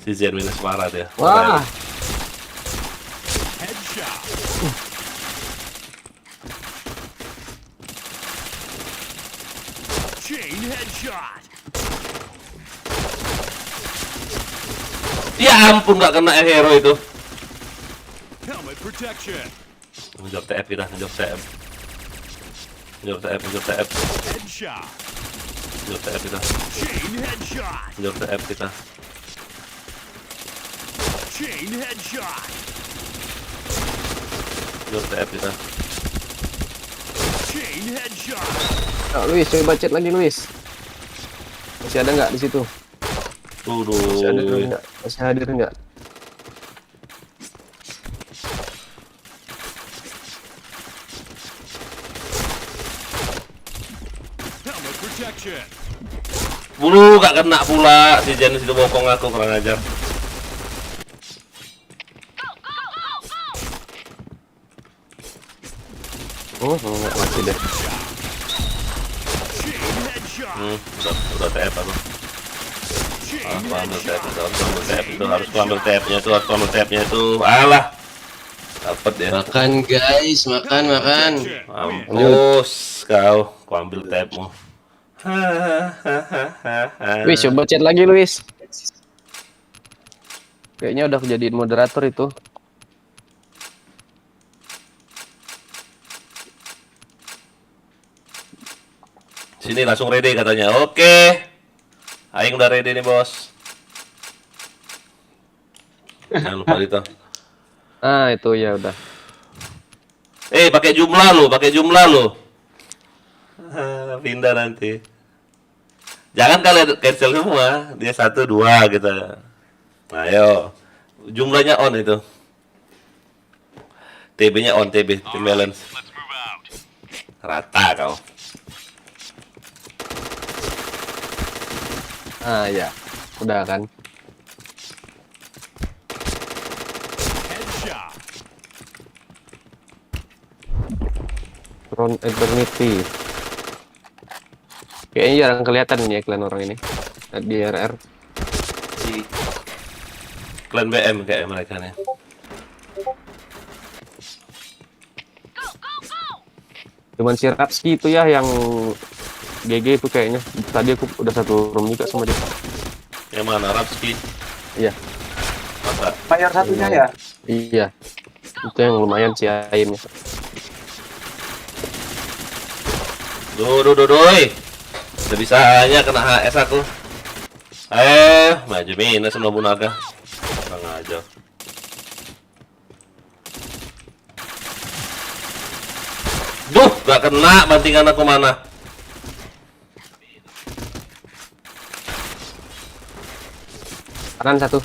Zen minus parah dia. Wah. Ya ampun, nggak kena hero itu. Ngejar TF kita, ngejar TF. Ngejar TF, ngejar TF. Ngejar TF kita. Ngejar TF kita. Ngejar TF kita. Oh, Luis, coba chat lagi Luis. Masih ada nggak di situ? Masih ada Tuh. nggak? Masih hadir nggak? Bulu gak kena pula si Zen itu bokong aku kurang ajar. Oh, nggak mati deh. Udah TF aku. Aku ambil TF itu, harus ambil TF itu, harus ambil TF-nya itu, harus ambil TF-nya itu. Alah, dapat ya. Makan guys, makan. Mampus kau ambil TF-mu. Luis, coba chat lagi Luis. Kayaknya udah kejadian moderator itu. Sini langsung ready katanya. Oke. Aing udah ready nih, Bos. Jangan lupa itu. Ah, itu ya udah. Pakai jumlah lu, pakai jumlah lu. Pindah nanti. Jangan kalian cancel semua. Dia 1 2 gitu. Nah, ayo. Jumlahnya on itu. TB-nya on, TB, team balance. Rata kau. Ah, ya. Udah kan. Tron Eternity. Kayaknya jarang kelihatan nih iklan orang ini di RR. Si Klan BM kayak mereka nih. Cuman si Rapski itu ya yang GG itu kayaknya. Tadi aku udah satu room juga sama dia. Yang mana, Rapski? Iya. Masa? Bayar satunya ya? Iya. Itu yang lumayan sih aimnya. Doi. Sebisanya kena HS aku. Maju minus Nobunaga. Kurang aja. Duh, gak kena bantingan aku mana. Kanan satu.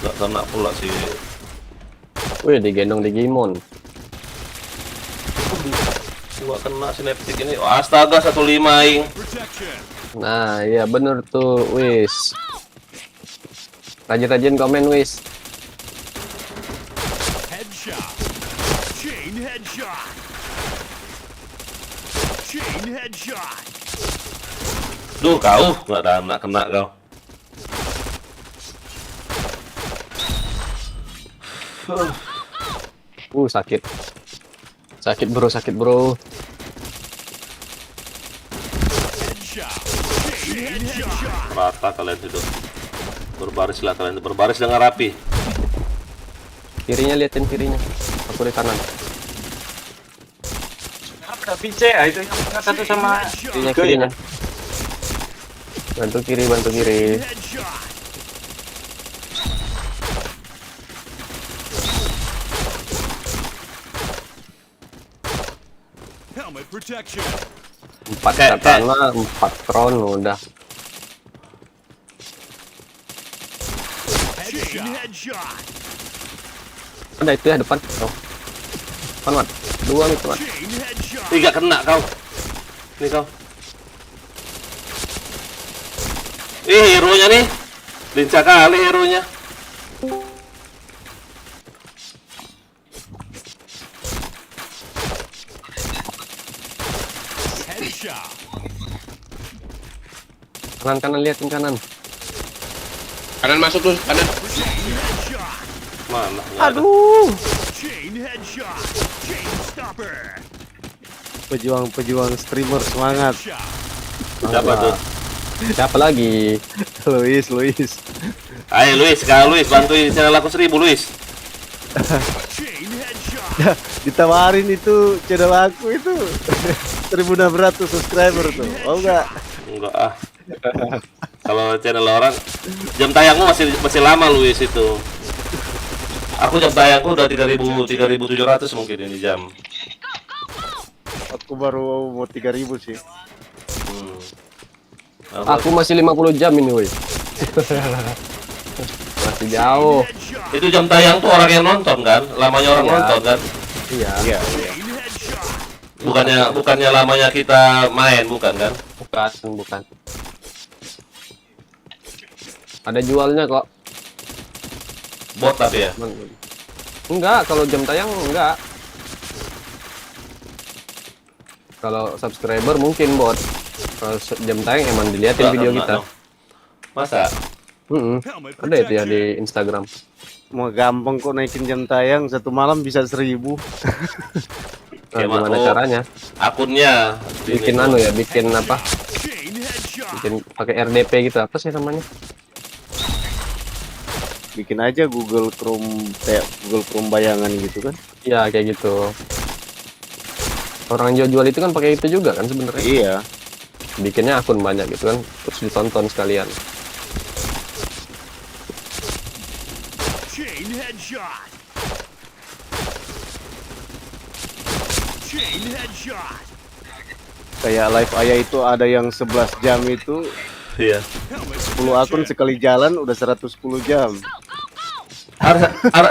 Gak kena pula sih. Wih, digendong Digimon. Gua kena sineptik ini. Oh, astaga 15 aing. Protection. Nah, iya bener tuh, wis. Rajin-rajin komen, wis. Headshot. Chain headshot. Chain headshot. Duh, kau nggak ada anak kena kau. Sakit. Sakit bro, sakit bro. Headshot. Chain headshot. Rata kalian itu. Berbarislah kalian itu, berbaris dengan rapi. Kirinya, liatin kirinya. Aku di kanan. Kenapa ada PC? Ah, itu yang satu sama Kirinya, tiga ya. kirinya. Bantu kiri, bantu kiri. Headshot. Helmet protection. 4 Kayak- katana, 4 crown udah. Chain headshot. Ada itu ya depan. Oh. Depan, Mat. 2 itu, Mat. Chain headshot. 3 kena kau. Nih kau. Hero-nya nih. Lincah kali hero-nya. Headshot. Kanan, liatin kanan. Kanan masuk tuh, kanan. Chain headshot. Mana? Nggak ada. Aduh. Chain headshot. Chain stopper. Pejuang streamer semangat. Headshot. Siapa tuh? Siapa lagi? Luis. Ayo Luis, Kak Luis, bantuin channel aku 1000 Luis. Chain headshot. Ditawarin itu channel aku itu 1600 subscriber tuh. Oh enggak? Enggak ah. Kalau channel orang jam tayangmu masih lama Luis itu. Aku jam tayangku udah 3700 mungkin ini jam. Aku baru mau 3000 sih. Aku masih 50 jam ini, woi. Masih jauh. Headshot. Itu jam tayang tuh orang yang nonton kan? Lamanya orang Iya. nonton kan? Iya. Chain headshot. Bukannya lamanya kita main, bukan kan? Bukan. Ada jualnya kok. Bot tapi ya. Enggak, kalau jam tayang enggak. Kalau subscriber mungkin bot. Kalau jam tayang emang diliatin Enggak, video enggak kita. dong. Masa? Mm-mm. Ada itu ya di Instagram. Mau gampang kok naikin jam tayang 1 malam bisa 1000. Nah, Gimana? gimana Oh. caranya? Akunnya Bikin ini, anu ya, bikin apa? Chain headshot. Bikin pakai RDP gitu, apa sih namanya? Bikin aja Google Chrome kayak Google Chrome bayangan gitu kan. Iya, kayak gitu. Orang jual-jual itu kan pakai itu juga kan sebenarnya. Iya. Bikinnya akun banyak gitu kan, terus ditonton sekalian. Chain headshot. Chain headshot. Kayak live ayah itu ada yang 11 jam itu Iya. Helmet 10 akun sekali jalan udah 110 jam.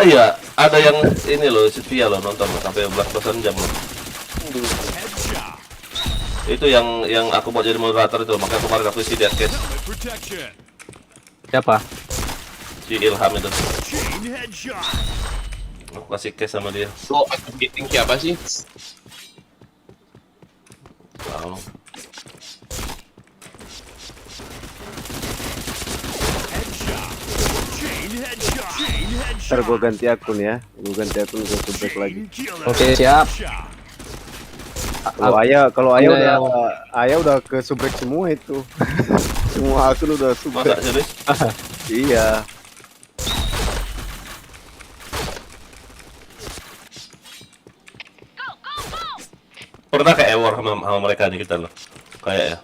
Iya, ada yang ini loh, setia loh nonton loh, sampai belasan jam loh. headshot. Itu yang aku buat jadi moderator itu, makanya kemarin aku isi dia case Helmet protection. Siapa? si Ilham itu. Chain headshot. Aku kasih case sama dia. Lo akun meeting siapa sih? Wow. Headshot. Chain headshot. Chain Ntar headshot. gue ganti akun ya. Gue ganti akun gue subscribe lagi. Chain killer. Oke, siap. Headshot. Kalau ayah Ada udah ke subrek semua itu. Semua akun udah Masa subrek. serius? Iya. Pernah kayak war sama mereka nih kita loh. Kayak ya.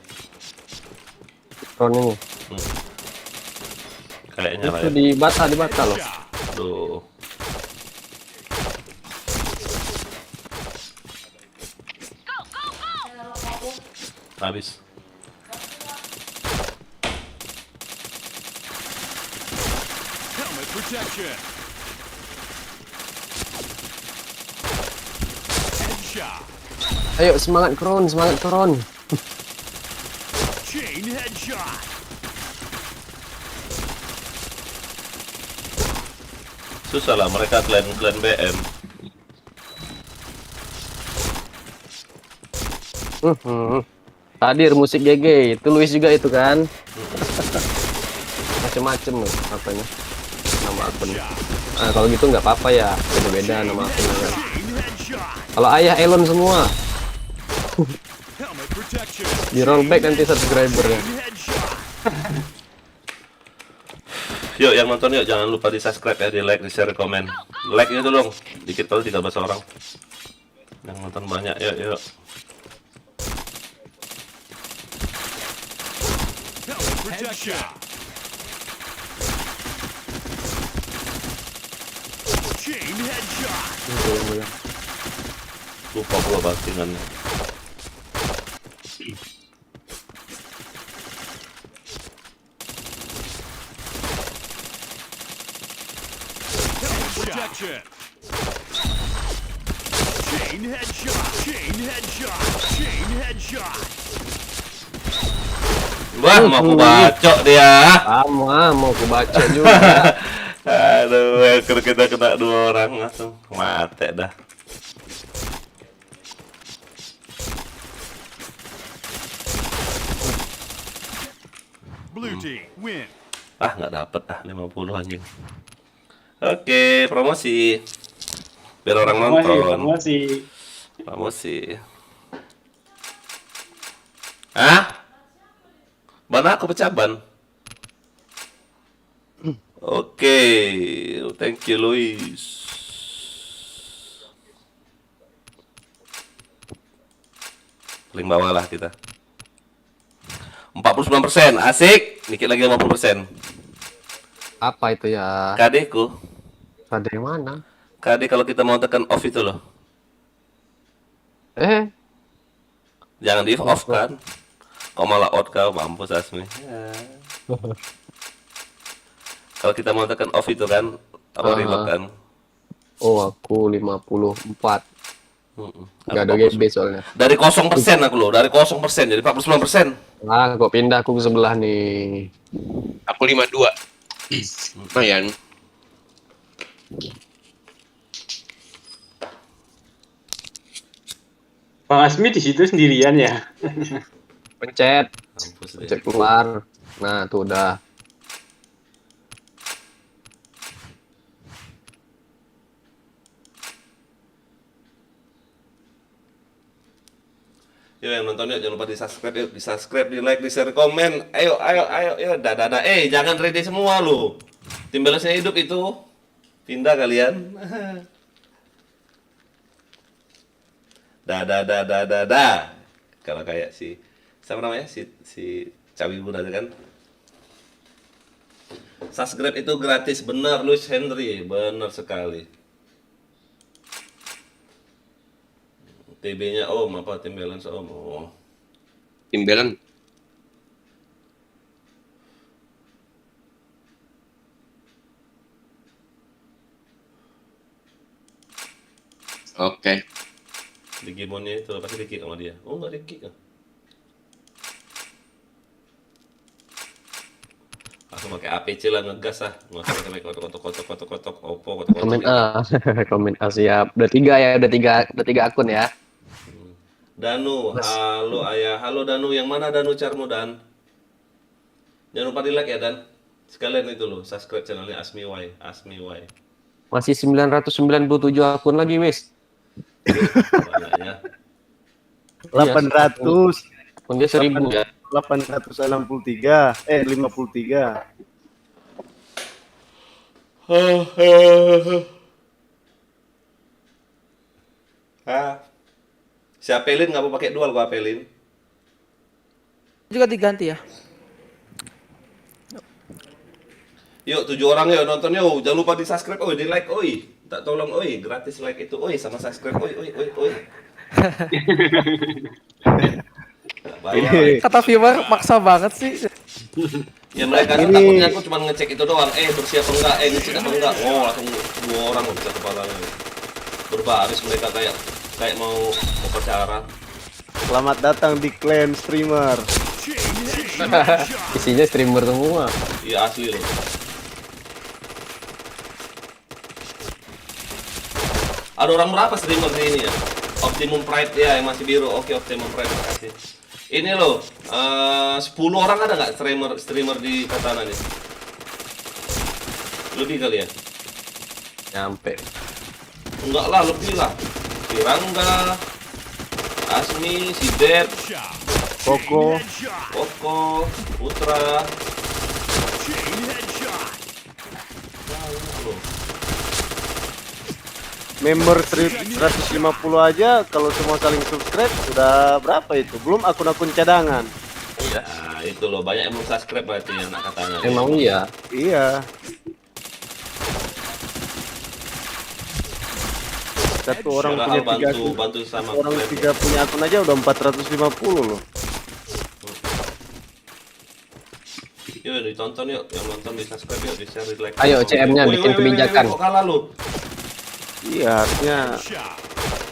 Ron ini. Kayaknya lah Itu ya. di bata loh. Aduh. Habis. Helmet protection. Headshot. Ayo semangat Kron, semangat Kron. Chain headshot. Susah lah mereka klan BM. Hadir musik GG, itu Luis juga itu kan. Macem-macem loh apanya. Nama akun. Ah, kalau gitu nggak apa-apa ya, beda-beda nama akunnya kan. Chain headshot. Kalau ayah Elon semua, Helmet protection. di rollback nanti subscribernya. Chain headshot. Yuk yang nonton yuk jangan lupa di subscribe ya, di like, di share, komen. Like nya dong, dikit kali 13 orang. Yang nonton banyak, yuk. Helmet protection. Chain headshot. Lupa gua bantingannya. Helmet protection. Chain headshot. Chain headshot. Chain headshot. Wah, mau aku bacok dia. Mau aku baca juga. Aduh, kita kena 2 orang langsung mati dah. Blue team win. Ah, nggak dapet 50 anjing. Oke, promosi. Biar orang nonton. Promosi. Hah? Ban aku pecah ban. Oke, thank you Luis. Paling bawah lah kita. 49%, asik. Dikit lagi 50%. Apa itu ya? KD ku. Ada yang mana? KD kalau kita mau tekan off itu loh. Jangan di off kan. Kok malah out kau, mampus Asmi. Kalau kita mau tekan off itu kan, apa reload kan? Oh, aku 54. Nggak ada GB soalnya. Dari 0% aku loh, dari 0% jadi 49%. Ah, kok pindah aku ke sebelah nih. Aku 52. Lumayan. Bang Asmi di situ sendirian ya. Pencet, Mampus deh. pencet keluar. Nah, tuh udah. Yuk yang nonton yuk, jangan lupa di subscribe yuk, di subscribe, di like, di share, komen. Ayo, yuk, dadah. Jangan ready semua lu. Tim balasnya hidup itu. Pindah kalian. Dadah. Kalau kayak siapa namanya? Si Cawi Bunda kan. Subscribe itu gratis, benar Luis Henry, benar sekali. TB-nya Om apa tim balance Om? Oh. Timbelan. Oke. Digimonnya itu pasti di-kick sama dia. Oh, enggak di-kick kan? Langsung pakai APC lah ngegas ah. Nggak usah pakai kotok opo Komen A. Komen A siap. Udah 3 ya, udah tiga akun ya. Danu, halo ayah, halo Danu, yang mana Danu Carmu Dan? Jangan lupa di like ya Dan. Sekalian itu loh, subscribe channelnya Asmi Y. Masih 997 akun lagi, wis. Banyaknya. 800. Akun dia 1000 ya. 863. 53. Si Apelin nggak mau pakai dual gua Apelin. Juga diganti ya. Yuk 7 orang yuk nonton yuk. Jangan lupa di subscribe, di like, tak tolong, gratis like itu, sama subscribe, Bayar. Kata viewer maksa banget sih. Ya mereka tuh takutnya aku cuma ngecek itu doang, bersih apa enggak, ngecek apa enggak. Oh langsung 2 orang bisa kepalanya. Berbaris mereka kayak mau upacara. Selamat datang di clan streamer. Isinya streamer semua. Iya asli loh. Ada orang berapa streamer di ini ya? Optimum Pride ya yang masih biru. Oke, Optimum Pride, makasih. Ini loh, 10 orang ada nggak streamer di Katana nih? Lebih kali ya? Nyampe. Enggak lah, lebih lah. Si Rangga, Asmi, si Ded, Koko. Koko, Putra. Member 150 aja kalau semua saling subscribe sudah berapa itu? Belum akun-akun cadangan. Iya, itu loh, banyak yang belum subscribe berarti anak Katana. Emang iya. Iya. Satu orang Syarah punya 3 akun. bantu sama Orang kalian. 3 punya akun aja udah 450 loh. Yuk ditonton yuk, yang nonton di subscribe yuk, di share, di like. Ayo, CM-nya Woi, bikin woi, woi, kebijakan. woi, kok kalah lu? Iya, harusnya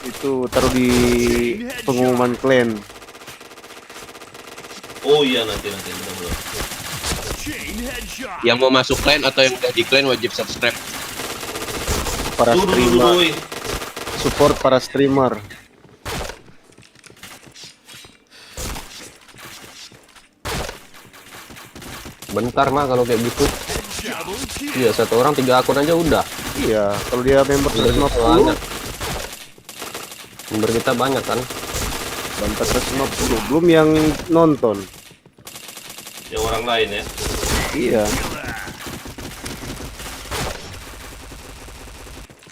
itu taruh di pengumuman clan. Oh iya nanti benar-benar. Yang mau masuk clan atau yang udah di clan wajib subscribe. Para Dulu, streamer, woi. support para streamer. Bentar mah kalau kayak gitu. Iya, satu orang 3 akun aja udah. Iya, kalau dia member Member kita 150, banyak. Member kita banyak kan. dan 450 belum yang nonton. Yang orang lain ya. Iya.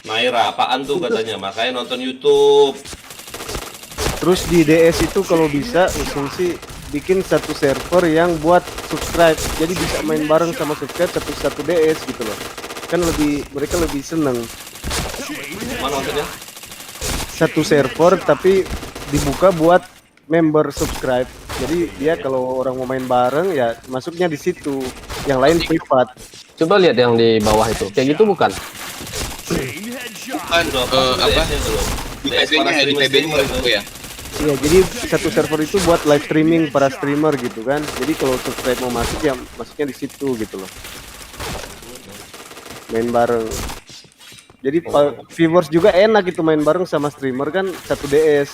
Naira apaan tuh katanya, makanya nonton YouTube. Terus di DS itu kalau bisa fungsi bikin satu server yang buat subscribe. Jadi bisa main bareng sama subscribe satu DS gitu loh. Kan mereka lebih seneng. Mana maksudnya? Satu server tapi dibuka buat member subscribe. Jadi dia kalau orang mau main bareng ya masuknya di situ. Yang lain privat. Coba lihat yang di bawah itu. Kayak gitu bukan? Kan apa? Di PB-nya di PB-nya itu ya. Iya, jadi satu server itu buat live streaming para streamer gitu kan. Jadi kalau subscribe mau masuk ya masuknya di situ gitu loh. Main bareng. Jadi viewers juga enak gitu main bareng sama streamer kan satu DS.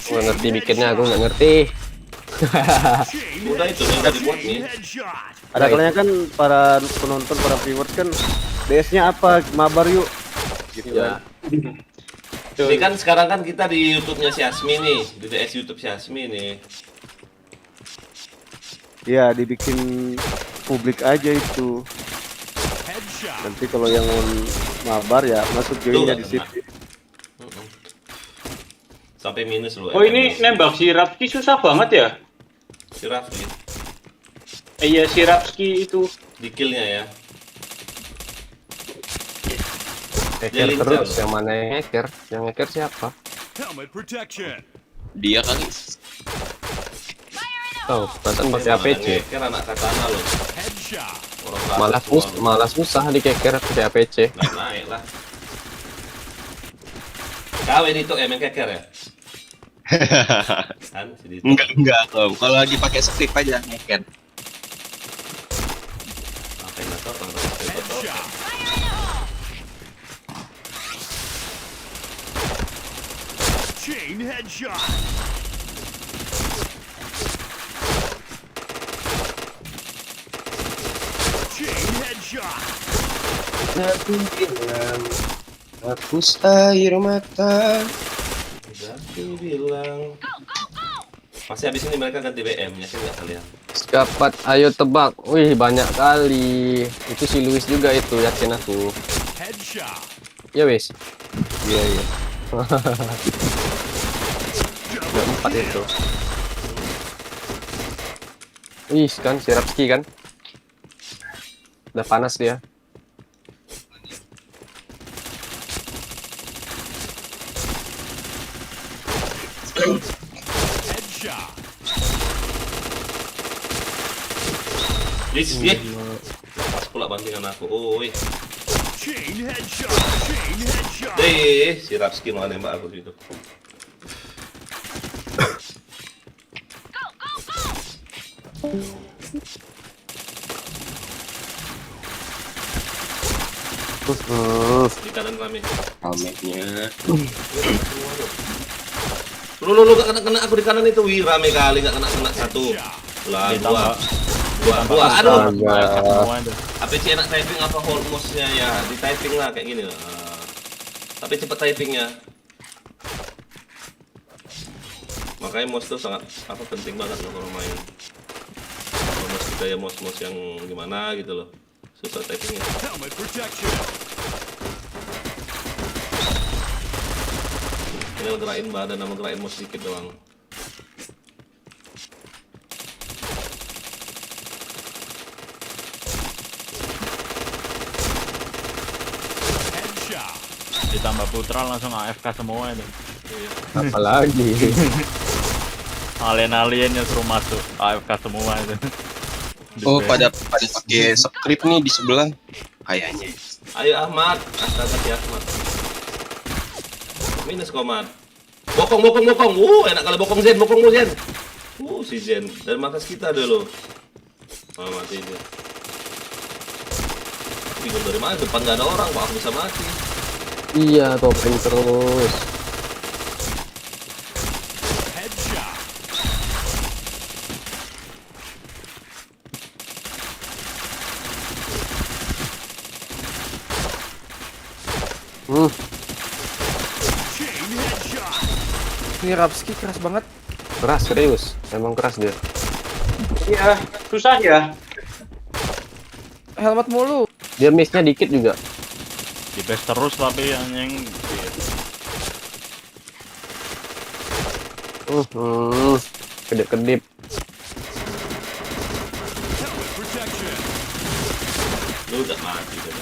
Nggak ngerti bikinnya, aku nggak ngerti. Udah itu yang udah dibuat nih. Ada kalanya kan para penonton, para viewers kan DS-nya apa? Mabar yuk. Gitu Ya. kan. Ini kan sekarang kan kita di YouTube-nya si Asmi nih, di DS YouTube si Asmi nih. Iya, dibikin publik aja itu. Nanti kalau yang mabar ya masuk joinnya di situ. Sampai minus loh. Oh ini nembak si Rapski susah banget ya? si Raffi Iya si Rapski itu. di kill-nya ya. Hacker Dia terus, lincah. yang mana yang hacker? Yang hacker siapa? Helmet protection. Dia kali. Oh, perasaan pakai APC. Kan anak Katana loh. Headshot. Orang Malah susah di hacker pakai APC. naik lah. Kawin itu main keker ya? Kan si Dito. Enggak Tom. Kalau lagi pakai script aja ngeken. Apa yang nonton orang foto? Chain headshot. Chain headshot. Aku bilang hapus air mata. Berarti bilang. Masih habis ini mereka ganti BM, yakin nggak kalian? Dapat, ayo tebak. Wih, banyak kali. Itu si Luis juga itu, yakin aku. Headshot. Ya wis. Iya, iya. Ada 4 itu. Wih, kan si Rapski kan. Udah panas dia. Headshot. Yes, yes. Pas pula bantingan aku. Oh, wih. Chain headshot. Chain headshot. Si Rapski mau nembak aku gitu. Di kanan rame. Ramenya. Lu gak kena aku di kanan itu. Wih, rame kali gak kena satu. Lah, dua. Aduh. Astaga. APC enak typing apa hold mouse-nya ya? Di typing lah kayak gini lah. Tapi cepet typingnya. Makanya mouse tuh sangat penting banget loh kalau main. Kalau mouse kita ya mouse yang gimana gitu loh. Susah typingnya. Helmet protection. Tinggal gerakin badan sama gerakin mouse sedikit doang. Headshot. Ditambah Putra langsung AFK semua itu. Apalagi. Alien yang suruh masuk AFK semua itu. Oh, pada pakai script nih di sebelah kayaknya. Ayo Ahmad, astaga si Ahmad. Minus komat. Bokong. Enak kali bokong Zen. Si Zen. Dari markas kita dulu. Oh, mati dia. Bingung dari mana? Depan nggak ada orang, kok aku bisa mati. Iya, topeng terus. Headshot. Chain headshot. Ini Rapski keras banget. Keras serius. Emang keras dia. Iya, susah ya. Helmet mulu. Dia miss-nya dikit juga. Di base terus tapi yang Kedip-kedip. Helmet protection. Lu udah mati udah.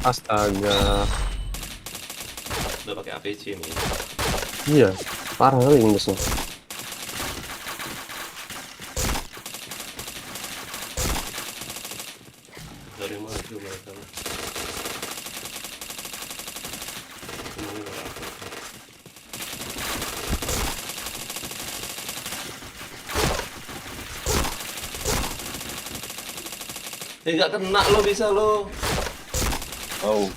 Astaga. Udah pakai APC nih. Iya, parah kali miss-nya. Dari maju mereka. Nggak kena lo bisa lo. Oh,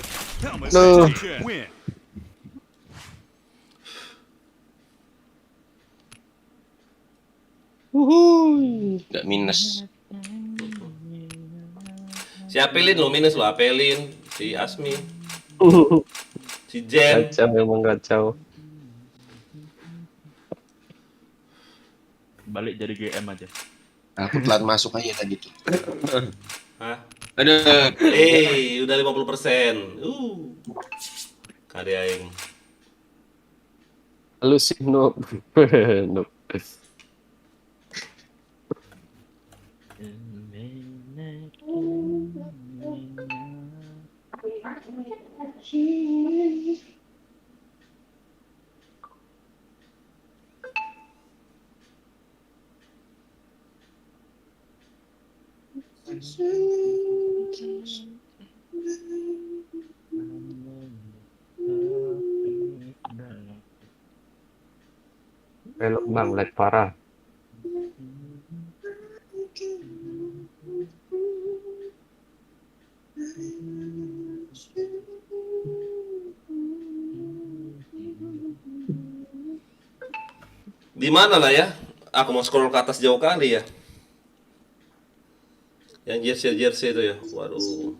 Helmet No. protection. Win. nggak minus. Si Apelin lo minus lo, Apelin, si Asmi, si Jen. Kacau, memang kacau. balik jadi GM aja. Aku telat masuk aja tadi tuh. Hah? Ada Udah 50%. Karya yang Lu sih noob. Noob. Pelok bang, lag parah. di mana lah ya? Aku mau scroll ke atas jauh kali ya. Yang jersey itu ya. Waduh.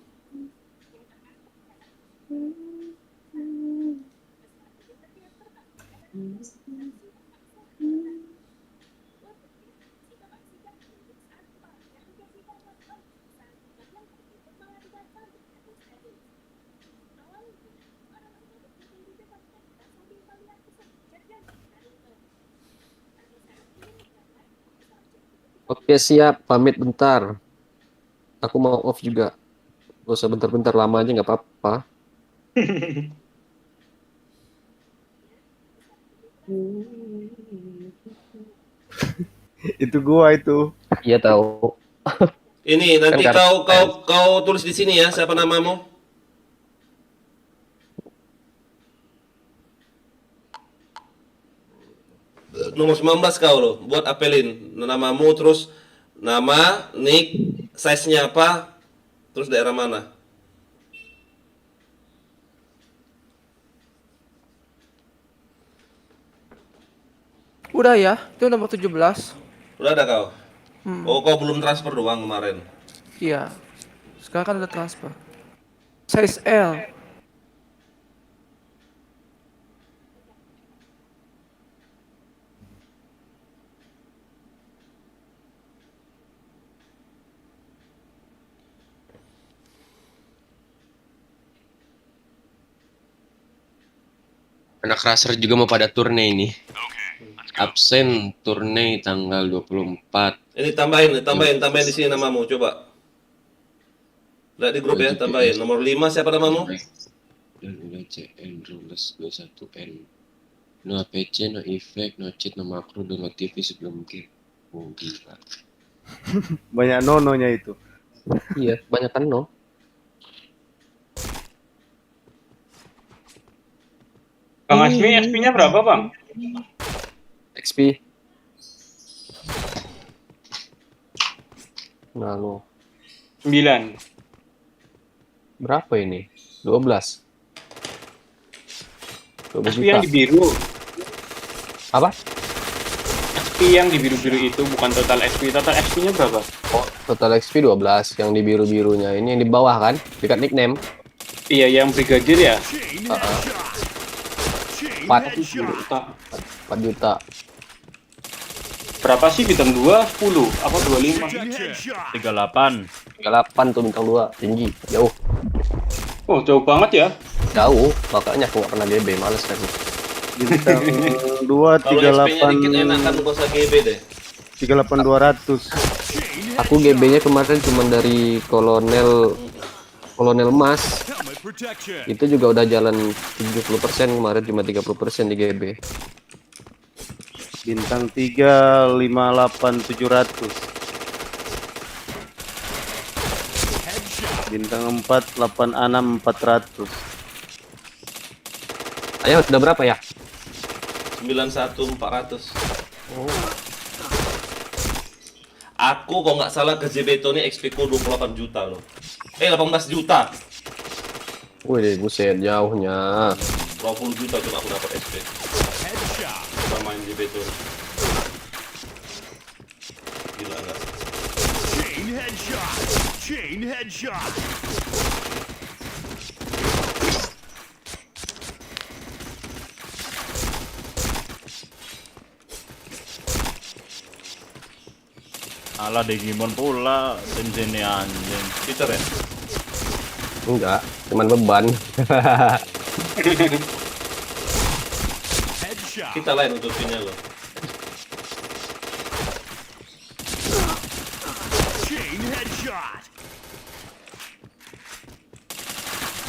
Oke siap, pamit bentar. Aku mau off juga. Gak usah bentar-bentar, lama aja nggak apa-apa. Itu gua itu. Iya tahu. Ini nanti Kan kau tulis di sini ya, siapa namamu? Nomor 19 kau loh, buat apelin namamu, terus nama, nick, size-nya apa, terus daerah mana. Udah ya, itu nomor 17. Udah ada kau? Oh, kau belum transfer doang kemarin. Iya. Sekarang kan udah transfer. Size L. Anak raser juga mau pada turne ini. Absen turne tanggal 24. Ini tambahin di sini namamu, coba. Lihat di grup ya, tambahin. Nomor 5 siapa namamu? Dan CN rules 21N. No APC, no effect, no cheat, no makro, no TV sebelum game. Oh gila. Banyak nononya itu. Iya, banyak kan no. Bang Asmi, XP-nya berapa, Bang? XP. Lalu 9. berapa ini? 12. 12 XP yang juta. di biru. Apa? XP yang di biru-biru itu bukan total XP. Total XP-nya berapa? Oh, total XP 12 yang di biru-birunya. Ini yang di bawah kan? Dekat nickname. Iya, yang brigadir ya? Chain headshot. Chain 4 headshot. 4 juta. Berapa sih bintang 2? 10 apa 25? Chain headshot. 38. 38 tuh bintang 2, tinggi, jauh. Oh, jauh banget ya. Jauh, makanya aku nggak pernah GB, males kan. Bintang 2 Kalau SP-nya dikit 38 enakan gak usah GB deh. 38200. Aku GB-nya kemarin cuma dari kolonel Mas. Helmet protection. Itu juga udah jalan 70%, kemarin cuma 30% di GB. Bintang 3 58700. Bintang 4 86400. Ayo, sudah berapa ya? 91400. Aku kalau nggak salah ke Zebeto ini XP ku 28 juta loh. 18 juta. Wih, buset, jauhnya. 20 juta cuma aku dapat XP. Headshot. Sama main Zebeto. Gila nggak? Chain headshot. Chain headshot. Alah, Digimon pula. Tim sini anjing. Peter ya? Enggak, cuman beban. Headshot. Kita lain untuk pinnya loh. Chain headshot.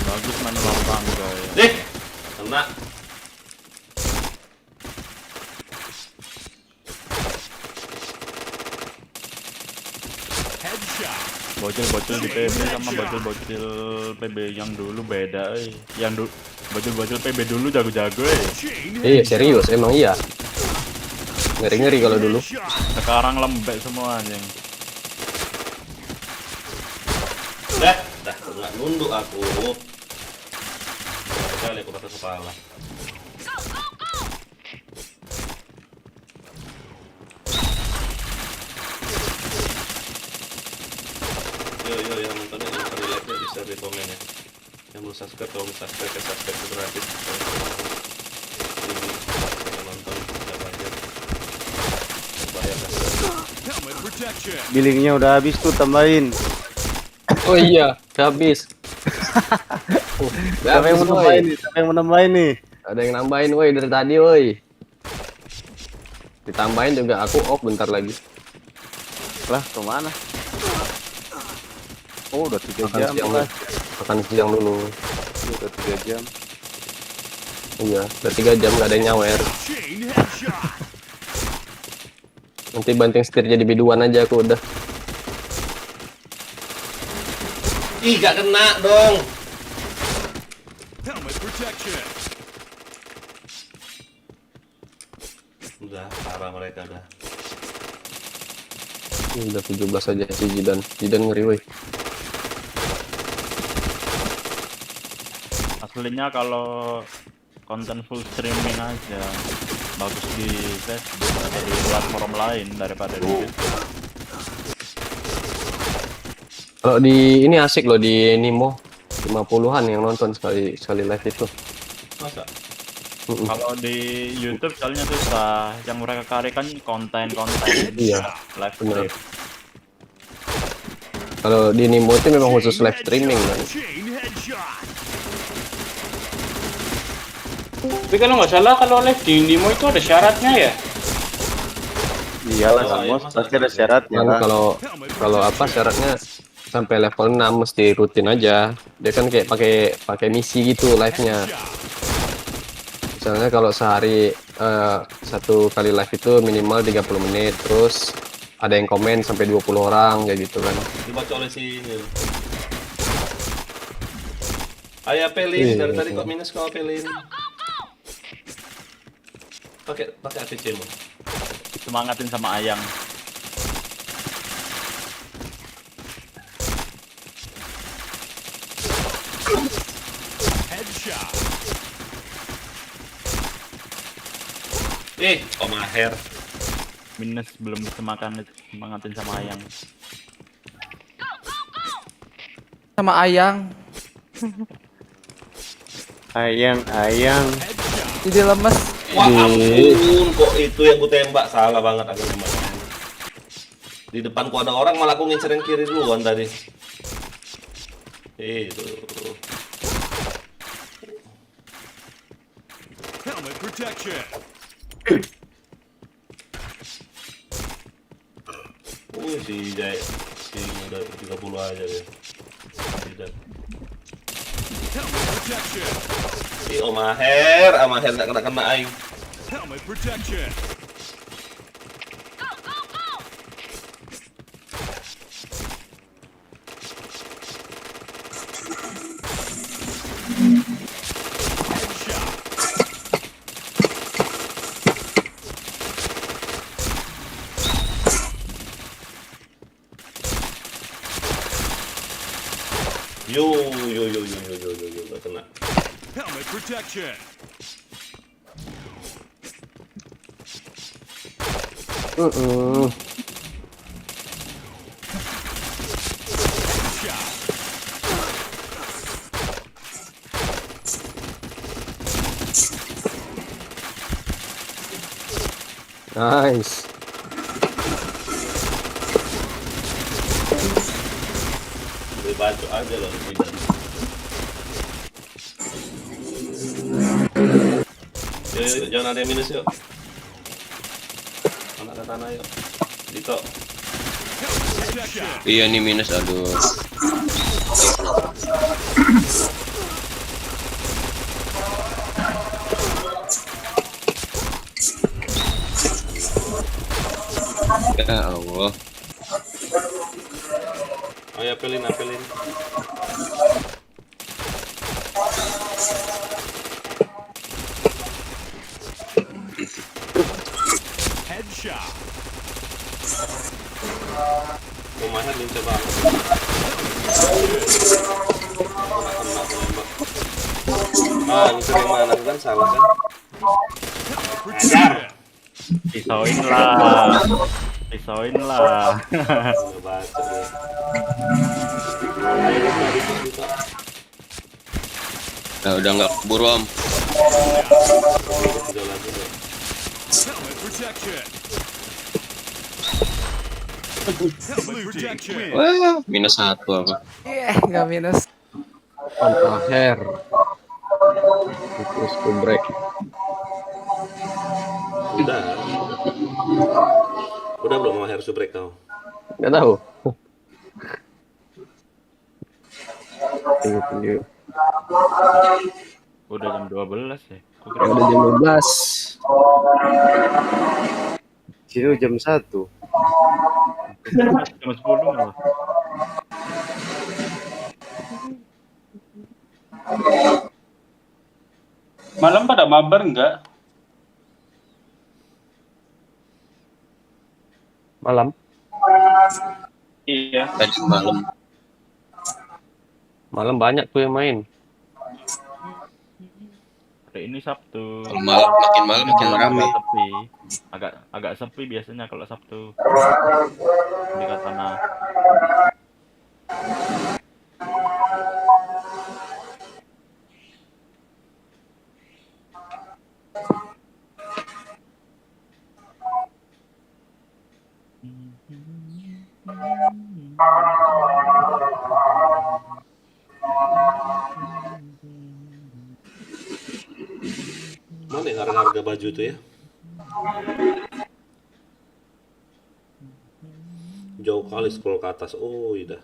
Bagus mana lapang, guys. Kena. Headshot. Bocil-bocil di PB sama bocil-bocil PB yang dulu beda, Yang bocil-bocil PB dulu jago-jago, Chain Iya, serius, emang iya. Ngeri-ngeri kalau dulu. headshot. Sekarang lembek semua anjing. Dah nggak nunduk aku. Kali aku rasa kepala. Yo yang nontonnya jangan lupa di like ya, di share, di komen ya. Yang belum subscribe, kalau belum subscribe ya subscribe, itu gratis. Ini nonton siapa aja. Bayar kasih. Helmet protection. Billingnya udah habis tuh, tambahin. Oh iya, habis. Siapa yang mau nambahin nih? Siapa yang mau nambahin nih? Ada yang nambahin, woi, dari tadi, woi. Ditambahin juga, aku off bentar lagi. Lah, kemana? Oh, udah 3 Makan jam siang, lah. makan siang dulu. Udah 3 jam. Iya, udah 3 jam nggak ada yang nyawer. Chain headshot. Nanti banting setir jadi biduan aja aku udah. Ih, gak kena dong. Helmet protection. Udah, parah mereka dah. Ini udah 17 aja si Jidan. Jidan ngeri woi. Aslinya kalau konten full streaming aja bagus di Facebook atau di platform lain daripada di YouTube. Kalau di ini asik loh di Nimo. 50-an yang nonton sekali live itu. Masa? Kalau di YouTube soalnya susah, yang mereka cari kan konten-konten Iya, live bener. stream. Kalau di Nimo itu memang khusus live streaming kan. Chain headshot. Tapi kalau nggak salah kalau live di Nimo itu ada syaratnya ya. Iyalah, Oh, Samos, iya, masa pasti ada ada syaratnya Kan lah. kalau apa syaratnya sampai level 6 mesti rutin aja. Dia kan kayak pakai misi gitu live-nya. Misalnya kalau sehari satu kali live itu minimal 30 menit, terus ada yang komen sampai 20 orang kayak gitu kan. Dibaca oleh si ini. Ayo apelin, Iya, dari iya, tadi iya. kok minus kau apelin. Pakai APC mu. Semangatin sama Ayang. Headshot. Om Maher. Minus belum semangatin sama Ayang. Sama Ayang. Ayang. Jadi lemes. Wah ampun, kok itu yang ku tembak salah banget aku tembak. Di depanku ada orang malah aku ngincerin kiri duluan tadi. Itu. Helmet protection. Si Jai, si udah 30 aja ya. Tidak. Helmet protection. Si Om Maher tak kena aing. Helmet protection. Headshot. Yo, gak kena. Helmet protection. Headshot. Nice. Beli baju aja loh tidak. Yuk, jangan ada yang minus yuk. Mana ada tanah yuk. Dito. Protection. Iya nih minus, aduh. Ya Allah. Ayo apelin. Headshot. Om Maher lincah banget. Ini sering mana kan salah kan? Protection. Pisauin lah. Pisauin lah. Udah baca deh. Nah, udah nggak keburu Om. Udah lagi deh. Helmet protection. Helmet protection. Wah, minus 1 apa? Nggak minus. Hair. Terus ku break. Udah. Udah belum Maher subrek kau? Nggak tahu. Tunggu. Udah jam 12 ya. Kok Udah jam 12. Si sini jam 1. Jam 10 malah. Malam pada mabar enggak? Malam. Iya. Tadi malam. Malam banyak tuh yang main. Hari ini Sabtu. Kalau malam makin malam makin rame. Agak sepi. Agak sepi biasanya kalau Sabtu. Di Katana. Mana ya harga-harga baju tuh ya? Jauh kali scroll ke atas. Oh, iya.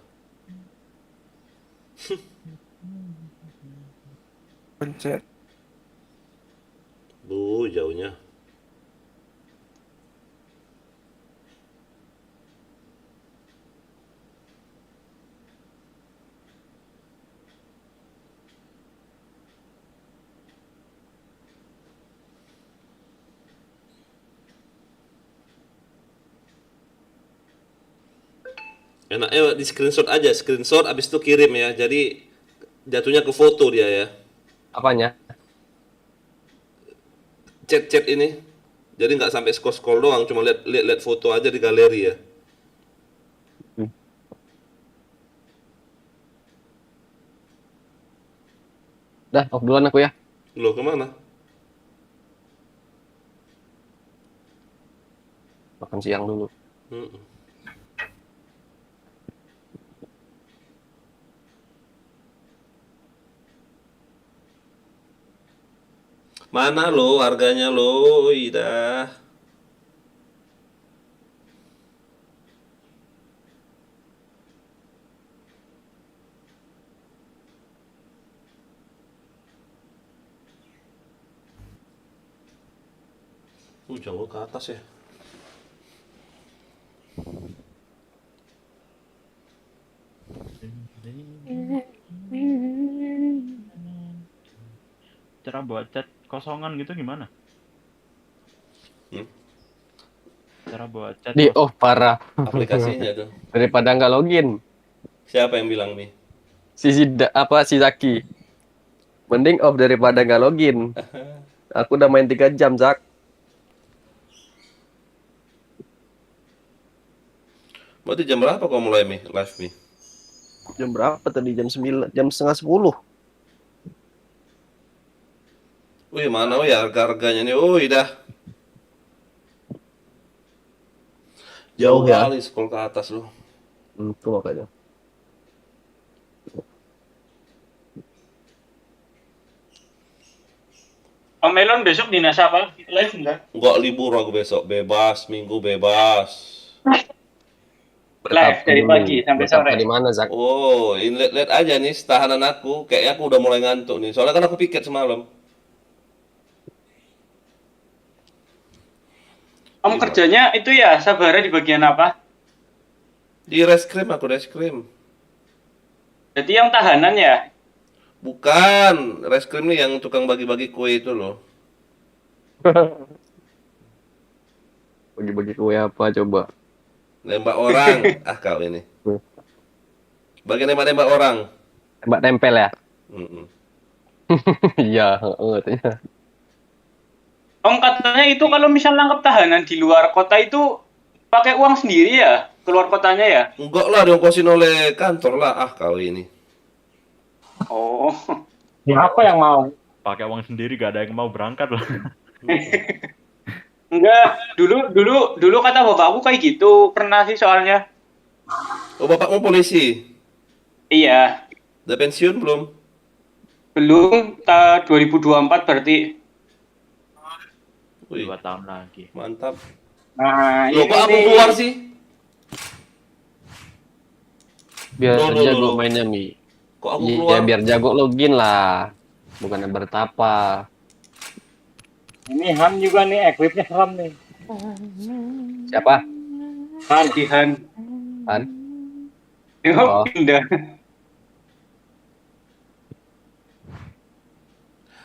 Pencet. Bu, jauhnya. Enaknya di screenshot aja, screenshot abis itu kirim ya. Jadi jatuhnya ke foto dia ya. Apanya? Chat-chat ini. Jadi nggak sampai scroll-scroll doang, cuma lihat foto aja di galeri ya. Dah, off duluan aku ya. Loh, kemana? Makan siang dulu. Mm-mm. Mana lo harganya lo? Ida. Jauh ke atas ya. Cara buat chat kosongan gitu gimana? Hmm? Cara buat chat Di off parah. Aplikasinya tuh. Daripada nggak login. Siapa yang bilang nih? Si Zaki. Mending off daripada nggak login. Aku udah main 3 jam, Zak. Berarti jam berapa kau mulai nih live nih? Jam berapa tadi? Jam 9, jam setengah 10. Wih, mana wih harga-harganya nih? Wih, dah. Jauh ya. kali scroll ke atas lu. Itu makanya. Om Melon besok dinas apa? Live enggak? Enggak, libur aku besok, bebas, minggu bebas. Live dari pagi sampai sore. Di mana, Zak? Oh, ini lihat aja nih tahanan aku. Kayaknya aku udah mulai ngantuk nih. Soalnya kan aku piket semalam. Om kerjanya itu ya Sabara di bagian apa? Di reskrim aku, reskrim. Jadi yang tahanan ya? Bukan, reskrim nih yang tukang bagi-bagi kue itu loh. Bagi-bagi kue apa coba? Nembak orang. Ah, kau ini. Bagian nembak-nembak orang. Tembak tempel ya? Mm-mm. Iya, ternyata. Om katanya itu kalau misal nangkep tahanan di luar kota itu pakai uang sendiri ya? Keluar kotanya ya? Enggak lah, diongkosin oleh kantor lah. Ah, kau ini. Oh. Siapa yang mau? pakai uang sendiri, gak ada yang mau berangkat loh. Enggak, dulu kata bapakku kayak gitu, pernah sih soalnya. Oh, bapakmu polisi? Iya, Udah pensiun belum? belum, 2024 berarti. Wih, 2 tahun lagi. mantap. Nah, Loh, kok aku nih. keluar sih? Biar Loh, jago loh. mainnya, Mi. Kok aku Iya, keluar? biar jago login lah. Bukannya bertapa. Ini Ham juga nih, equipnya Ham nih. Siapa? Han. Han? Tengok Oh. pindah.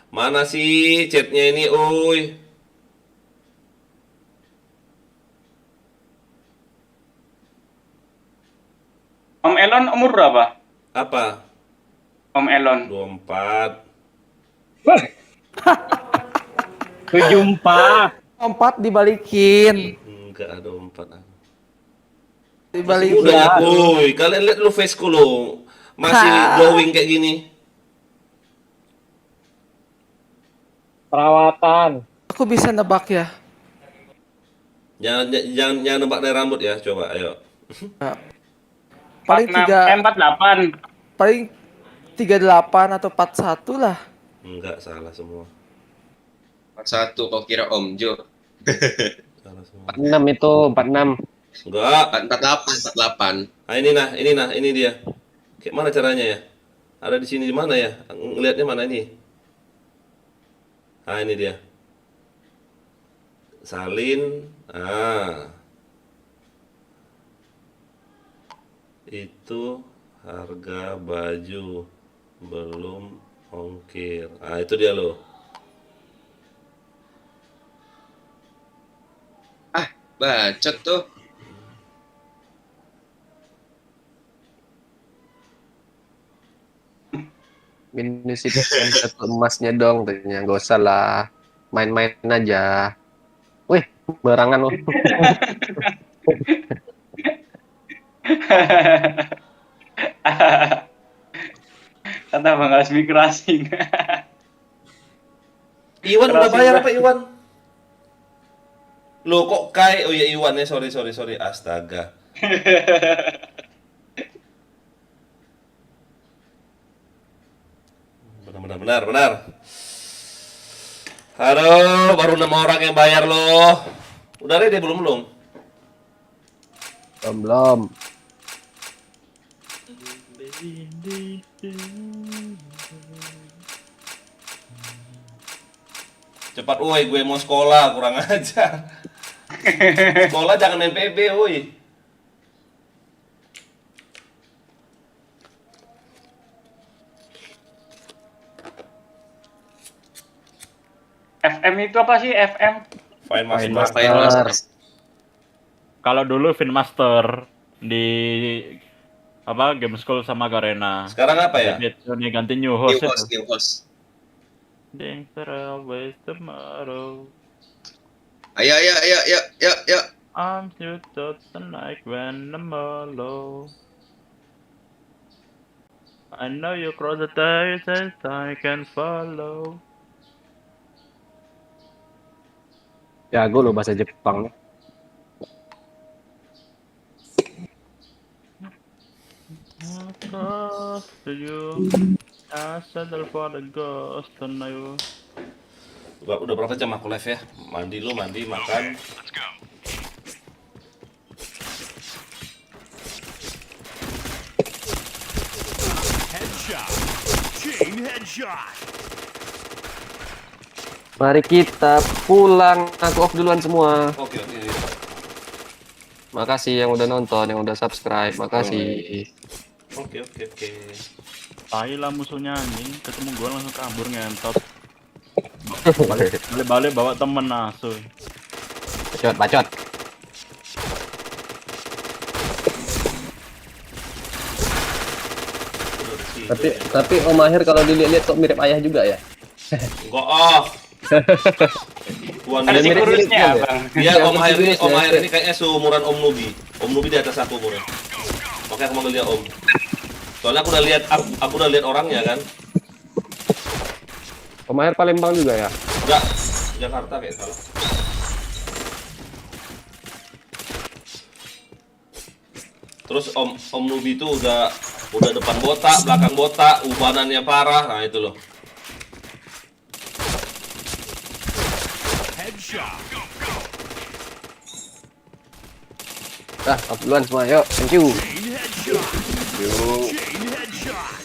Mana sih chatnya ini, oi? Om Elon umur berapa? Apa? Om Elon. 24. 4 dibalikin. Enggak, 24. Dibalikin. Udah, woi, kalian lihat lu faceku lo. Masih glowing kayak gini. Perawatan. Aku bisa nebak ya. Jangan nebak dari rambut ya, coba ayo. Paling 48. paling 38 atau 41 lah. Enggak, salah semua. 41 kau kira Om Jo. Salah semua. 46 itu, 46. Enggak. 48. Ini dia. Kayak mana caranya ya? Ada di sini di mana ya? Ngelihatnya mana ini? Ah, ini dia. Salin. Ah. Itu harga baju belum ongkir. Ah, itu dia loh. Bacot tuh. Minus itu kan satu emasnya dong, tanya gak usah lah, main-main aja. Wih, berangan loh. Kata Bang Asmi kerasing. Iwan udah Kerasing bayar dah. apa Iwan? Loh kok Kai? Oh ya Iwan ya, sorry. Astaga. Benar. Aduh, baru 6 orang yang bayar loh. Udah ready belum? Belum. Cepat woi, gue mau sekolah, kurang ajar. Sekolah jangan main PB woi. FM itu apa sih FM? Fine Fine Master. Kalau dulu Finmaster di apa Game School sama Garena. Sekarang apa ya? Ini ganti new host. New host. Things are always tomorrow. Ayo. I'm still tonight when I'm alone. I know you cross the days and I can follow. Jago lo bahasa Jepang. Across to you, I settle for the ghost tonight. Udah berapa jam aku live ya? Mandi, makan. Headshot. Chain headshot. Mari kita pulang. Aku off duluan semua. Oke. Makasih yang udah nonton, yang udah subscribe. Makasih. Oke. Tai lah musuhnya anjing, ketemu gua langsung kabur ngentot. Balik bawa temen asuh. Bacot. Tapi Om Mahir kalau dilihat kok mirip ayah juga ya? Enggak ah. Tuan Ada si mirip. kurusnya, Bang. Iya, Om Mahir ini kayaknya seumuran Om Nubi. Om Nubi di atas aku umurnya. Oke, aku manggil dia Om. Soalnya aku udah lihat orangnya kan. Om Mahir Palembang juga ya? Enggak, Jakarta kayak salah. Terus Om Nubi itu udah depan botak, belakang botak, ubanannya parah. Nah, itu loh. Headshot. Off duluan semua, yuk. Thank you. Chain headshot. Chain headshot.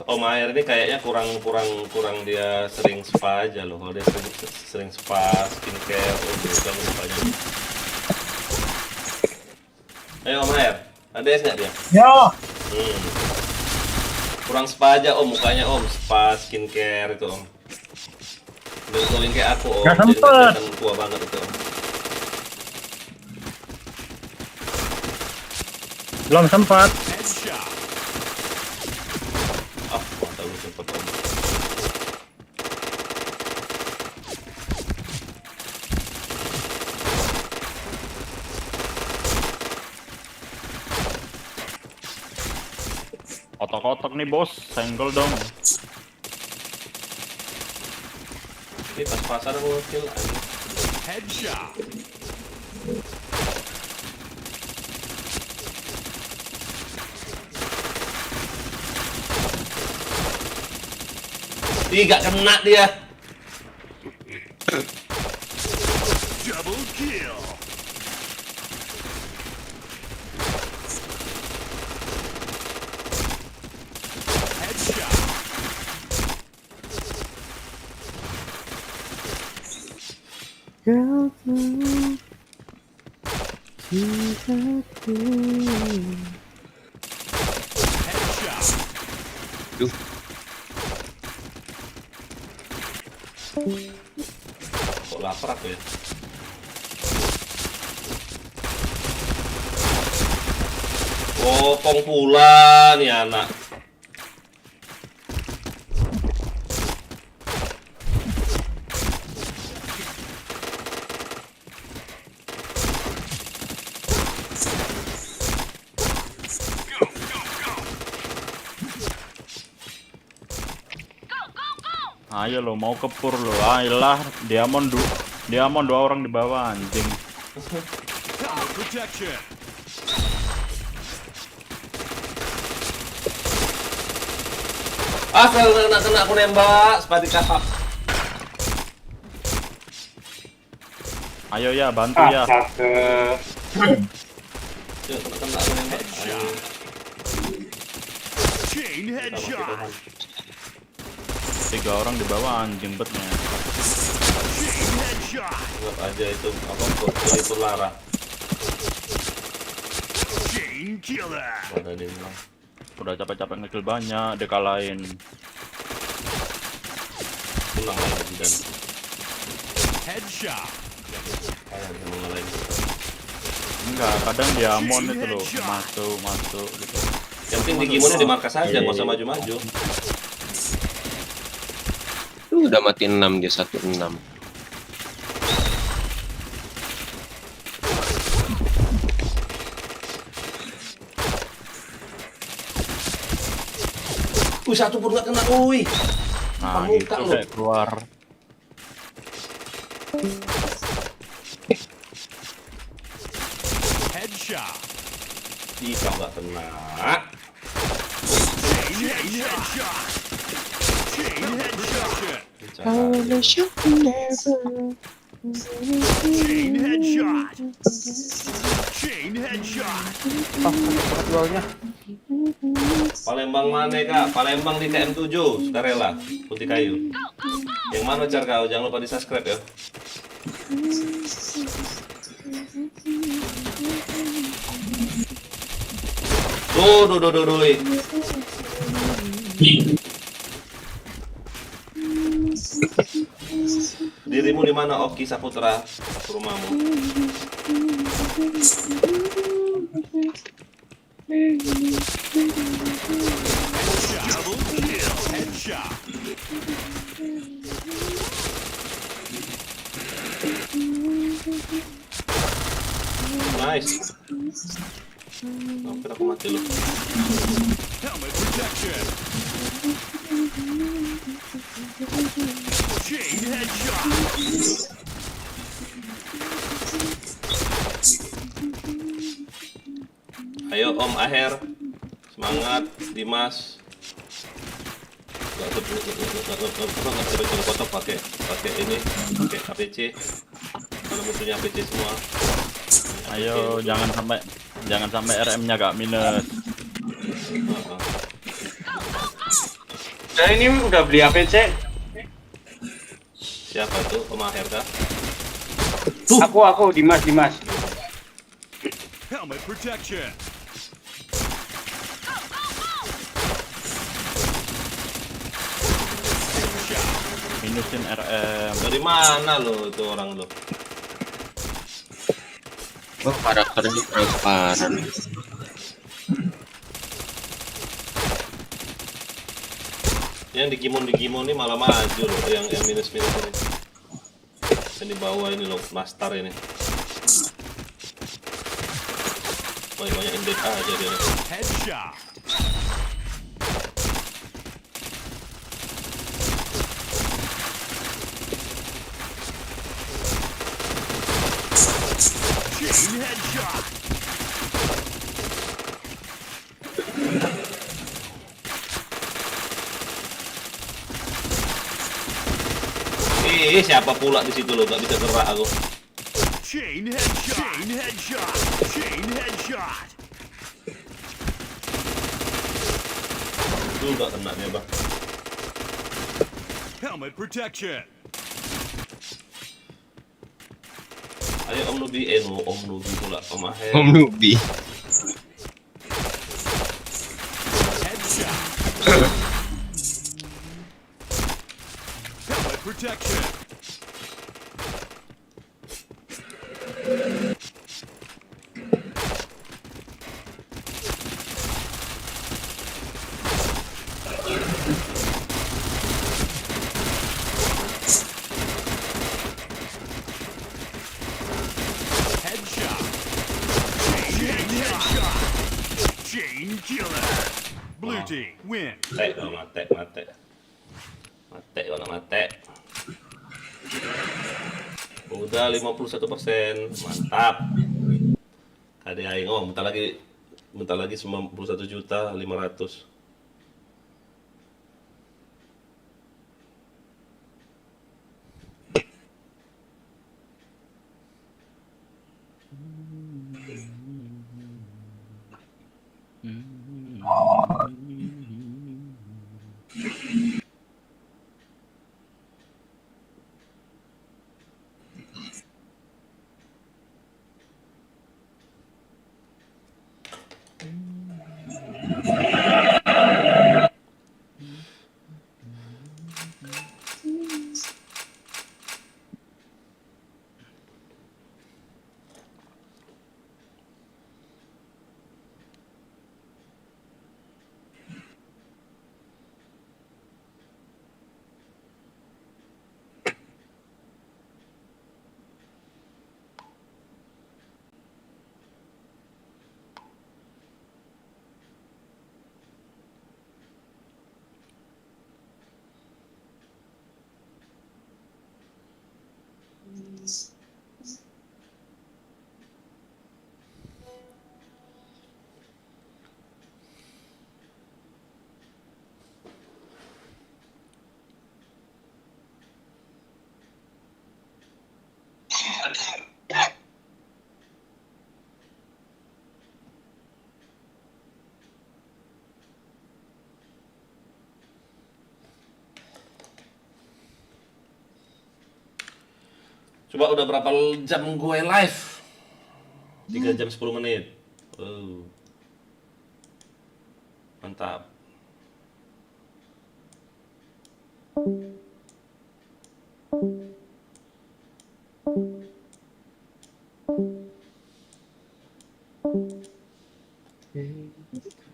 Om Air ini kayaknya kurang dia sering spa aja loh. Kalau dia sering spa, skincare, bukan rupanya. Ayo Om Air, ada es nggak dia? Yo. Kurang spa aja Om mukanya Om, spa skincare itu Om. Udah glowing kayak aku Om, Nggak jadi sempet. kelihatan tua banget itu Om. Belum sempat. Headshot. Ah, mata lu cepet Om. Kotak-kotak nih bos, senggol dong. Ini pas-pasan aku kill aja. Headshot. Ih, gak kena dia. Double kill. Headshot. Headshot. Kok lapar aku ya? Bokong pula nih anak. Ayo lo mau kepur lo, ayolah. Diamond dua orang di bawah anjing. Counter protection. Ah, kena aku nembak, sepati kasap. Ayo ya, bantu ya. Yuk, kena aku nembak. Ayo. Chain headshot. 3 orang di bawah anjing betnya. Chain headshot. Anggap aja itu apa itu Lara. Chain killer. Ada dia bilang. Udah capek-capek ngekill banyak, dikalahin. Pulang lagi dan Headshot. kayak mau ngalahin. Enggak, kadang diamond itu loh, masuk gitu. Yang penting di gimana di markas aja, nggak usah maju-maju. Udah mati 6 dia 1-6. Satu pun nggak kena, uy. Nah, Muka gitu lo. kayak keluar. Headshot. Jika nggak kena. Chain headshot. Chain headshot. Chain headshot. Chain headshot. Ah, banget golnya. Palembang mana kak? Palembang di KM7, sukarela, Putih Kayu. Yang mana car kau? Jangan lupa di subscribe ya. Duh. Dirimu di mana Oki Saputra? Rumahmu. Double kill. Headshot. Nice. Hampir aku mati lu. Helmet protection. Chain headshot. Ayo Om Aher, semangat Dimas. Nggak kotak pakai ini, pakai APC. Mana musuhnya APC semua. Ayo, jangan sampai RM-nya gak minus. Nah, ini udah beli APC. Siapa tuh? Om Aher kah? Aku Dimas. Helmet protection. Minusin RM. Dari mana lo itu orang lo? Oh, karakternya transparan. Yang di Gimon ini malah maju loh, yang minus ini. Yang di bawah ini loh, master ini. Banyak indek aja dia. Headshot. Chain headshot. Siapa pula di situ lo, gak bisa gerak aku. Chain headshot. Chain headshot. Chain headshot. Itu gak kena dia bang. Helmet protection. Ayo Om Nubi, Om Nubi pula, Om Aher. Om Nubi. Headshot. Helmet protection. Headshot. Chain headshot. Chain killer. Blue team win. Mate kalau mate. Mate kalau mate. Udah 51%, mantap. Kade aing, bentar lagi 91.500.000. Coba udah berapa jam gue live? 3 jam 10 menit. Mantap.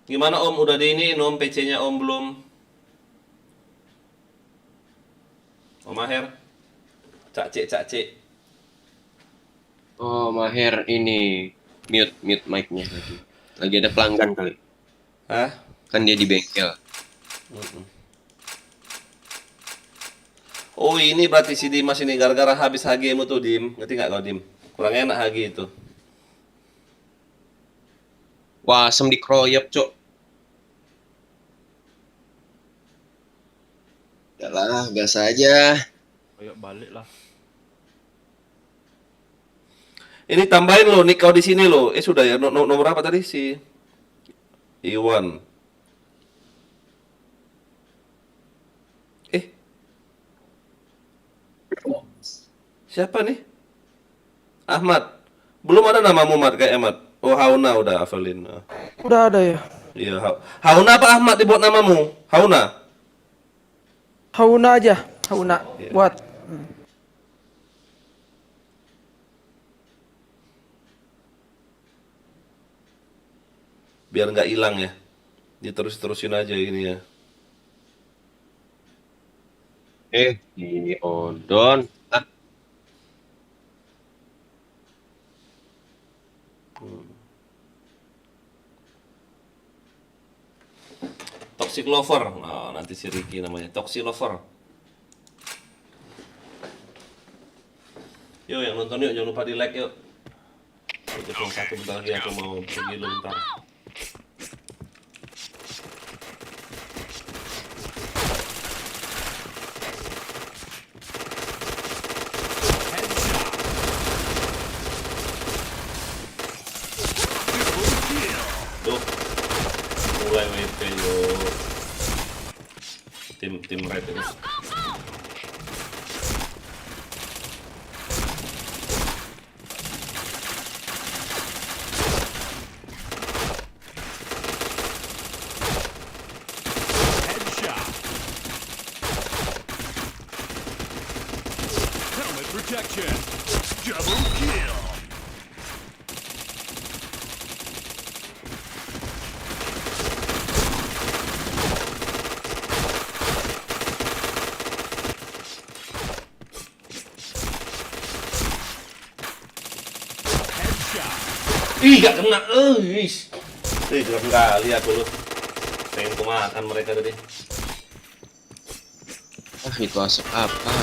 Gimana Om? Udah di ini Om PC-nya Om belum? Om Maher? Cak-cik. Oh, Maher ini mute mic-nya lagi. Lagi ada pelanggan kali. Hah? Kan dia di bengkel. Oh ini berarti si Dimas ini gara-gara habis HG-mu tuh Dim. Ngerti nggak kau Dim? Kurang enak HG itu. Wah, asem dikeroyok, Cok. Yalah, gas aja. Ayo balik lah. Ini tambahin loh, nih kau di sini loh. Sudah ya, nomor apa tadi si Iwan? Siapa nih? Ahmad. Belum ada nama Muhammad kayak Ahmad. Oh, Hauna udah hafalin. Udah ada ya. Iya, Hauna apa Ahmad dibuat namamu? Hauna. Hauna aja, Hauna Iya. buat. Biar nggak hilang ya. Diterus-terusin aja ini ya. Ini odon. Ah, Toxic Lover. Nah, nanti si Ricky namanya. Toxic Lover. Yuk, yang nonton yuk. Jangan lupa di like yuk. Itu yang satu bentar lagi aku mau pergi dulu bentar. Duh, mulai WP yuk. Tim red ini. Headshot. Helmet protection. Double kill. Headshot. Ih, gak kena. Ih, gak lihat dulu. Pengen kemakan mereka tadi. itu asap apa?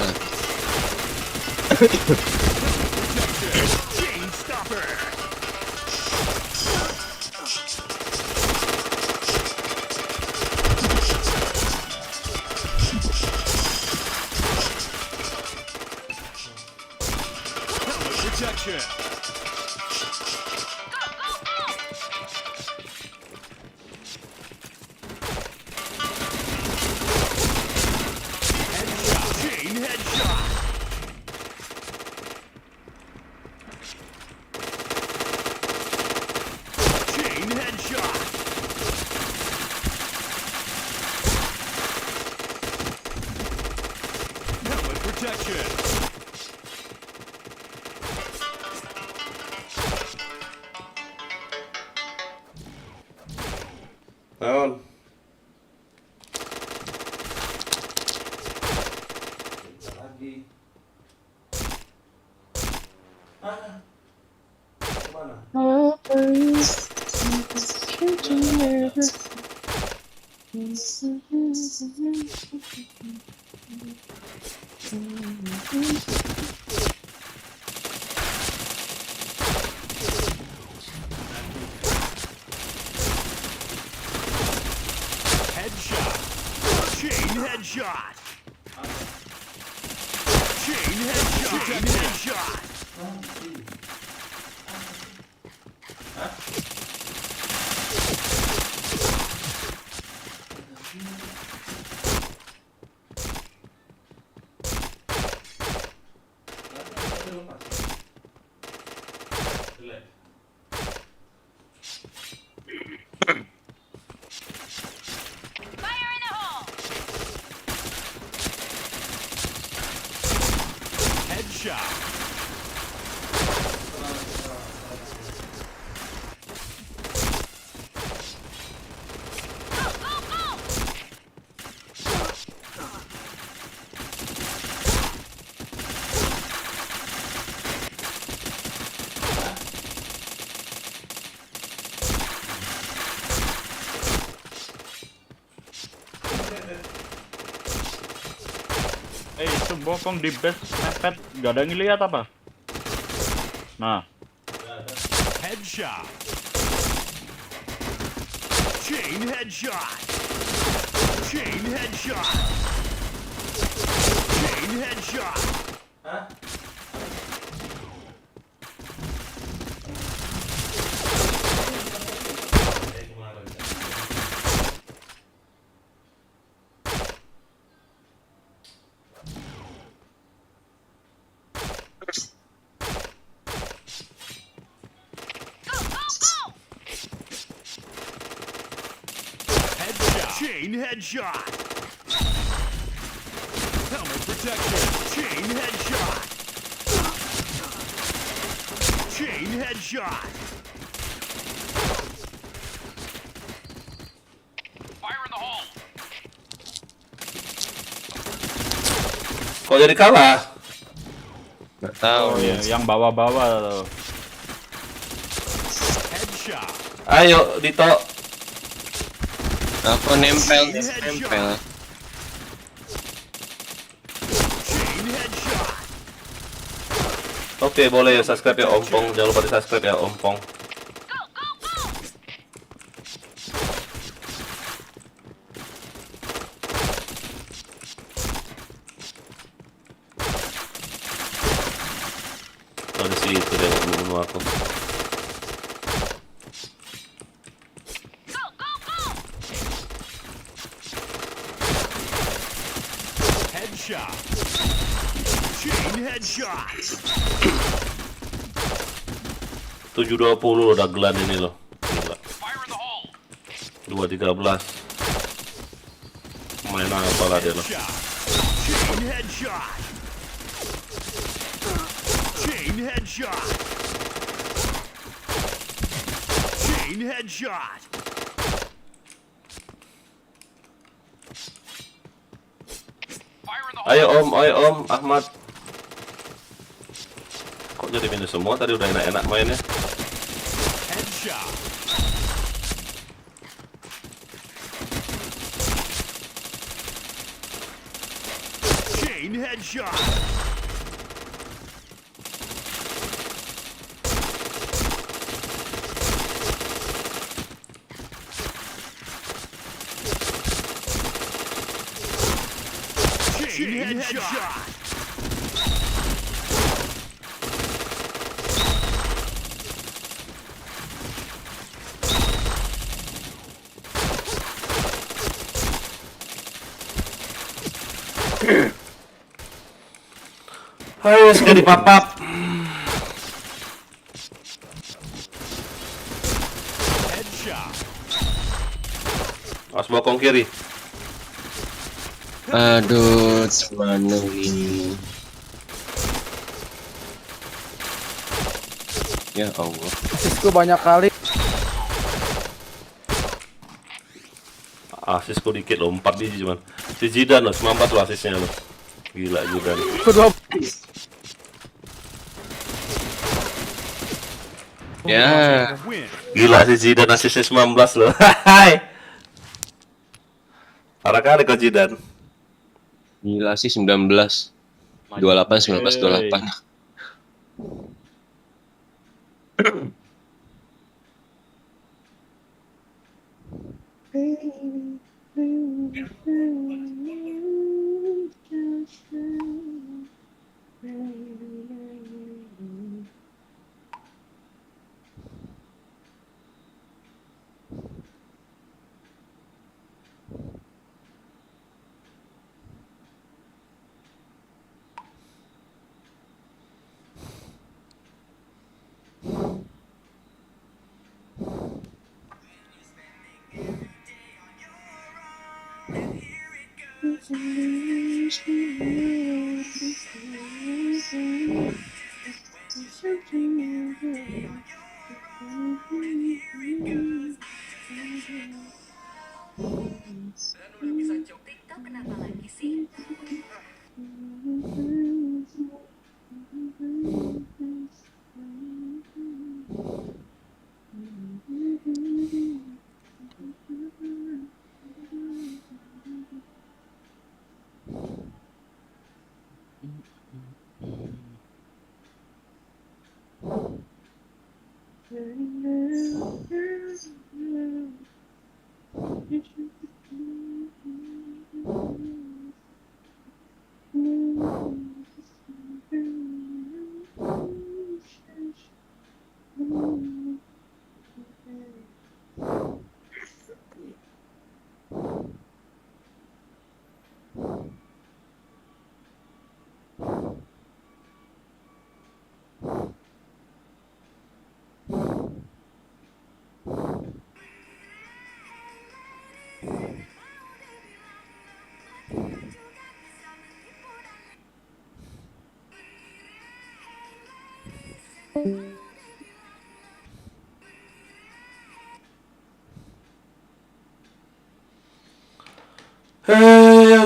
Chain stopper. Helmet protection. Chain headshot. Chain headshot. Helmet protection. Naon? Lagi. Kemana? Headshot. Chain headshot. Chain headshot. Chain headshot. Fire in the hole! Headshot. Go, go, go! Itu bokong di base mepet, gak ada yang ngeliat apa? Nah, Headshot. Chain headshot. Chain headshot. Chain headshot. headshot. Helmet protection. Chain headshot. Chain headshot. Fire in the hole. Kok jadi kalah? Nggak tahu Oh, ya. yang bawa-bawa tuh. Headshot. Ayo, Dito. Aku nempel. Chain headshot. Oke, boleh ya subscribe ya Ompong. Jangan lupa di subscribe ya Ompong. Oh, di situ deh bunuh aku. Headshot. Chain headshot. 720 udah gelan ini loh. Gila. Fire in the hole. 213. Main apa lah dia loh. Shot. Chain headshot. Chain headshot. Chain headshot. Fire in the hole. Ayo Om, Ahmad. Kok jadi minus semua? Tadi udah enak-enak mainnya. Headshot. Chain headshot. Chain headshot. Ayo, sekali papap. Headshot. Awas bokong kiri. Aduh, mana ini? Ya Allah. Asisku banyak kali. Asisku dikit loh, 4 biji cuman. Si Zidane loh, 94 loh asisnya loh. Gila Zidane. Kedua Ya, Win. Gila si Zidane asisnya 19 loh. Hai. Parah kali kok Zidane. gila sih 19. 28, 19, 28. TikTok kenapa lagi sih?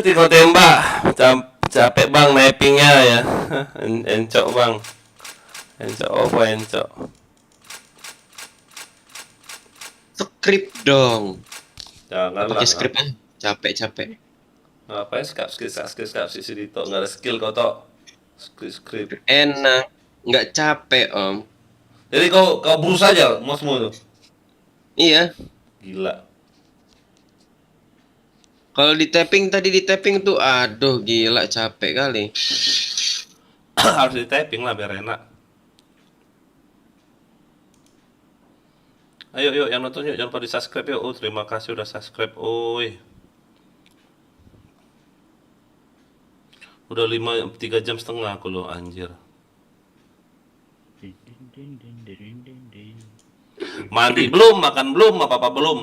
Tinggal tembak. Capek bang nappingnya ya. Encok bang. Encok apa encok? Skrip dong. Jangan Pakai skrip ah. Capek. Ngapain skip sisi itu nggak ada skill kau tok. Skrip. Enak. Nggak capek om. Jadi kau berusaha aja mosmu tuh. Iya. Gila. Kalau di tapping tuh aduh gila capek kali. Harus di typing lah biar enak. Ayo yuk yang nonton yuk jangan lupa di subscribe yuk. Oh terima kasih udah subscribe. Oi. Udah 3 jam setengah aku loh anjir. Mandi belum, makan belum, apa-apa belum.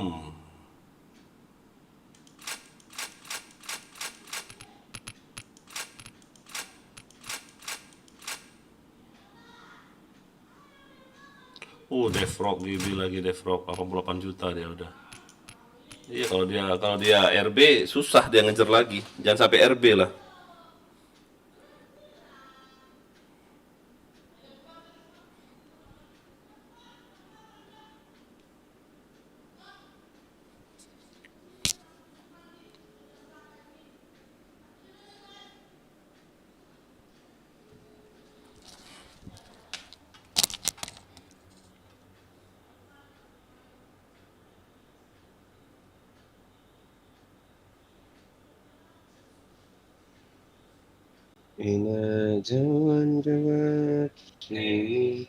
Defrog GB lagi Defrog 88 juta dia udah. Iya kalau dia RB susah dia ngejar lagi. Jangan sampai RB lah. Ina jangan ini.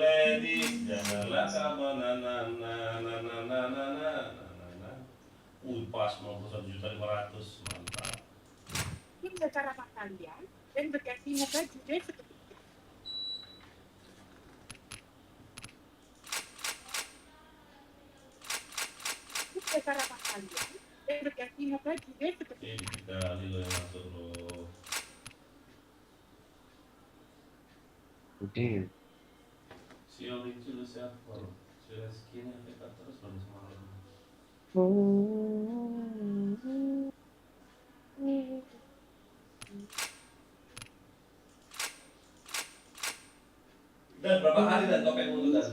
Ladies, janganlah kamu pas 91.500.000 mantap. Ini cara kalian dan berkasihnya baju deh seperti ini cara kalian dan berkasihnya baju deh seperti Ini kita Lilo yang masuk loh. Udah. Si Oli itu siapa? Si Reski ini kita terus baru semalam. Dan berapa hari dan topengmu tuh dan?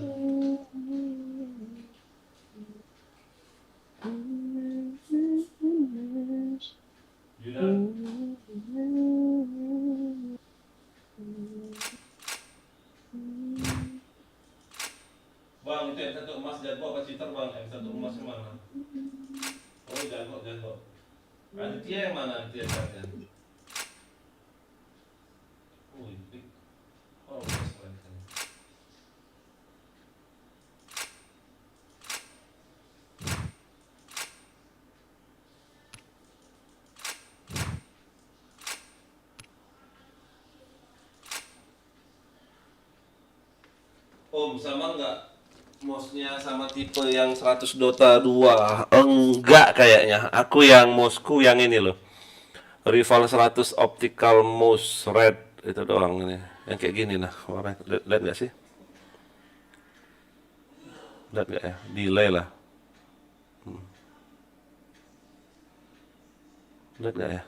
Yudan? Bang, itu yang satu emas jago apa citer bang? Yang satu emas yang mana? Oh jago. Aditya yang mana Aditya jago? Ini. Oh, keren. Om sama nggak mouse-nya sama tipe yang 100 Dota 2? Enggak kayaknya. Aku yang mouse-ku yang ini loh. Rival 100 optical mouse red itu doang ini. Yang kayak gini nah. Lihat nggak sih? Lihat nggak ya? Delay lah. Lihat nggak ya?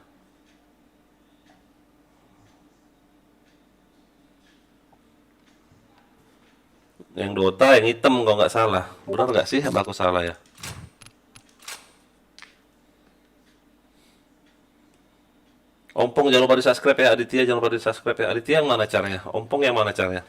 Yang Dota yang hitam kalau nggak salah. Benar nggak sih? Apa aku salah ya? Ompong jangan lupa di subscribe ya. Aditya jangan lupa di subscribe ya. Aditya yang mana caranya? Ompong yang mana caranya?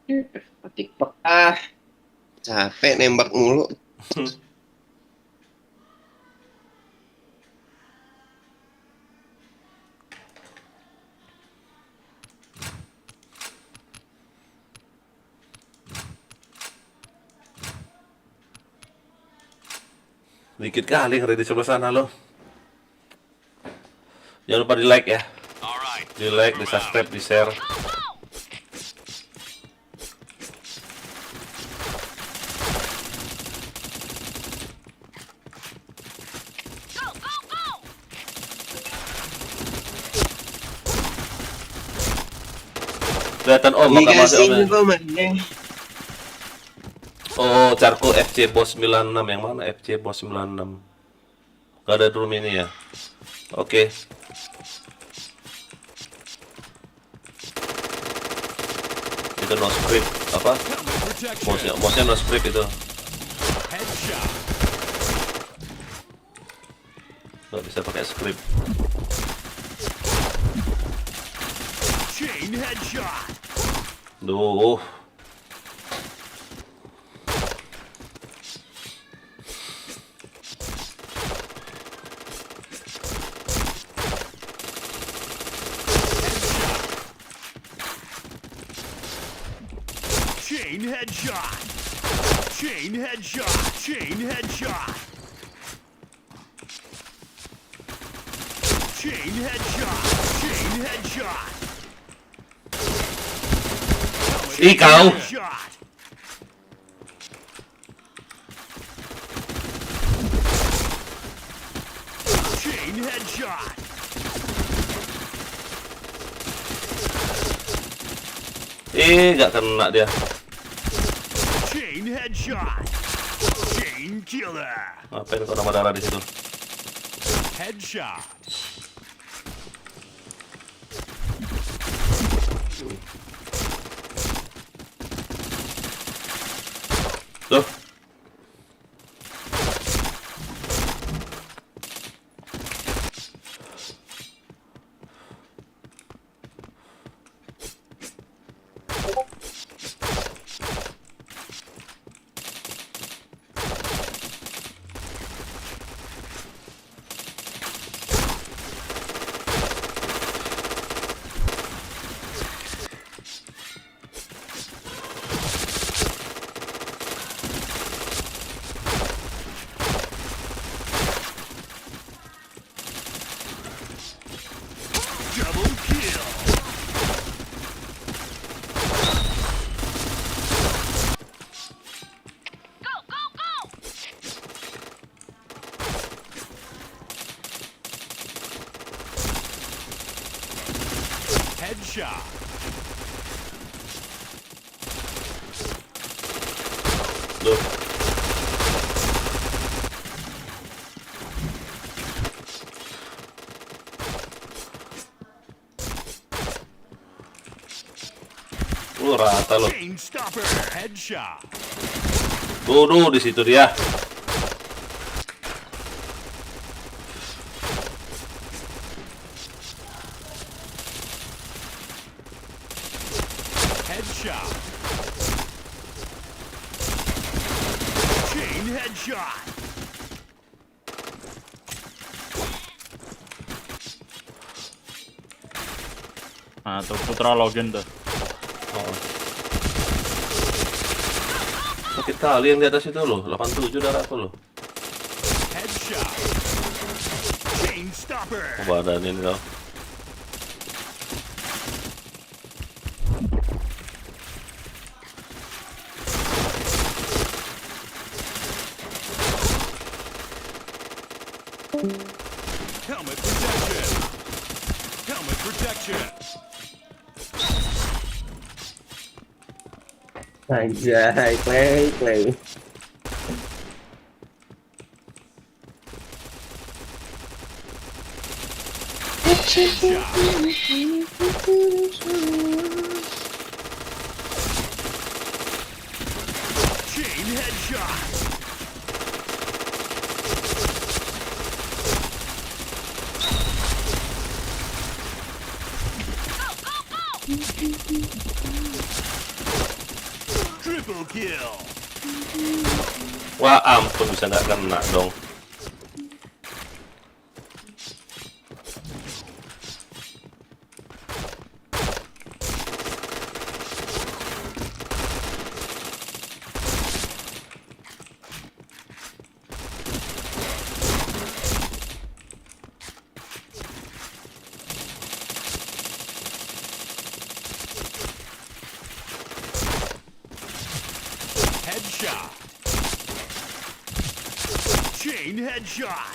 TikTok capek nembak mulu. Dikit kali ngeri di sebelah sana lo. Jangan lupa di like ya. Di like, di subscribe, di share. Kelihatan om maka masih om ya. Oh, Carko FC Bos 96. Yang mana FC Bos 96? Gak ada room ini ya. Oke. Itu no script apa? Bosnya no script itu. Gak bisa pakai script. Chain headshot. Duh. Chain headshot. Chain headshot. Chain headshot. Chain headshot. Chain headshot. Ih kau. Headshot. Chain headshot. Gak kena dia. Chain headshot. Chain killer. Ngapain kau nama darah di situ? Headshot. Tuh. Double kill. Headshot. Tuh. Rata lo. Chain stopper. Headshot. Tuh di situ dia. Headshot. Chain headshot. Nah, tuh Putra login tuh. Oh. Sakit kali yang di atas itu loh, 87 darah aku loh. Headshot. Chain stopper. Badanin kau. Helmet protection. Helmet protection. Anjay, play. Chain headshot. Triple kill. Wah ampun, bisa nggak kena dong. Headshot. Chain headshot.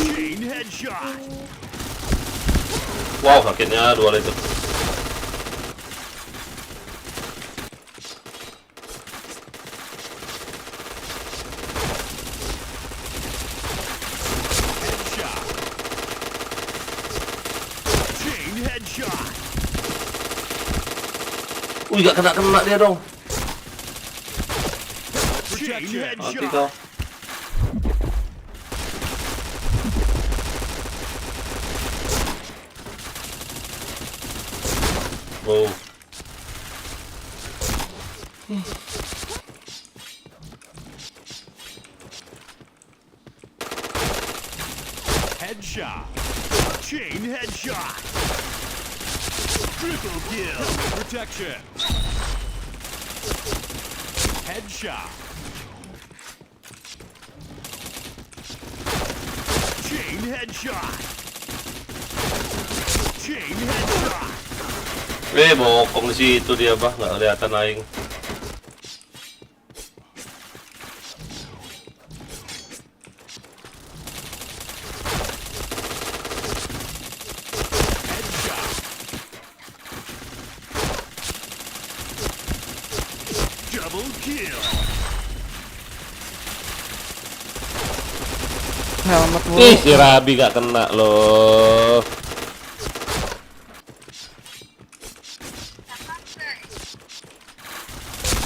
Chain headshot. Wow, akhirnya dua itu. Headshot. Chain headshot. Wih, nggak kena dia dong. Chain Mati headshot. kau. Wow. Headshot. Chain headshot. Triple kill. Protection. Headshot. Chain headshot. Chain headshot. Bokong di situ dia, bah, nggak kelihatan aing. Headshot. Double kill. Helmet mulu. Ih, si Rabi nggak kena loh.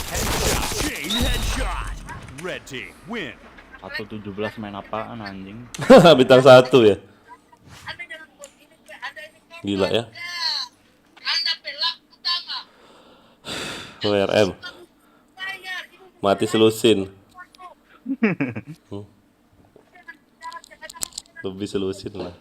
Headshot. Chain headshot. Red team win. 117 main apaan anjing? Bintang 1 ya. Gila ya. WRM. Mati selusin. Lebih selusin lah.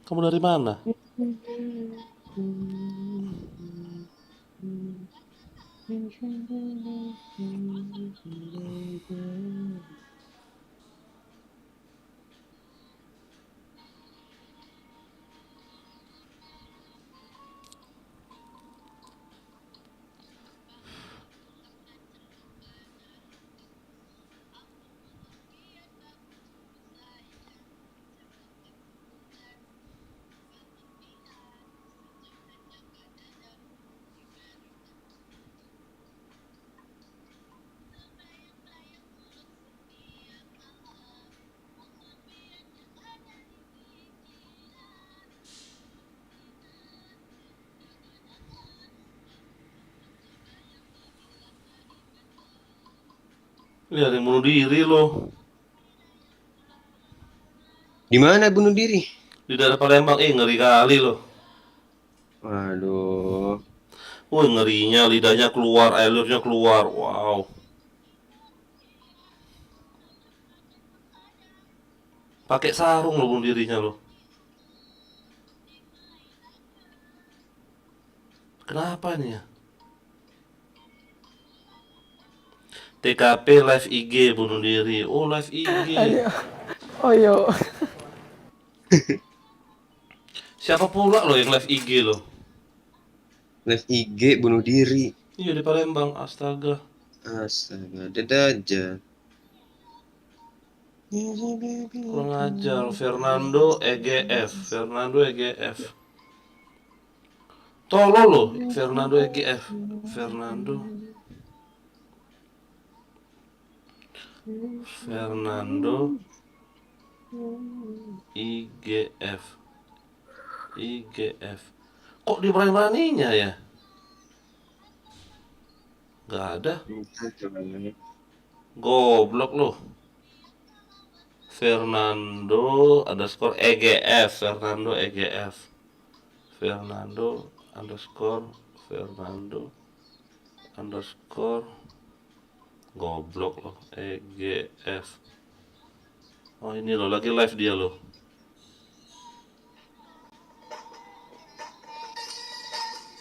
Kamu dari mana? Ini ada yang bunuh diri loh. Di mana bunuh diri? Di daerah Palembang, ngeri kali loh. Waduh. Wih, ngerinya lidahnya keluar, air liurnya keluar. Wow. Pakai sarung loh bunuh dirinya loh. Kenapa nih ya? TKP live IG bunuh diri. Oh, live IG. Ayo. Oh yo. Siapa pula lo yang live IG lo? Live IG bunuh diri. Iya di Palembang, astaga. Astaga, ada aja. Kurang ajar. Fernando EGF. Fernando EGF. Tolol lo, Fernando EGF. Fernando IGF. IGF. Kok diberani-beraninya ya? Gak ada. Goblok lo. Fernando underscore EGF. Fernando EGF. Fernando underscore Fernando underscore goblok loh EGF. Oh ini loh lagi live dia loh.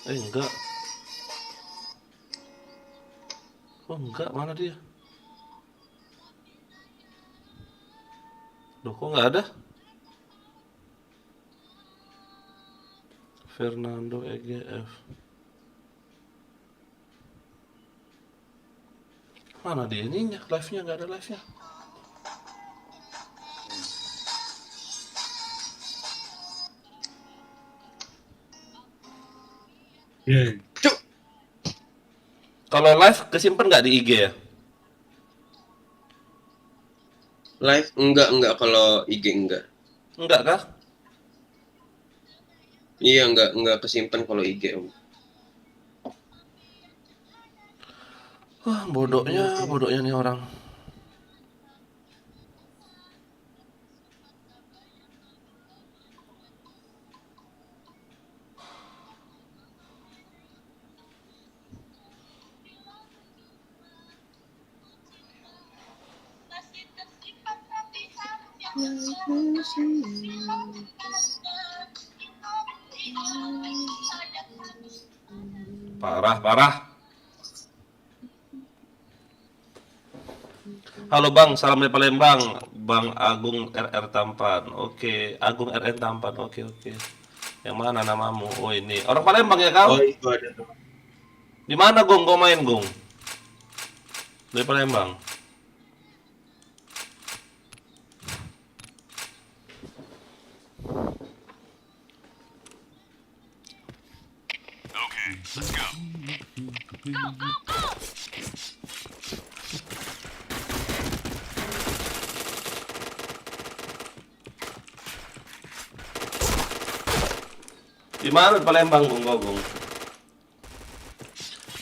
Enggak. Oh enggak, mana dia? Loh kok nggak ada? Fernando EGF. Mana dia ininya? Live-nya nggak ada live-nya. Cuk. Kalau live kesimpan nggak di IG ya? Live enggak kalau IG enggak. Enggak kah? Iya enggak kesimpan kalau IG Om. Wah, bodohnya nih orang. Parah. Halo Bang, salam dari Palembang. Bang Agung RR Tampan. Oke, Agung RR Tampan. Oke. Yang mana namamu? Oh ini. Orang Palembang ya kau? Oh itu ada. Di mana Gung? Kau main Gung? Dari Palembang. Okay, let's go. Di mana di Palembang Gung?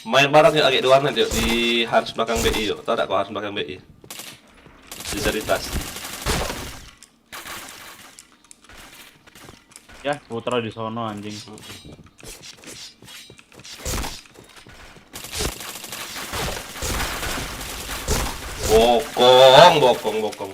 Main bareng yuk agak di warnet yuk di Hans belakang BI yuk. Tahu tak kau Hans belakang BI? Di Seritas. Ya, Putra di sono anjing. Bokong.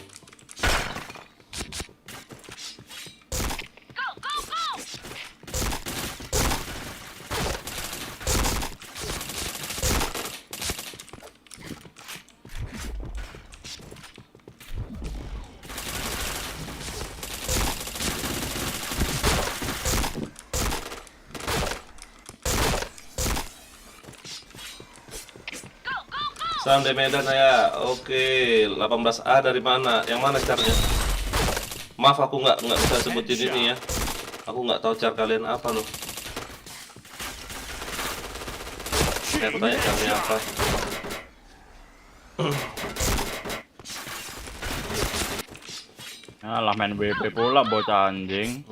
Salam dari Medan ya. Oke, 18A dari mana? Yang mana caranya? Maaf aku nggak bisa sebutin ini ya. Aku nggak tahu cara kalian apa loh. Saya tanya caranya apa. Alah main WP pula bocah anjing.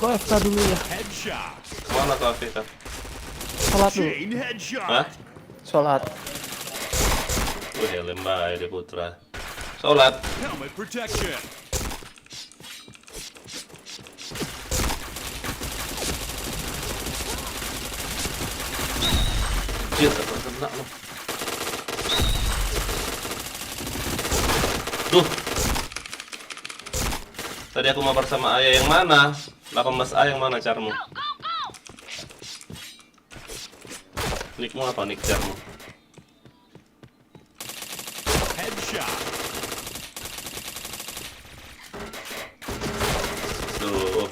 Gua FK dulu ya. Headshot. Mana tuh Afika? Sholat dulu. Chain headshot. Hah? Sholat. Wih, helm bae deh Putra. Sholat. Helmet protection. Jir, kena loh. Duh. Tadi aku mabar sama Ayah yang mana? 18A yang mana carmu? Nickmu apa nick carmu? Headshot. Tuh.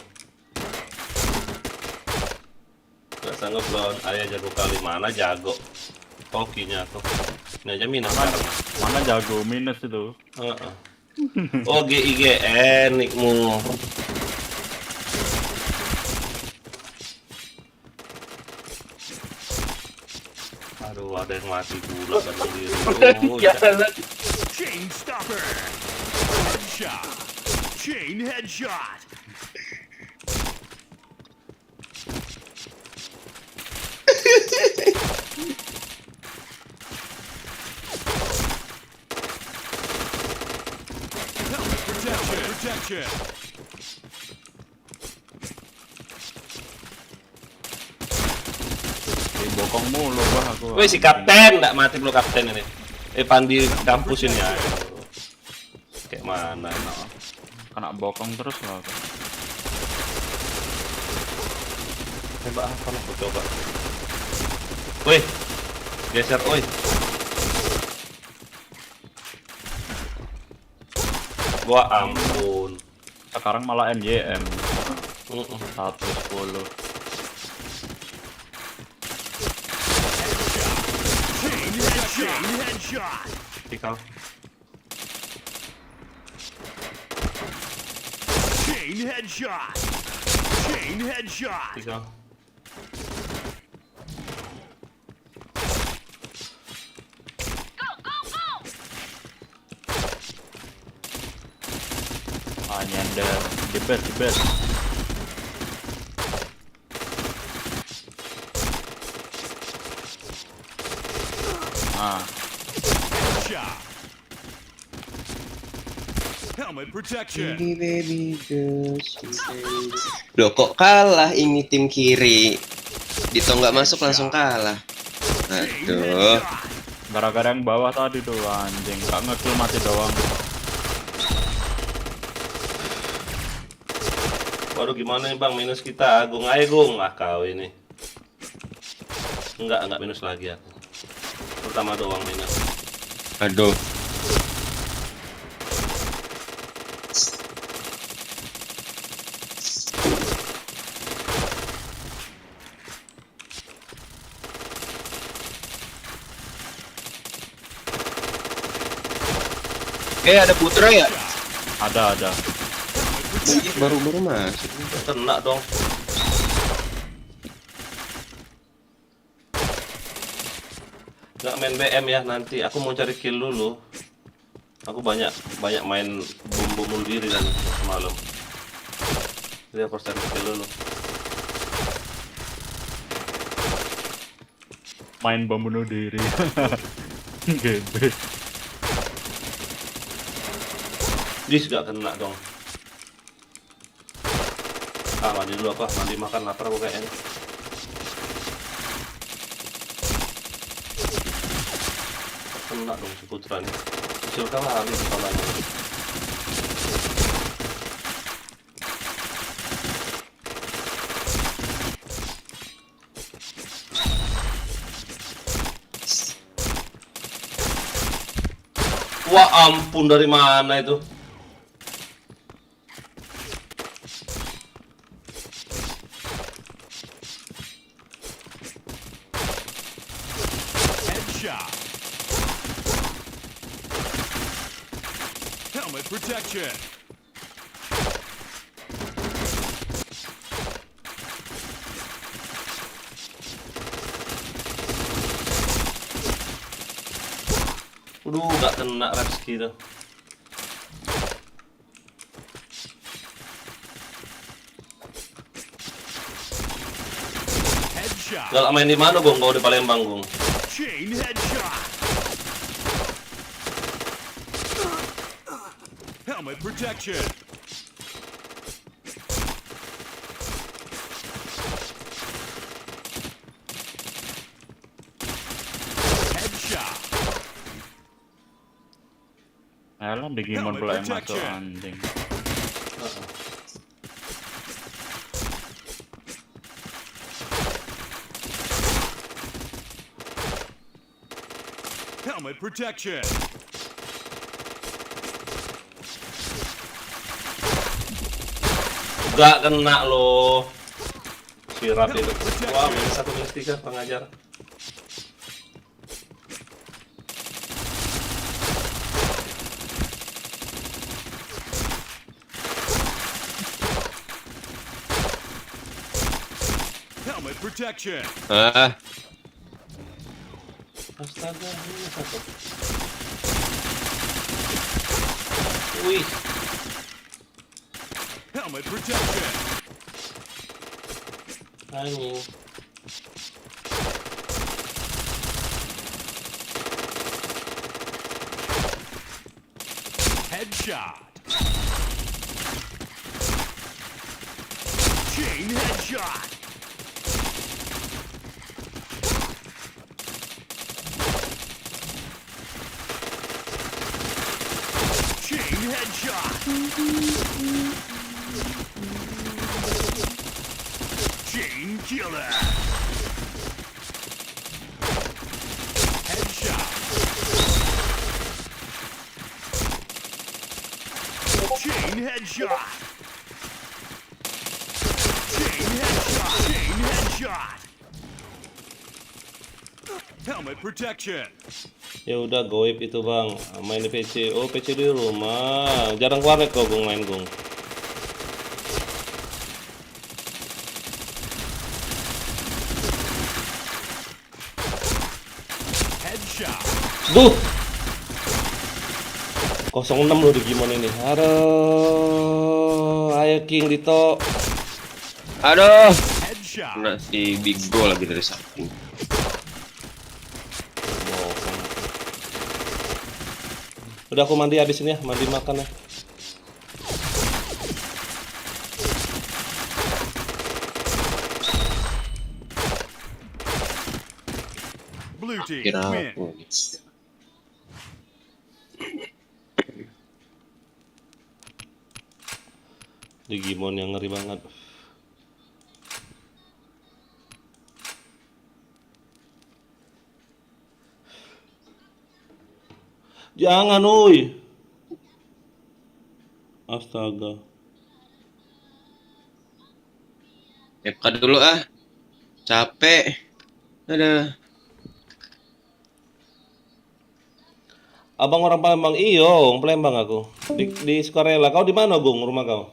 Gak sanggup lawan Ayah jago kali. Mana jago? Hokinya tuh. Ini aja minus karena. Mana jago minus itu? Oh GIGN nickmu. Aduh, ada yang mati pula kan diri. Chain stopper. Headshot. Chain headshot. Helmet protection. Bokong mulu gua aku. Wih si kapten, nggak mati belum kapten ini. Pandi kampus ini ya. Kayak mana? Kena bokong terus lah. Coba apa lah, aku coba. Wih, geser, wih. Gua ampun. Sekarang malah MYM 110. Chain headshot. Tikal. Chain headshot. Chain headshot. Tikal. Ah, nyender. The best. Ah, Headshot. Helmet protection. Loh kok kalah ini tim kiri? Dito nggak masuk langsung kalah. Aduh. gara-gara yang bawah tadi tuh anjing, gak ngekill mati doang. Waduh gimana nih bang, minus kita. Agung aja Gung. Ah kau ini. Enggak minus lagi aku. Pertama doang minus. Aduh. Ada Putra ya? Ada. Baru masuk. Kena dong. Nggak main BM ya nanti. Aku mau cari kill dulu. Aku banyak main bom bunuh diri kan semalam. Jadi aku harus cari kill dulu. Main bom bunuh diri. Gede. Dis gak kena dong. Ah mandi dulu apa? Mandi makan lapar aku kayaknya. Kena dong si Putra nih. Kecil kalah habis kepalanya. Wah ampun, dari mana itu? Headshot. Helmet protection. Aduh, gak kena Repski tuh. Headshot. Gak main di mana Gung? Kau di Palembang Gung? Chain headshot. Helmet protection. Headshot. Ayolah Digimon pula yang masuk anjing. Helmet protection. Gak kena loh. Sirat itu. Wah, minus 1 minus 3 pengajar. Helmet protection. Ah, Astaga, minus 1. Wih, Helmet protection. anjing. Headshot. Chain headshot. Chain headshot. Chain killer. Headshot. Chain headshot. Chain headshot. Chain headshot. Helmet protection. Ya udah goib itu bang, main di PC. Oh PC di rumah, jarang warnet kok gung main gung. Headshot. Duh, 06 loh di gimana ini. Aduh, ayo King Dito. aduh, Headshot. kena si Bigo lagi dari samping. Udah aku mandi habis ini ya, mandi makan ya. Blue team Kira win. aku. Digimon yang ngeri banget. Jangan, woi. Astaga. FK dulu ah, capek. Ada. Abang orang Palembang, iyo, Palembang aku. Di Sukarela. Kau di mana, Gung, rumah kau?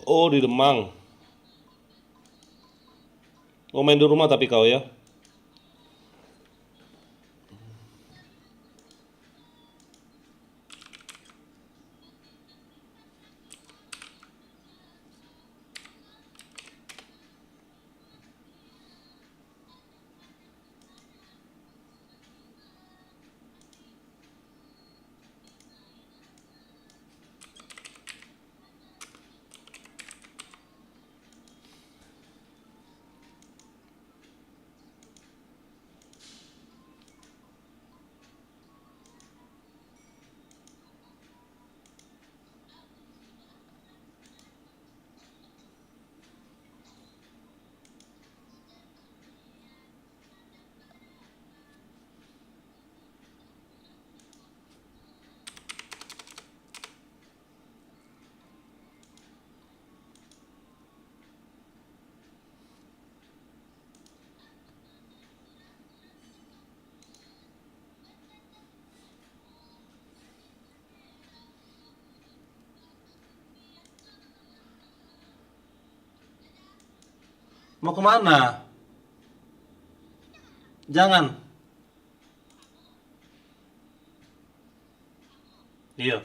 Oh, di Demang. Oh, main di rumah tapi kau ya? Mau kemana? Jangan. Iya.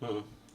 Hmm.